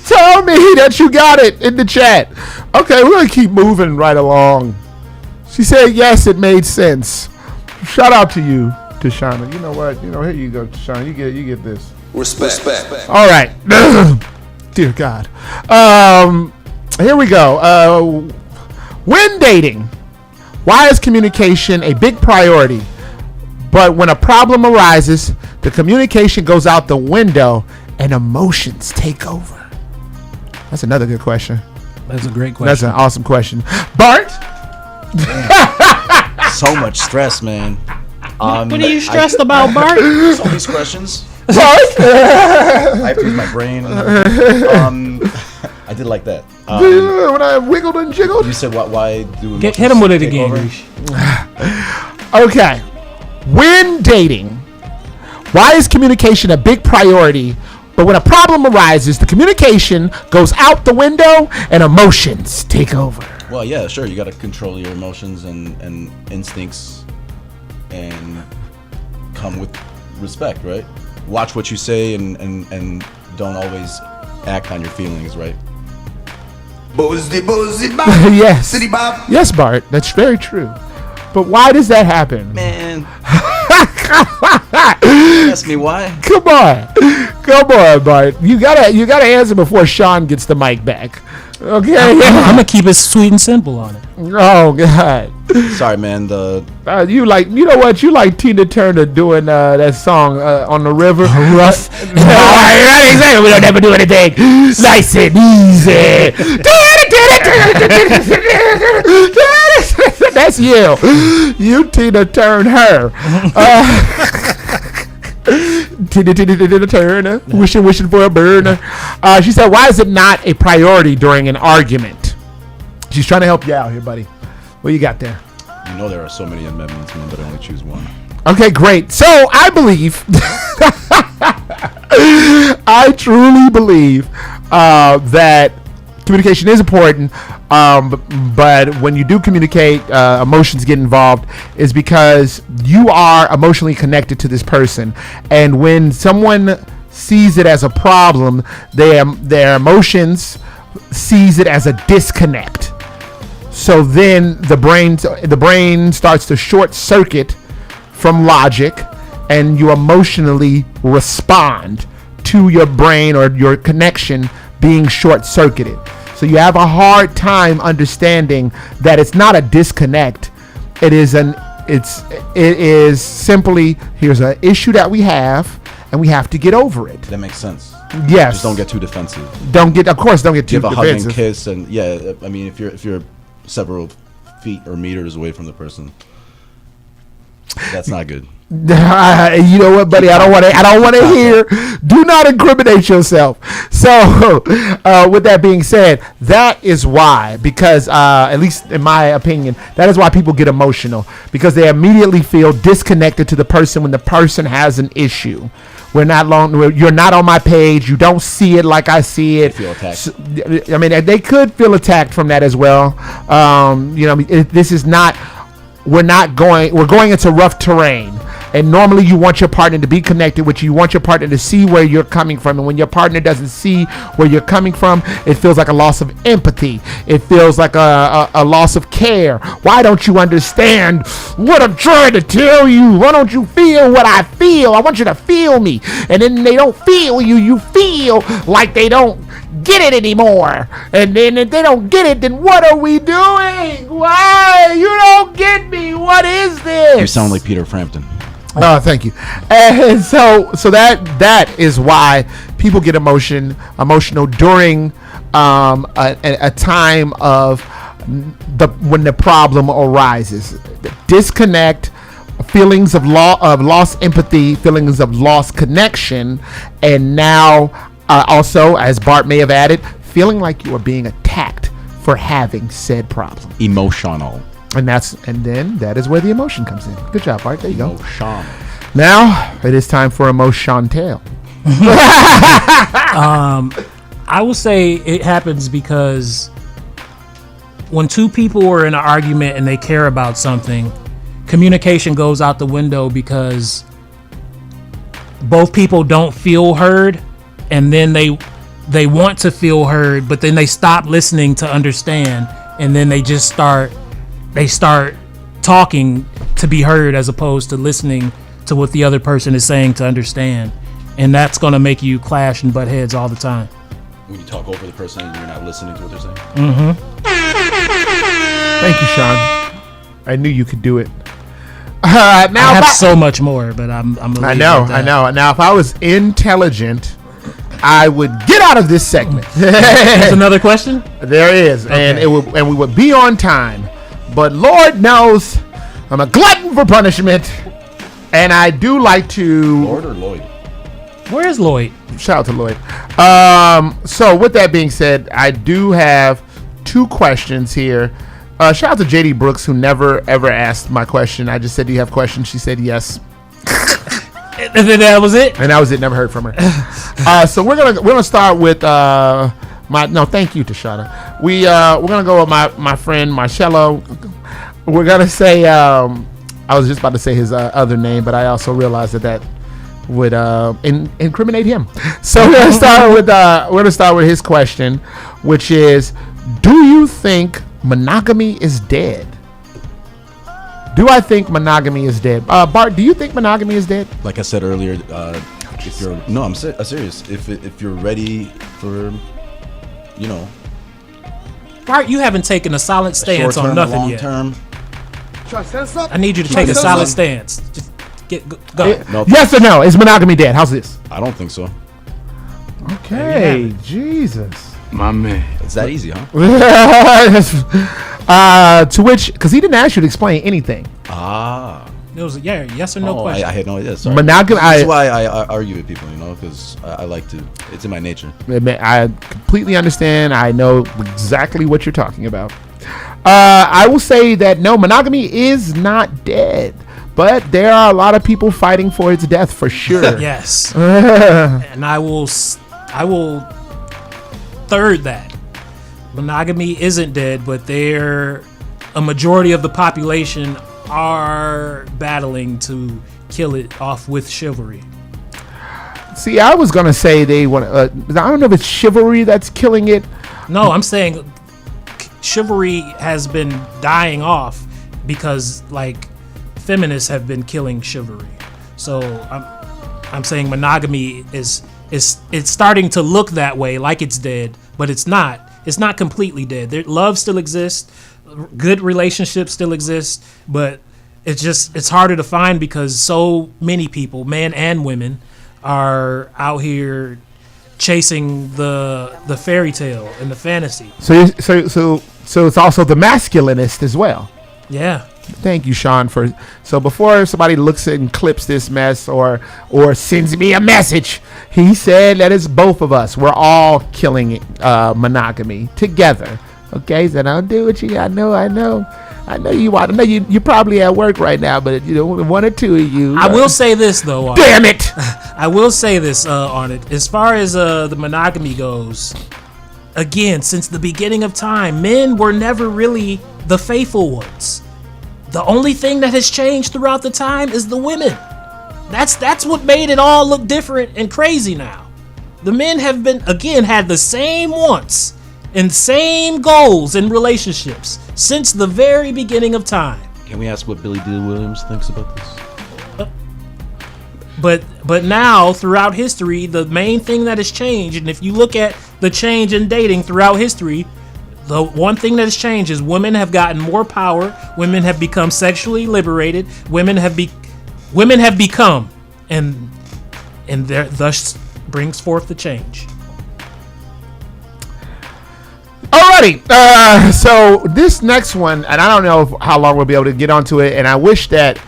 Speaker 1: Tell me that you got it in the chat. Okay, we're gonna keep moving right along. She said yes, it made sense. Shout out to you, Tashana. You know what? Here you go, Tashana. You get this.
Speaker 16: Respect.
Speaker 1: All right. Dear God. Here we go. When dating, why is communication a big priority? But when a problem arises, the communication goes out the window and emotions take over. That's another good question.
Speaker 2: That's a great question.
Speaker 1: That's an awesome question. Bart?
Speaker 3: So much stress, man.
Speaker 2: What are you stressed about, Bart?
Speaker 3: All these questions.
Speaker 1: Bart?
Speaker 3: I have to use my brain. I did like that.
Speaker 1: When I wiggled and jiggled?
Speaker 3: You said why do
Speaker 2: hit him with it again.
Speaker 1: Okay. When dating, why is communication a big priority But when a problem arises, the communication goes out the window and emotions take over.
Speaker 3: Well, yeah, sure. You got to control your emotions and instincts and come with respect, right? Watch what you say and don't always act on your feelings, right?
Speaker 1: Yes.
Speaker 16: City Bob.
Speaker 1: Yes, Bart. That's very true. But why does that happen?
Speaker 3: Man. Ask me why.
Speaker 1: Come on, Bart. You gotta answer before Sean gets the mic back. Okay.
Speaker 2: I'm gonna keep it sweet and simple on it.
Speaker 1: Oh God.
Speaker 3: Sorry, man.
Speaker 1: You know what? You like Tina Turner doing that song on the river.
Speaker 2: Rough.
Speaker 1: Exactly. We don't ever do anything nice and easy. That's you. You Tina Turner. Tina Turner. Wishing for a burner. She said, "Why is it not a priority during an argument?" She's trying to help you out here, buddy. What you got there?
Speaker 3: You know there are so many amendments, man, but I only choose one.
Speaker 1: Okay, great. So I believe, I truly believe that communication is important, but when you do communicate, emotions get involved, is because you are emotionally connected to this person. And when someone sees it as a problem, their emotions sees it as a disconnect. So then the brain starts to short circuit from logic, and you emotionally respond to your brain or your connection being short circuited. So you have a hard time understanding that it's not a disconnect. It is simply, here's an issue that we have and we have to get over it.
Speaker 3: That makes sense.
Speaker 1: Yes.
Speaker 3: Just don't get too defensive.
Speaker 1: Don't get too defensive.
Speaker 3: Give a hug and kiss, and yeah, I mean, if you're several feet or meters away from the person, that's not good.
Speaker 1: You know what, buddy? I don't want to hear. Do not incriminate yourself. So, with that being said, that is why, because at least in my opinion, that is why people get emotional, because they immediately feel disconnected to the person when the person has an issue. You're not on my page. You don't see it like I see it.
Speaker 3: Feel attacked.
Speaker 1: I mean, they could feel attacked from that as well. This is not. We're going into rough terrain. And normally you want your partner to be connected with you. You want your partner to see where you're coming from. And when your partner doesn't see where you're coming from, it feels like a loss of empathy. It feels like a loss of care. Why don't you understand what I'm trying to tell you? Why don't you feel what I feel? I want you to feel me. And then they don't feel you. You feel like they don't get it anymore. And then if they don't get it, then what are we doing? Why? You don't get me. What is this?
Speaker 3: You sound like Peter Frampton.
Speaker 1: Oh, thank you. And so that is why people get emotional during a time of when the problem arises. Disconnect, feelings of lost empathy, feelings of lost connection, and now also, as Bart may have added, feeling like you are being attacked for having said problem.
Speaker 3: Emotional. And
Speaker 1: then that is where the emotion comes in. Good job, Bart. There you go.
Speaker 3: Emotion.
Speaker 1: Now it is time for emotion tale.
Speaker 2: I will say it happens because when two people are in an argument and they care about something, communication goes out the window because both people don't feel heard, and then they want to feel heard, but then they stop listening to understand, and then they start talking to be heard as opposed to listening to what the other person is saying to understand. And that's going to make you clash and butt heads all the time.
Speaker 3: When you talk over the person and you're not listening to what they're saying?
Speaker 2: Mm-hmm.
Speaker 1: Thank you, Sean. I knew you could do it.
Speaker 2: Now I have so much more, but I'm
Speaker 1: I know. Now, if I was intelligent, I would get out of this segment.
Speaker 2: There's another question?
Speaker 1: There is. Okay. And we would be on time. But Lord knows I'm a glutton for punishment, and I do like to...
Speaker 3: Lord or Lloyd?
Speaker 2: Where is Lloyd?
Speaker 1: Shout out to Lloyd. So with that being said, I do have two questions here. Shout out to JD Brooks, who never ever asked my question. I just said, do you have questions? She said yes.
Speaker 2: And then that was it.
Speaker 1: And that was it. Never heard from her. So we're gonna start with thank you, Tashana. We're gonna go with my friend Marcello. We're gonna say I was just about to say his other name, but I also realized that would incriminate him. So we're gonna start with his question, which is, do you think monogamy is dead? Do I think monogamy is dead? Bart, do you think monogamy is dead?
Speaker 3: Like I said earlier, if you're I'm serious. If you're ready for,
Speaker 2: Bart, you haven't taken a solid stance on nothing
Speaker 3: long
Speaker 2: yet.
Speaker 3: Term.
Speaker 2: I need you to take a solid stance. Just go.
Speaker 1: Yes or no? Is monogamy dead? How's this?
Speaker 3: I don't think so.
Speaker 1: Okay, Jesus.
Speaker 19: My man.
Speaker 3: It's that easy, huh?
Speaker 1: To which, because he didn't ask you to explain anything.
Speaker 2: It was yes or no question.
Speaker 3: I had no idea. Sorry.
Speaker 1: Monogamy.
Speaker 3: That's why I argue with people, because I like to. It's in my nature.
Speaker 1: I completely understand. I know exactly what you're talking about. I will say that no, monogamy is not dead, but there are a lot of people fighting for its death for sure.
Speaker 2: Yes. And I will third that. Monogamy isn't dead, but a majority of the population are battling to kill it off with chivalry.
Speaker 1: See, I was gonna say they want. I don't know if it's chivalry that's killing it.
Speaker 2: No, I'm saying chivalry has been dying off because feminists have been killing chivalry. So I'm saying monogamy is it's starting to look that way, like it's dead, but it's not. It's not completely dead. Love still exists, good relationships still exist, but it's harder to find because so many people, men and women, are out here chasing the fairy tale and the fantasy.
Speaker 1: So it's also the masculinist as well.
Speaker 2: Yeah.
Speaker 1: Thank you, Sean. So before somebody looks at and clips this mess or sends me a message, he said that it's both of us. We're all killing monogamy together. Okay, so don't do what you. I know you want. I know you're probably at work right now, but one or two of you.
Speaker 2: I will say this though.
Speaker 1: Damn it!
Speaker 2: I will say this on it. As far as the monogamy goes, again, since the beginning of time, men were never really the faithful ones. The only thing that has changed throughout the time is the women. That's what made it all look different and crazy now. The men have had the same wants and same goals in relationships since the very beginning of time.
Speaker 3: Can we ask what Billy D. Williams thinks about this?
Speaker 2: But now, throughout history, the main thing that has changed, and if you look at the change in dating throughout history, the one thing that has changed is women have gotten more power. Women have become sexually liberated. Women have become, and thus brings forth the change.
Speaker 1: Alrighty, so this next one, and I don't know how long we'll be able to get onto it, and I wish that,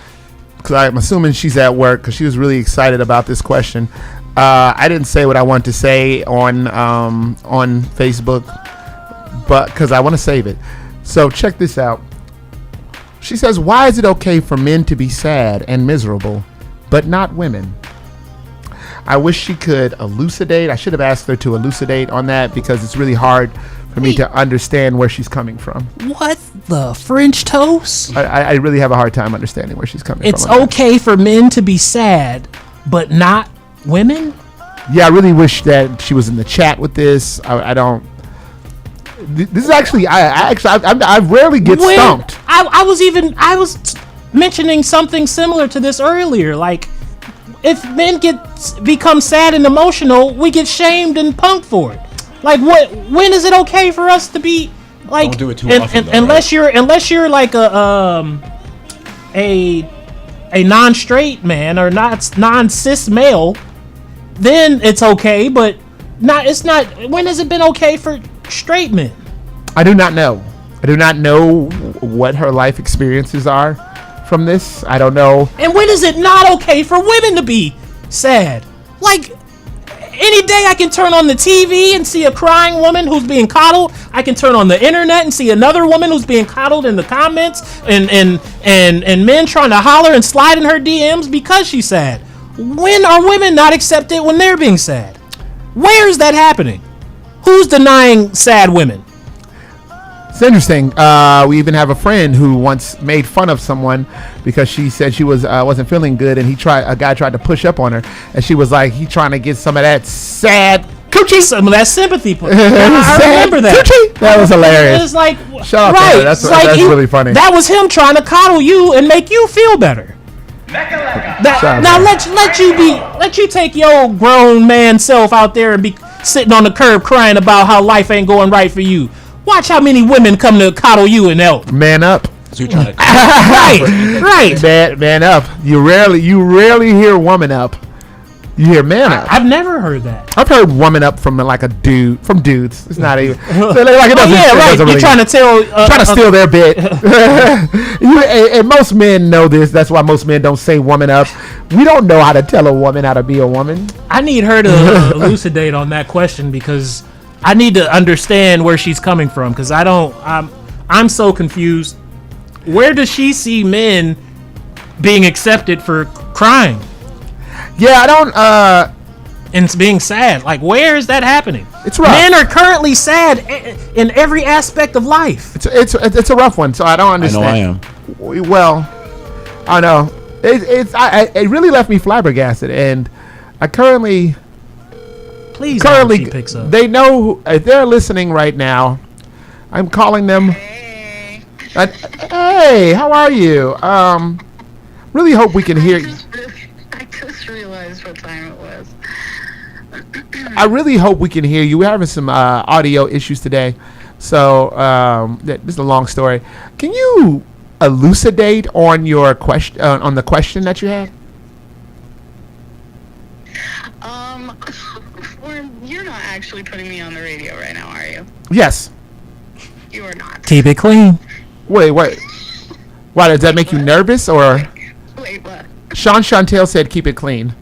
Speaker 1: because I'm assuming she's at work, because she was really excited about this question. I didn't say what I want to say on Facebook, but because I want to save it. So check this out. She says, why is it okay for men to be sad and miserable, but not women? I wish she could elucidate. I should have asked her to elucidate on that because it's really hard for me to understand where she's coming from.
Speaker 2: What the French toast?
Speaker 1: I really have a hard time understanding where she's coming from.
Speaker 2: It's okay for men to be sad, but not women?
Speaker 1: Yeah, I really wish that she was in the chat with this. I don't. This is actually, I rarely get stumped.
Speaker 2: I was mentioning something similar to this earlier. Like, if men become sad and emotional, we get shamed and punked for it. Like, when is it okay for us to be like?
Speaker 3: Don't do it too often, though,
Speaker 2: unless you're like a non-straight man or not non-cis male, then it's okay. But it's not. When has it been okay for straight men?
Speaker 1: I do not know. I do not know what her life experiences are from this. I don't know.
Speaker 2: And when is it not okay for women to be sad? Like, any day I can turn on the TV and see a crying woman who's being coddled. I can turn on the internet and see another woman who's being coddled in the comments and men trying to holler and slide in her DMs because she's sad. When are women not accepted when they're being sad? Where is that happening? Who's denying sad women?
Speaker 1: It's interesting. We even have a friend who once made fun of someone because she said she wasn't feeling good, and a guy tried to push up on her, and she was like, he trying to get some of that sad coochie,
Speaker 2: some of that sympathy. I remember that.
Speaker 1: Coochie? That was hilarious.
Speaker 2: It's like,
Speaker 1: shout out to her. That's really funny.
Speaker 2: That was him trying to coddle you and make you feel better. Now let you take your grown man self out there and be sitting on the curb crying about how life ain't going right for you. Watch how many women come to coddle you and help.
Speaker 1: Man up.
Speaker 3: So you're trying to
Speaker 2: right.
Speaker 1: Man up. You rarely hear woman up. You hear man up.
Speaker 2: I've never heard that.
Speaker 1: I've heard woman up from like a dude, from dudes. It's not even.
Speaker 2: Right. You're trying to tell,
Speaker 1: trying to steal their bit. And most men know this. That's why most men don't say woman up. We don't know how to tell a woman how to be a woman.
Speaker 2: I need her to elucidate on that question because I need to understand where she's coming from because I'm so confused. Where does she see men being accepted for crying?
Speaker 1: Yeah, I don't.
Speaker 2: And being sad. Like, where is that happening?
Speaker 1: It's rough.
Speaker 2: Men are currently sad in every aspect of life.
Speaker 1: It's a rough one, so I don't understand.
Speaker 3: I know
Speaker 1: I am. Well, I know it really left me flabbergasted, and I currently.
Speaker 2: Please,
Speaker 1: currently,
Speaker 2: she picks up.
Speaker 1: They know if they're listening right now. I'm calling them. Hey, how are you? Really hope we can hear you.
Speaker 20: I just realized what time it was.
Speaker 1: I really hope we can hear you. We're having some audio issues today, so this is a long story. Can you elucidate on your question on the question that you had?
Speaker 20: You're not actually putting me on the radio right now, are you?
Speaker 1: Yes.
Speaker 20: You are not.
Speaker 2: Keep it clean.
Speaker 1: Wait. Why does that make you nervous or?
Speaker 20: Wait, what?
Speaker 1: Sean Chantel said, "Keep it clean."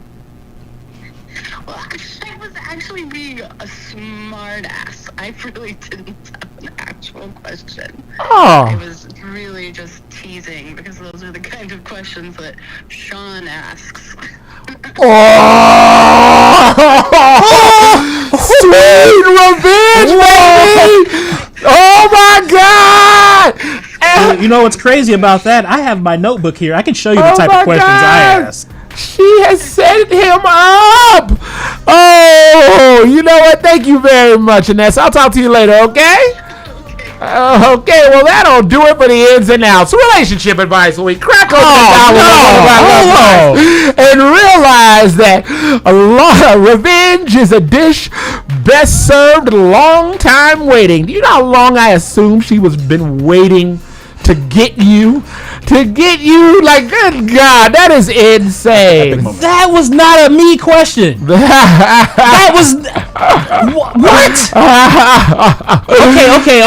Speaker 20: Well, I was actually being a smart ass. I really didn't have an actual question.
Speaker 1: Oh.
Speaker 20: I was really just teasing because those are the kind of questions that Sean asks.
Speaker 1: Sweet revenge, baby! Oh my God!
Speaker 2: You know what's crazy about that? I have my notebook here. I can show you the type of questions I ask.
Speaker 1: She has set him up. Oh, you know what? Thank you very much, Inez. I'll talk to you later, okay? Okay, well, that'll do it for the ins and outs. Relationship advice where we crack open and realize that a lot of revenge is a dish best served long time waiting. Do you know how long I assume she was been waiting to get you? Like, good God, that is insane.
Speaker 2: That was not a me question. That was what? Okay.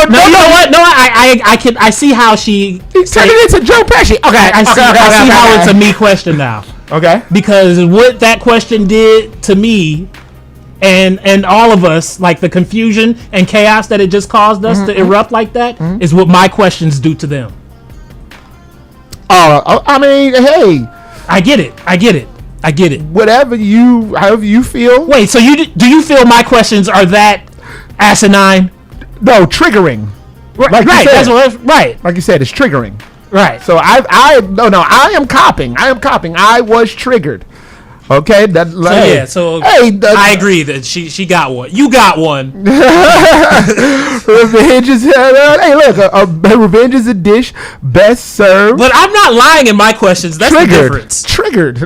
Speaker 2: No, you know what? No, I see how she
Speaker 1: turned it into Joe Pesci. Okay,
Speaker 2: I see how it's a me question now.
Speaker 1: Okay,
Speaker 2: because what that question did to me. And all of us, like the confusion and chaos that it just caused us to erupt like that, is what my questions do to them.
Speaker 1: I mean, hey,
Speaker 2: I get it.
Speaker 1: However you feel.
Speaker 2: Wait, so do you feel my questions are that asinine?
Speaker 1: No, triggering.
Speaker 2: Right. That's what. Right.
Speaker 1: Like you said, it's triggering.
Speaker 2: Right.
Speaker 1: So I am copping. I was triggered. Okay,
Speaker 2: I agree that she got one. You got one.
Speaker 1: Revenge is revenge is a dish best served.
Speaker 2: But I'm not lying in my questions. That's the difference.
Speaker 1: Triggered.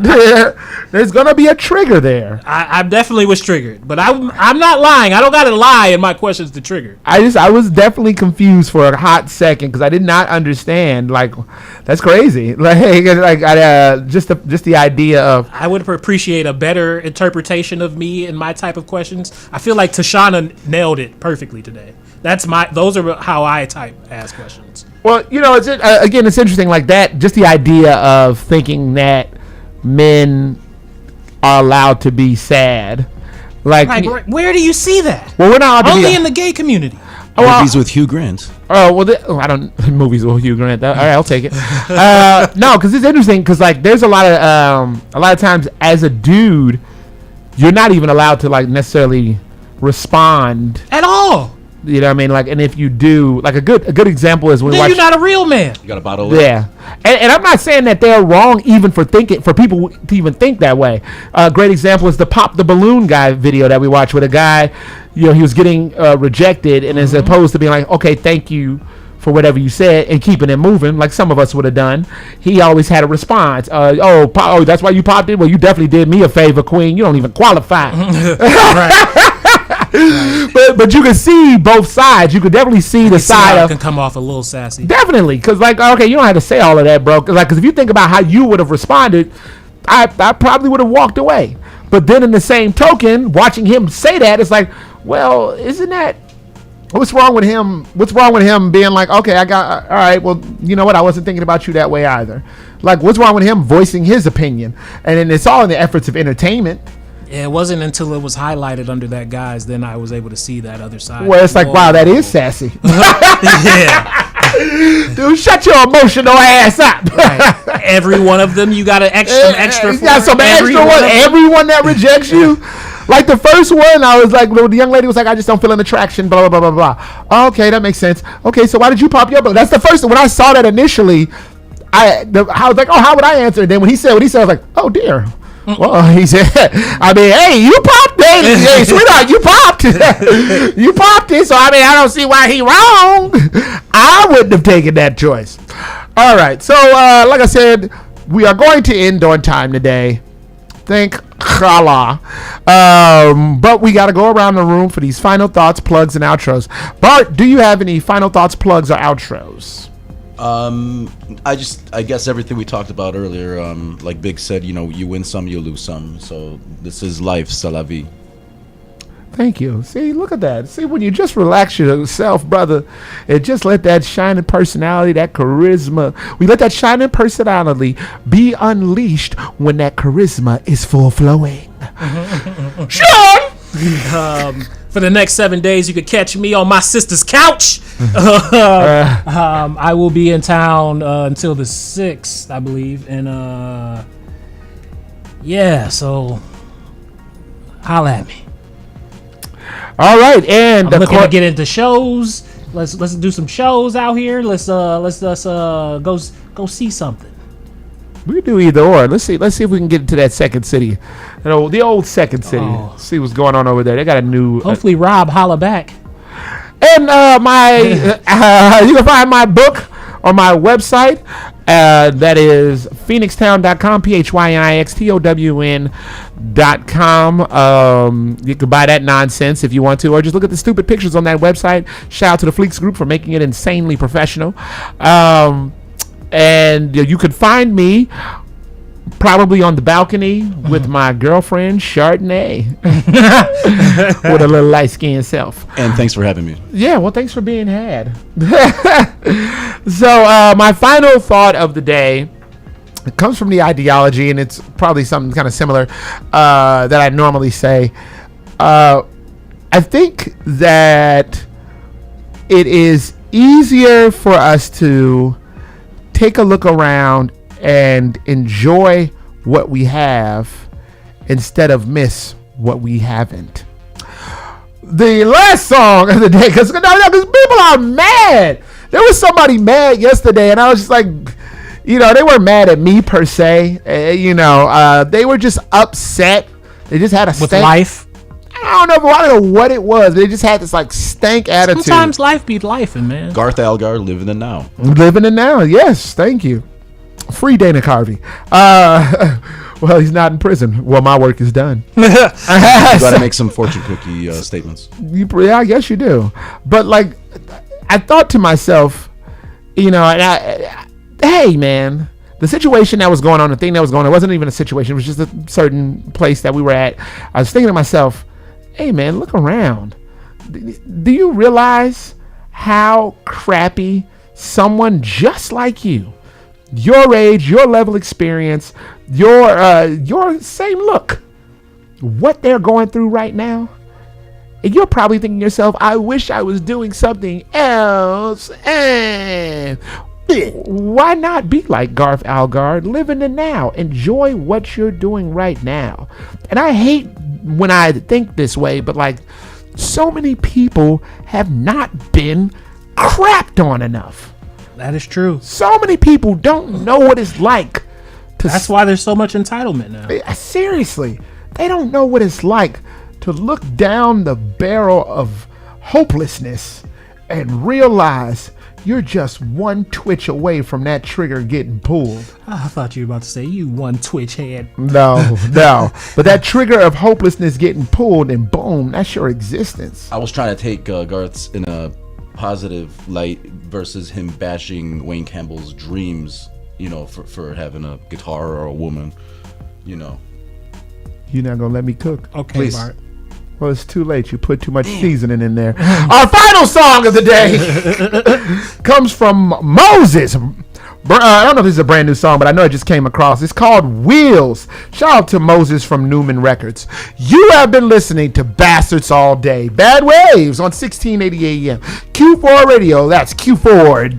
Speaker 1: There's gonna be a trigger there.
Speaker 2: I definitely was triggered, but I'm not lying. I don't gotta lie in my questions to trigger.
Speaker 1: I was definitely confused for a hot second because I did not understand. Like, that's crazy. Just the idea of.
Speaker 2: I would appreciate a better interpretation of me and my type of questions. I feel like Tashana nailed it perfectly today. Those are how I ask questions.
Speaker 1: Well, it's it's interesting like that. Just the idea of thinking that men are allowed to be sad. Like
Speaker 2: where do you see that?
Speaker 1: Well, we're not allowed
Speaker 2: only in the gay community.
Speaker 3: Movies with Hugh Grant.
Speaker 1: Oh well, I don't movies with Hugh Grant. All right, I'll take it. No, because it's interesting. Because like, there's a lot of times as a dude, you're not even allowed to like necessarily respond
Speaker 2: at all.
Speaker 1: You know what I mean? Like, and if you do, like a good example is when
Speaker 2: then you're not a real man.
Speaker 3: You got a bottle.
Speaker 1: Yeah, and I'm not saying that they're wrong even for people to even think that way. A great example is the Pop the Balloon guy video that we watched with a guy. You know, he was getting rejected, and as opposed to being like, okay, thank you for whatever you said, and keeping it moving, like some of us would have done, he always had a response. Oh, that's why you popped it? Well, you definitely did me a favor, Queen. You don't even qualify. But you can see both sides. You could definitely see the side of.
Speaker 2: Can come off a little sassy.
Speaker 1: Definitely, because like, okay, you don't have to say all of that, bro. Because if you think about how you would have responded, I probably would have walked away. But then in the same token, watching him say that, it's like, well, isn't that what's wrong with him? What's wrong with him being like, okay, all right, well, you know what? I wasn't thinking about you that way either. Like, what's wrong with him voicing his opinion? And then it's all in the efforts of entertainment.
Speaker 2: Yeah, it wasn't until it was highlighted under that guise then I was able to see that other side.
Speaker 1: Well, it's like, wow, that is sassy. Yeah. Dude, shut your emotional ass up.
Speaker 2: Right. Every one of them, you got an extra.
Speaker 1: You got some extra one. Everyone that rejects you. Like the first one, I was like, the young lady was like, I just don't feel an attraction, blah, blah, blah, blah, blah. Okay, that makes sense. Okay, so why did you pop your balloon? That's the first one. When I saw that initially, I was like, oh, how would I answer? And then when he said what he said, I was like, oh, dear. Well, he said, I mean, hey, you popped it. Hey, sweetheart, you popped it. You popped it. So, I mean, I don't see why he wrong. I wouldn't have taken that choice. All right. So, like I said, we are going to end on time today. Thank Allah. But we got to go around the room for these final thoughts, plugs, and outros. Bart, do you have any final thoughts, plugs, or outros?
Speaker 3: I guess everything we talked about earlier, like Big said, you know, you win some, you lose some. So this is life, c'est la vie.
Speaker 1: Thank you. See, look at that. See, when you just relax yourself, brother, and just let that shining personality, that charisma, we let that shining personality be unleashed when that charisma is full flowing.
Speaker 2: Sean! For the next 7 days, you could catch me on my sister's couch. I will be in town until the 6th, I believe. And yeah, so holla at me.
Speaker 1: All right, and
Speaker 2: I'm looking to get into shows. Let's do some shows out here. Let's go see something.
Speaker 1: We can do either or. Let's see if we can get into that Second City. You know, the old Second City.
Speaker 2: Oh.
Speaker 1: See what's going on over there. They got a new.
Speaker 2: Hopefully, Rob holla back.
Speaker 1: And you can find my book on my website. That is phoenixtown.com, phoenixtown.com. You can buy that nonsense if you want to, or just look at the stupid pictures on that website. Shout out to the Fleeks Group for making it insanely professional. And you could find me probably on the balcony with my girlfriend Chardonnay with a little light-skinned self.
Speaker 3: And thanks for having me.
Speaker 1: Yeah, well, thanks for being had. So my final thought of the day, it comes from the ideology, and it's probably something kind of similar that I normally say. I think that it is easier for us to take a look around and enjoy what we have instead of miss what we haven't. The last song of the day, because people are mad. There was somebody mad yesterday, and I was just like, you know, they weren't mad at me per se. They were just upset. They just had a
Speaker 2: with life.
Speaker 1: I don't know what it was. They just had this like stank attitude.
Speaker 2: Sometimes life be lifing, man.
Speaker 3: Garth Algar, living in now.
Speaker 1: Living in now, yes. Thank you. Free Dana Carvey. Well, he's not in prison. Well, my work is done.
Speaker 3: You got to make some fortune cookie statements.
Speaker 1: Yeah, I guess you do. But like, I thought to myself, you know, hey, man, the situation that was going on, the thing that was going on, it wasn't even a situation. It was just a certain place that we were at. I was thinking to myself, hey, man, look around. Do you realize how crappy someone just like you, your age, your level of experience, your same look, what they're going through right now? And you're probably thinking to yourself, I wish I was doing something else. And why not be like Garth Algard? Live in the now. Enjoy what you're doing right now. And I hate when I think this way, but like, so many people have not been crapped on enough.
Speaker 2: That is true.
Speaker 1: So many people don't know what it's like to.
Speaker 2: That's why there's so much entitlement now.
Speaker 1: Seriously, they don't know what it's like to look down the barrel of hopelessness and realize you're just one twitch away from that trigger getting pulled.
Speaker 2: I thought you were about to say you one twitch head.
Speaker 1: No. But that trigger of hopelessness getting pulled, and boom, that's your existence.
Speaker 3: I was trying to take Garth's in a positive light versus him bashing Wayne Campbell's dreams, for having a guitar or a woman,
Speaker 1: You're not gonna let me cook?
Speaker 2: Okay,
Speaker 3: please.
Speaker 2: Bart.
Speaker 1: Well, it's too late. You put too much seasoning in there. Our final song of the day comes from Moses. I don't know if this is a brand new song, but I know it just came across. It's called Wheels. Shout out to Moses from Newman Records. You have been listening to Bastards All Day. Bad Waves on 1680 AM. Q4 Radio. That's Q4.org.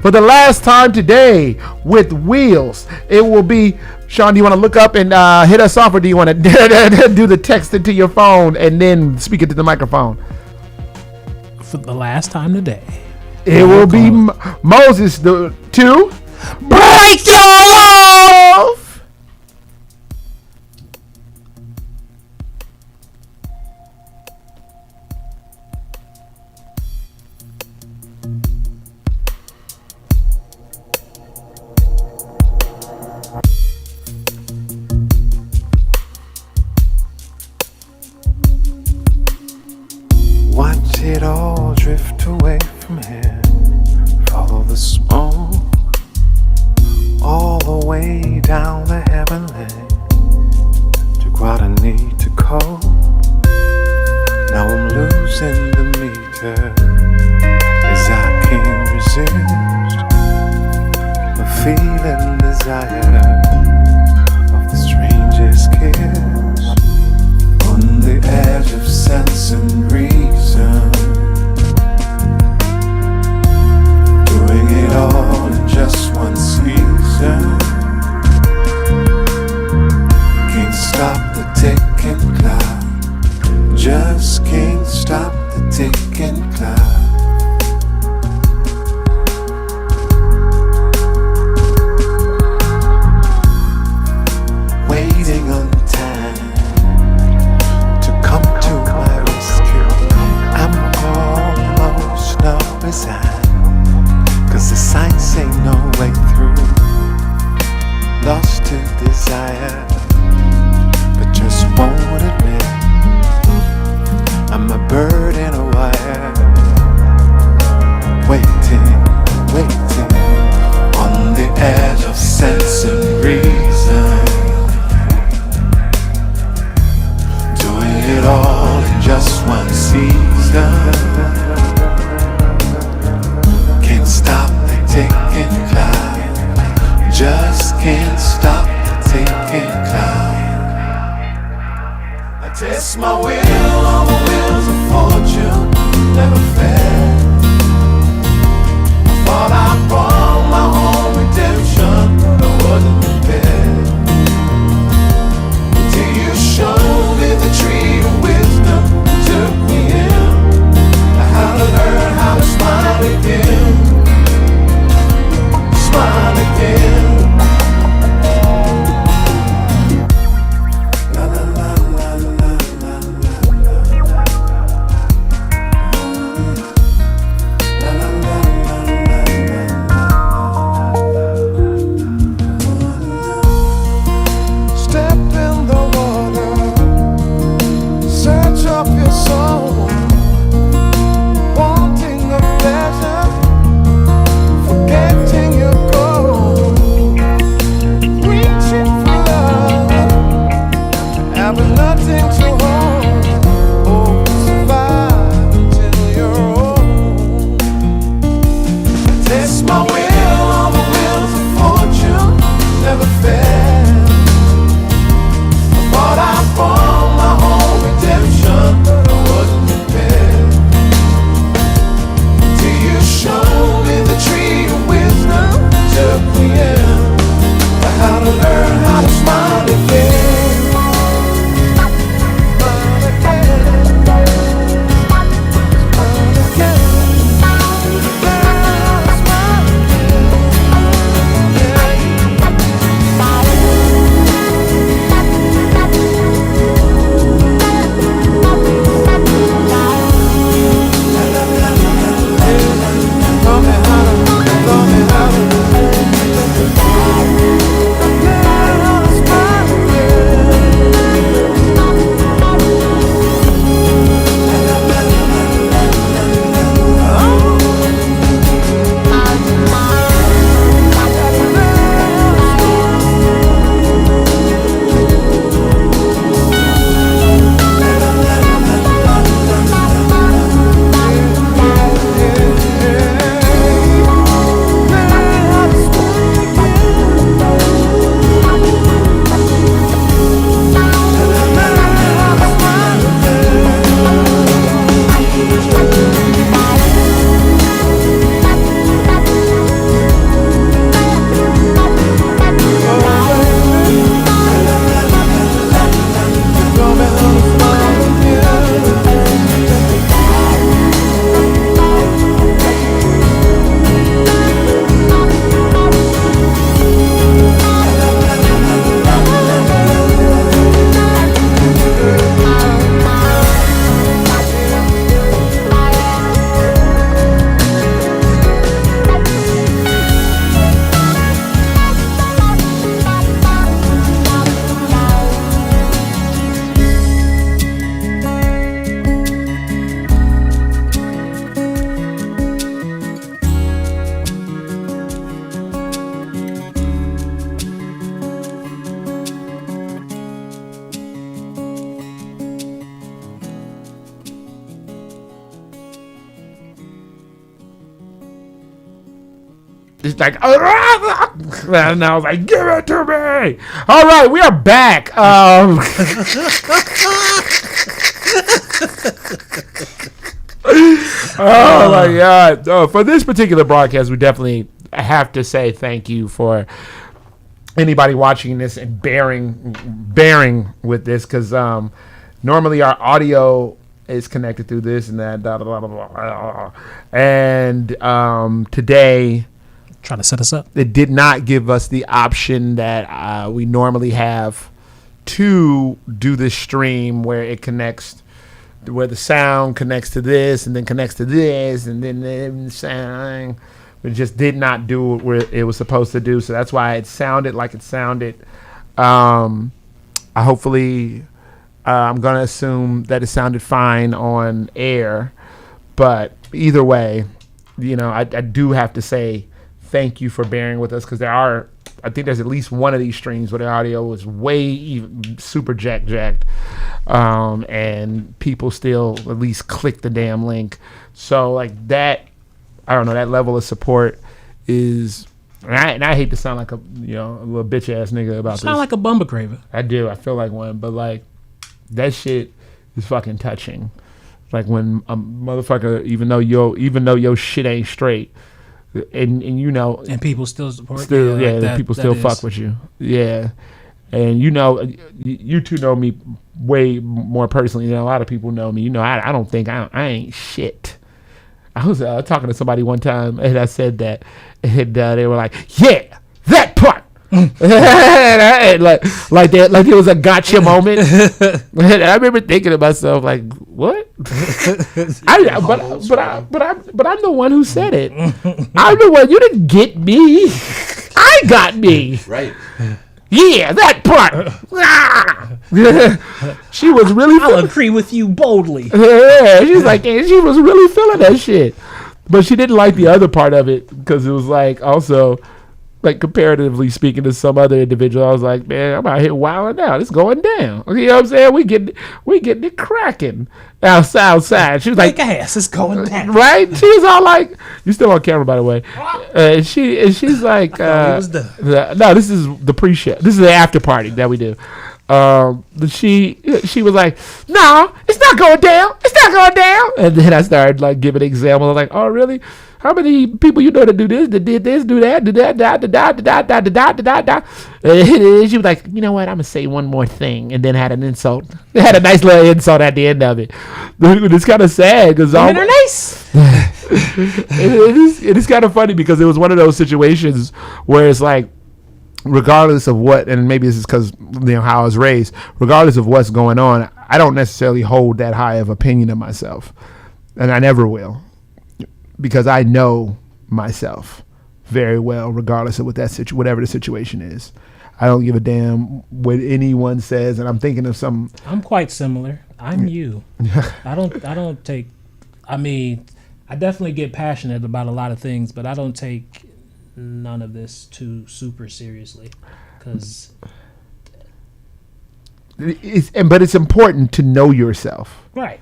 Speaker 1: For the last time today with Wheels, it will be... Sean, do you want to look up and hit us off, or do you want to do the text into your phone and then speak it to the microphone?
Speaker 2: For the last time today.
Speaker 1: It will be Moses to break your love.
Speaker 21: Watch it all drift away from here. Follow the smoke all the way down the heavenly to Guadani to cold. Now I'm losing the meter as I can't resist the feeling desire of the strangest kiss on the edge of sense and reason. Doing it all in just one season. Can't stop the ticking clock. Just can't stop the ticking clock. Waiting on time to come to my rescue. I'm almost now resigned, 'cause the signs say no way through. Lost to desire, but just won't admit I'm a bird in a wire. Waiting on the edge of sense and reason. Doing it all in just one season. Can't stop the ticking clock. Just can't stop the ticking clock. I test my will on the wheels of fortune, never fair.
Speaker 1: It's like, and I was like, give it to me. All right, we are back. Oh my God. For this particular broadcast, we definitely have to say thank you for anybody watching this and bearing with this, because normally our audio is connected through this and that, and today,
Speaker 2: trying to set us up,
Speaker 1: it did not give us the option that we normally have to do this stream where it connects, where the sound connects to this and then connects to this and then the sound. It just did not do it where it was supposed to do, so that's why it sounded like it sounded. Hopefully, I'm gonna assume that it sounded fine on air, but either way, I do have to say thank you for bearing with us, because I think there's at least one of these streams where the audio was super jacked, and people still at least click the damn link. So like that, I don't know, that level of support is, and I hate to sound like a little bitch ass nigga about this.
Speaker 2: Sound like a bumper craver.
Speaker 1: I do. I feel like one, but like that shit is fucking touching. Like when a motherfucker, even though your shit ain't straight, and
Speaker 2: and people still support
Speaker 1: people still fuck with you, and you two know me way more personally than a lot of people know me. I don't think I ain't shit. I was talking to somebody one time and I said that, and they were like, yeah, that part. and like it was a gotcha moment. And I remember thinking to myself, like, what? But I'm the one who said it. I'm the one. You didn't get me. I got me.
Speaker 3: Right.
Speaker 1: Yeah, that part. She was really.
Speaker 2: I'll agree with you boldly.
Speaker 1: Yeah, she's like, and she was really feeling that shit, but she didn't like the other part of it, because it was like also, like, comparatively speaking to some other individual, I was like, man, I'm out here wilding out. It's going down. You know what I'm saying? We getting it cracking outside. She was like,
Speaker 2: ass is going down.
Speaker 1: Right? She was all like, you still on camera, by the way. She's like, no, this is the pre-show. This is the after party that we do. She was like, no, it's not going down. It's not going down. And then I started like giving examples. I was like, oh, really? How many people that do this, that did this, do that, and she was like, you know what? I'm gonna say one more thing, and then had an insult. They had a nice little insult at the end of it. It's kind of sad because
Speaker 2: they're nice.
Speaker 1: It is kind of funny because it was one of those situations where it's like, regardless of what, and maybe this is because how I was raised, regardless of what's going on, I don't necessarily hold that high of opinion of myself, and I never will. Because I know myself very well, regardless of whatever the situation is. I don't give a damn what anyone says, and I'm thinking of some.
Speaker 2: I'm quite similar. I'm you. I don't take. I mean, I definitely get passionate about a lot of things, but I don't take none of this too super seriously, because.
Speaker 1: But it's important to know yourself.
Speaker 2: Right.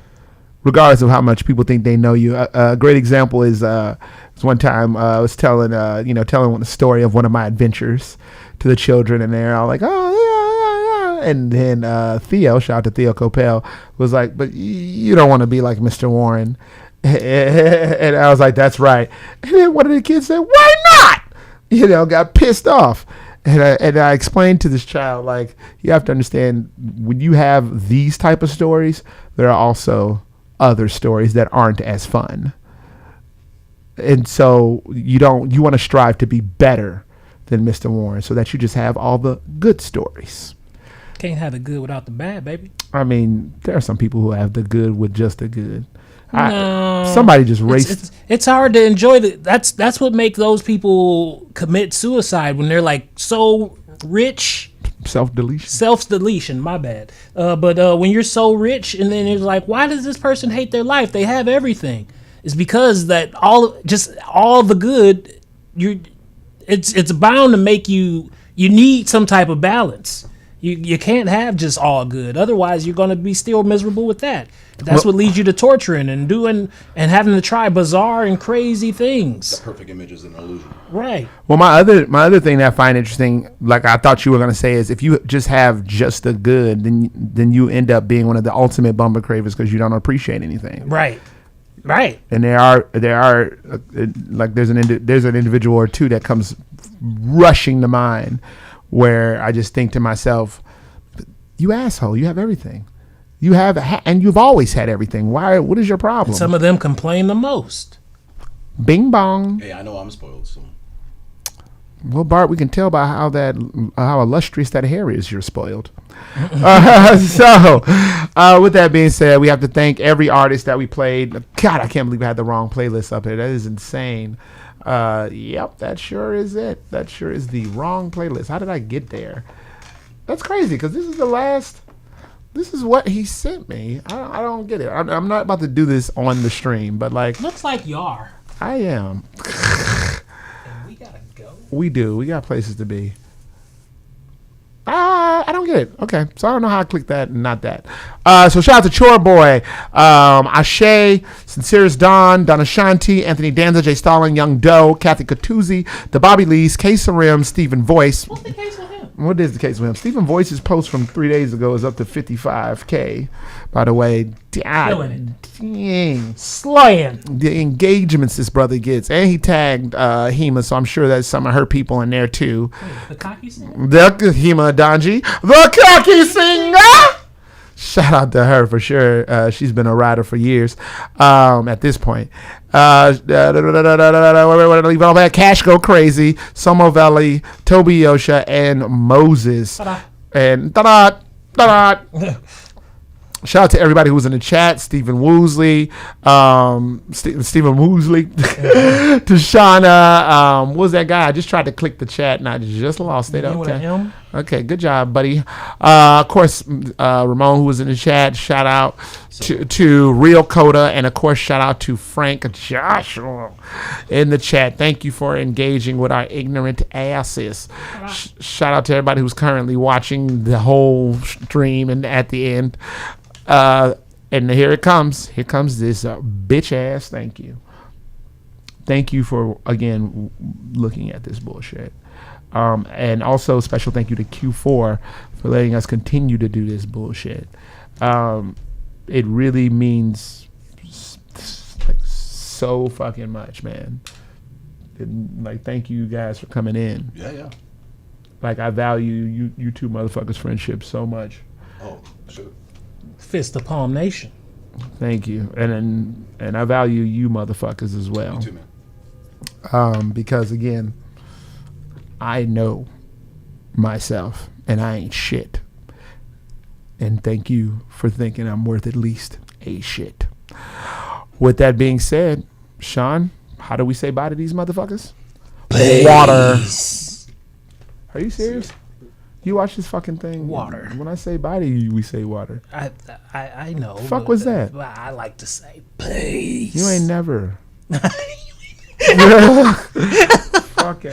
Speaker 1: Regardless of how much people think they know you. A great example is one time I was telling the story of one of my adventures to the children, and they're all like, oh, yeah. And then Theo, shout out to Theo Coppell, was like, but you don't want to be like Mr. Warren. And I was like, that's right. And then one of the kids said, why not? Got pissed off. And I explained to this child, like, you have to understand, when you have these type of stories, there are also other stories that aren't as fun. And so you want to strive to be better than Mr. Warren, so that you just have all the good stories.
Speaker 2: Can't have the good without the bad, baby.
Speaker 1: I mean, there are some people who have the good with just the good.
Speaker 2: No,
Speaker 1: somebody just raced.
Speaker 2: It's hard to enjoy that's what makes those people commit suicide, when they're like so rich. Self-deletion, my bad. But when you're so rich, and then it's like, why does this person hate their life? They have everything. It's because that all the good, it's bound to make you need some type of balance. You can't have just all good. Otherwise, you're going to be still miserable with that. That's what leads you to torturing and doing and having to try bizarre and crazy things.
Speaker 3: The perfect image is an illusion.
Speaker 2: Right.
Speaker 1: Well, my other thing that I find interesting, like I thought you were going to say, is if you just have just the good, then you end up being one of the ultimate bumper cravers because you don't appreciate anything.
Speaker 2: Right. Right.
Speaker 1: And there are like there's an individual or two that comes rushing to mind where I just think to myself, you asshole, you have everything. You have and you've always had everything. What is your problem?
Speaker 2: And some of them complain the most.
Speaker 1: Bing bong.
Speaker 3: Hey, I know I'm spoiled, so.
Speaker 1: Well, Bart, we can tell by how illustrious that hair is. You're spoiled. With that being said, we have to thank every artist that we played. God, I can't believe I had the wrong playlist up here. That is insane. Yep, that sure is it. That sure is the wrong playlist. How did I get there? That's crazy because this is the last. This is what he sent me. I don't get it. I'm not about to do this on the stream, but like.
Speaker 2: Looks like you are.
Speaker 1: I am.
Speaker 2: And we gotta go.
Speaker 1: We do. We got places to be. I don't get it. Okay, so I don't know how I clicked that and not that. So shout out to Chore Boy, Ashe, Sincerest Don, Donna Shanti, Anthony Danza, Jay Stalin, Young Doe, Kathy Catuzzi, the Bobby Lees, K-Sarim, Stephen Voice.
Speaker 2: What's the case with him?
Speaker 1: What is the case with him? Stephen Voice's post from 3 days ago is up to 55K. By the way,
Speaker 2: Killing it.
Speaker 1: Dang.
Speaker 2: Slaying.
Speaker 1: The engagements this brother gets. And he tagged Hema, so I'm sure there's some of her people in there too.
Speaker 2: Wait, the cocky singer?
Speaker 1: The Hema Donji. The cocky singer! Shout out to her for sure. She's been a rider for years at this point. Leave all that. Cash Go Crazy, Somo Valley, Toby Yosha, and Moses. Ta-da. And ta-da. Shout out to everybody who was in the chat. Stephen Woosley, Stephen Woosley, Tashana. What was that guy? I just tried to click the chat and I just lost it. Okay. Okay, good job, buddy. Of course, Ramon, who was in the chat. Shout out to Real Coda, and of course, shout out to Frank Joshua in the chat. Thank you for engaging with our ignorant asses. Shout out to everybody who's currently watching the whole stream and at the end. And here it comes. Here comes this bitch ass. Thank you. Thank you for, again, looking at this bullshit. And also special thank you to Q4 for letting us continue to do this bullshit. It really means like so fucking much, man. Like, thank you guys for coming in.
Speaker 3: Yeah.
Speaker 1: Like, I value you two motherfuckers' friendship so much.
Speaker 3: Oh, sure.
Speaker 2: Fist of Palm Nation.
Speaker 1: Thank you, and I value you motherfuckers as well.
Speaker 3: Me too, man.
Speaker 1: Because again, I know myself, and I ain't shit. And thank you for thinking I'm worth at least a shit. With that being said, Sean, how do we say bye to these motherfuckers?
Speaker 2: Peace.
Speaker 1: Water. Are you serious? You watch this fucking thing?
Speaker 2: Water.
Speaker 1: When I say bye to you, we say water.
Speaker 2: I know.
Speaker 1: Fuck was that?
Speaker 2: I like to say peace.
Speaker 1: You ain't never. Fucking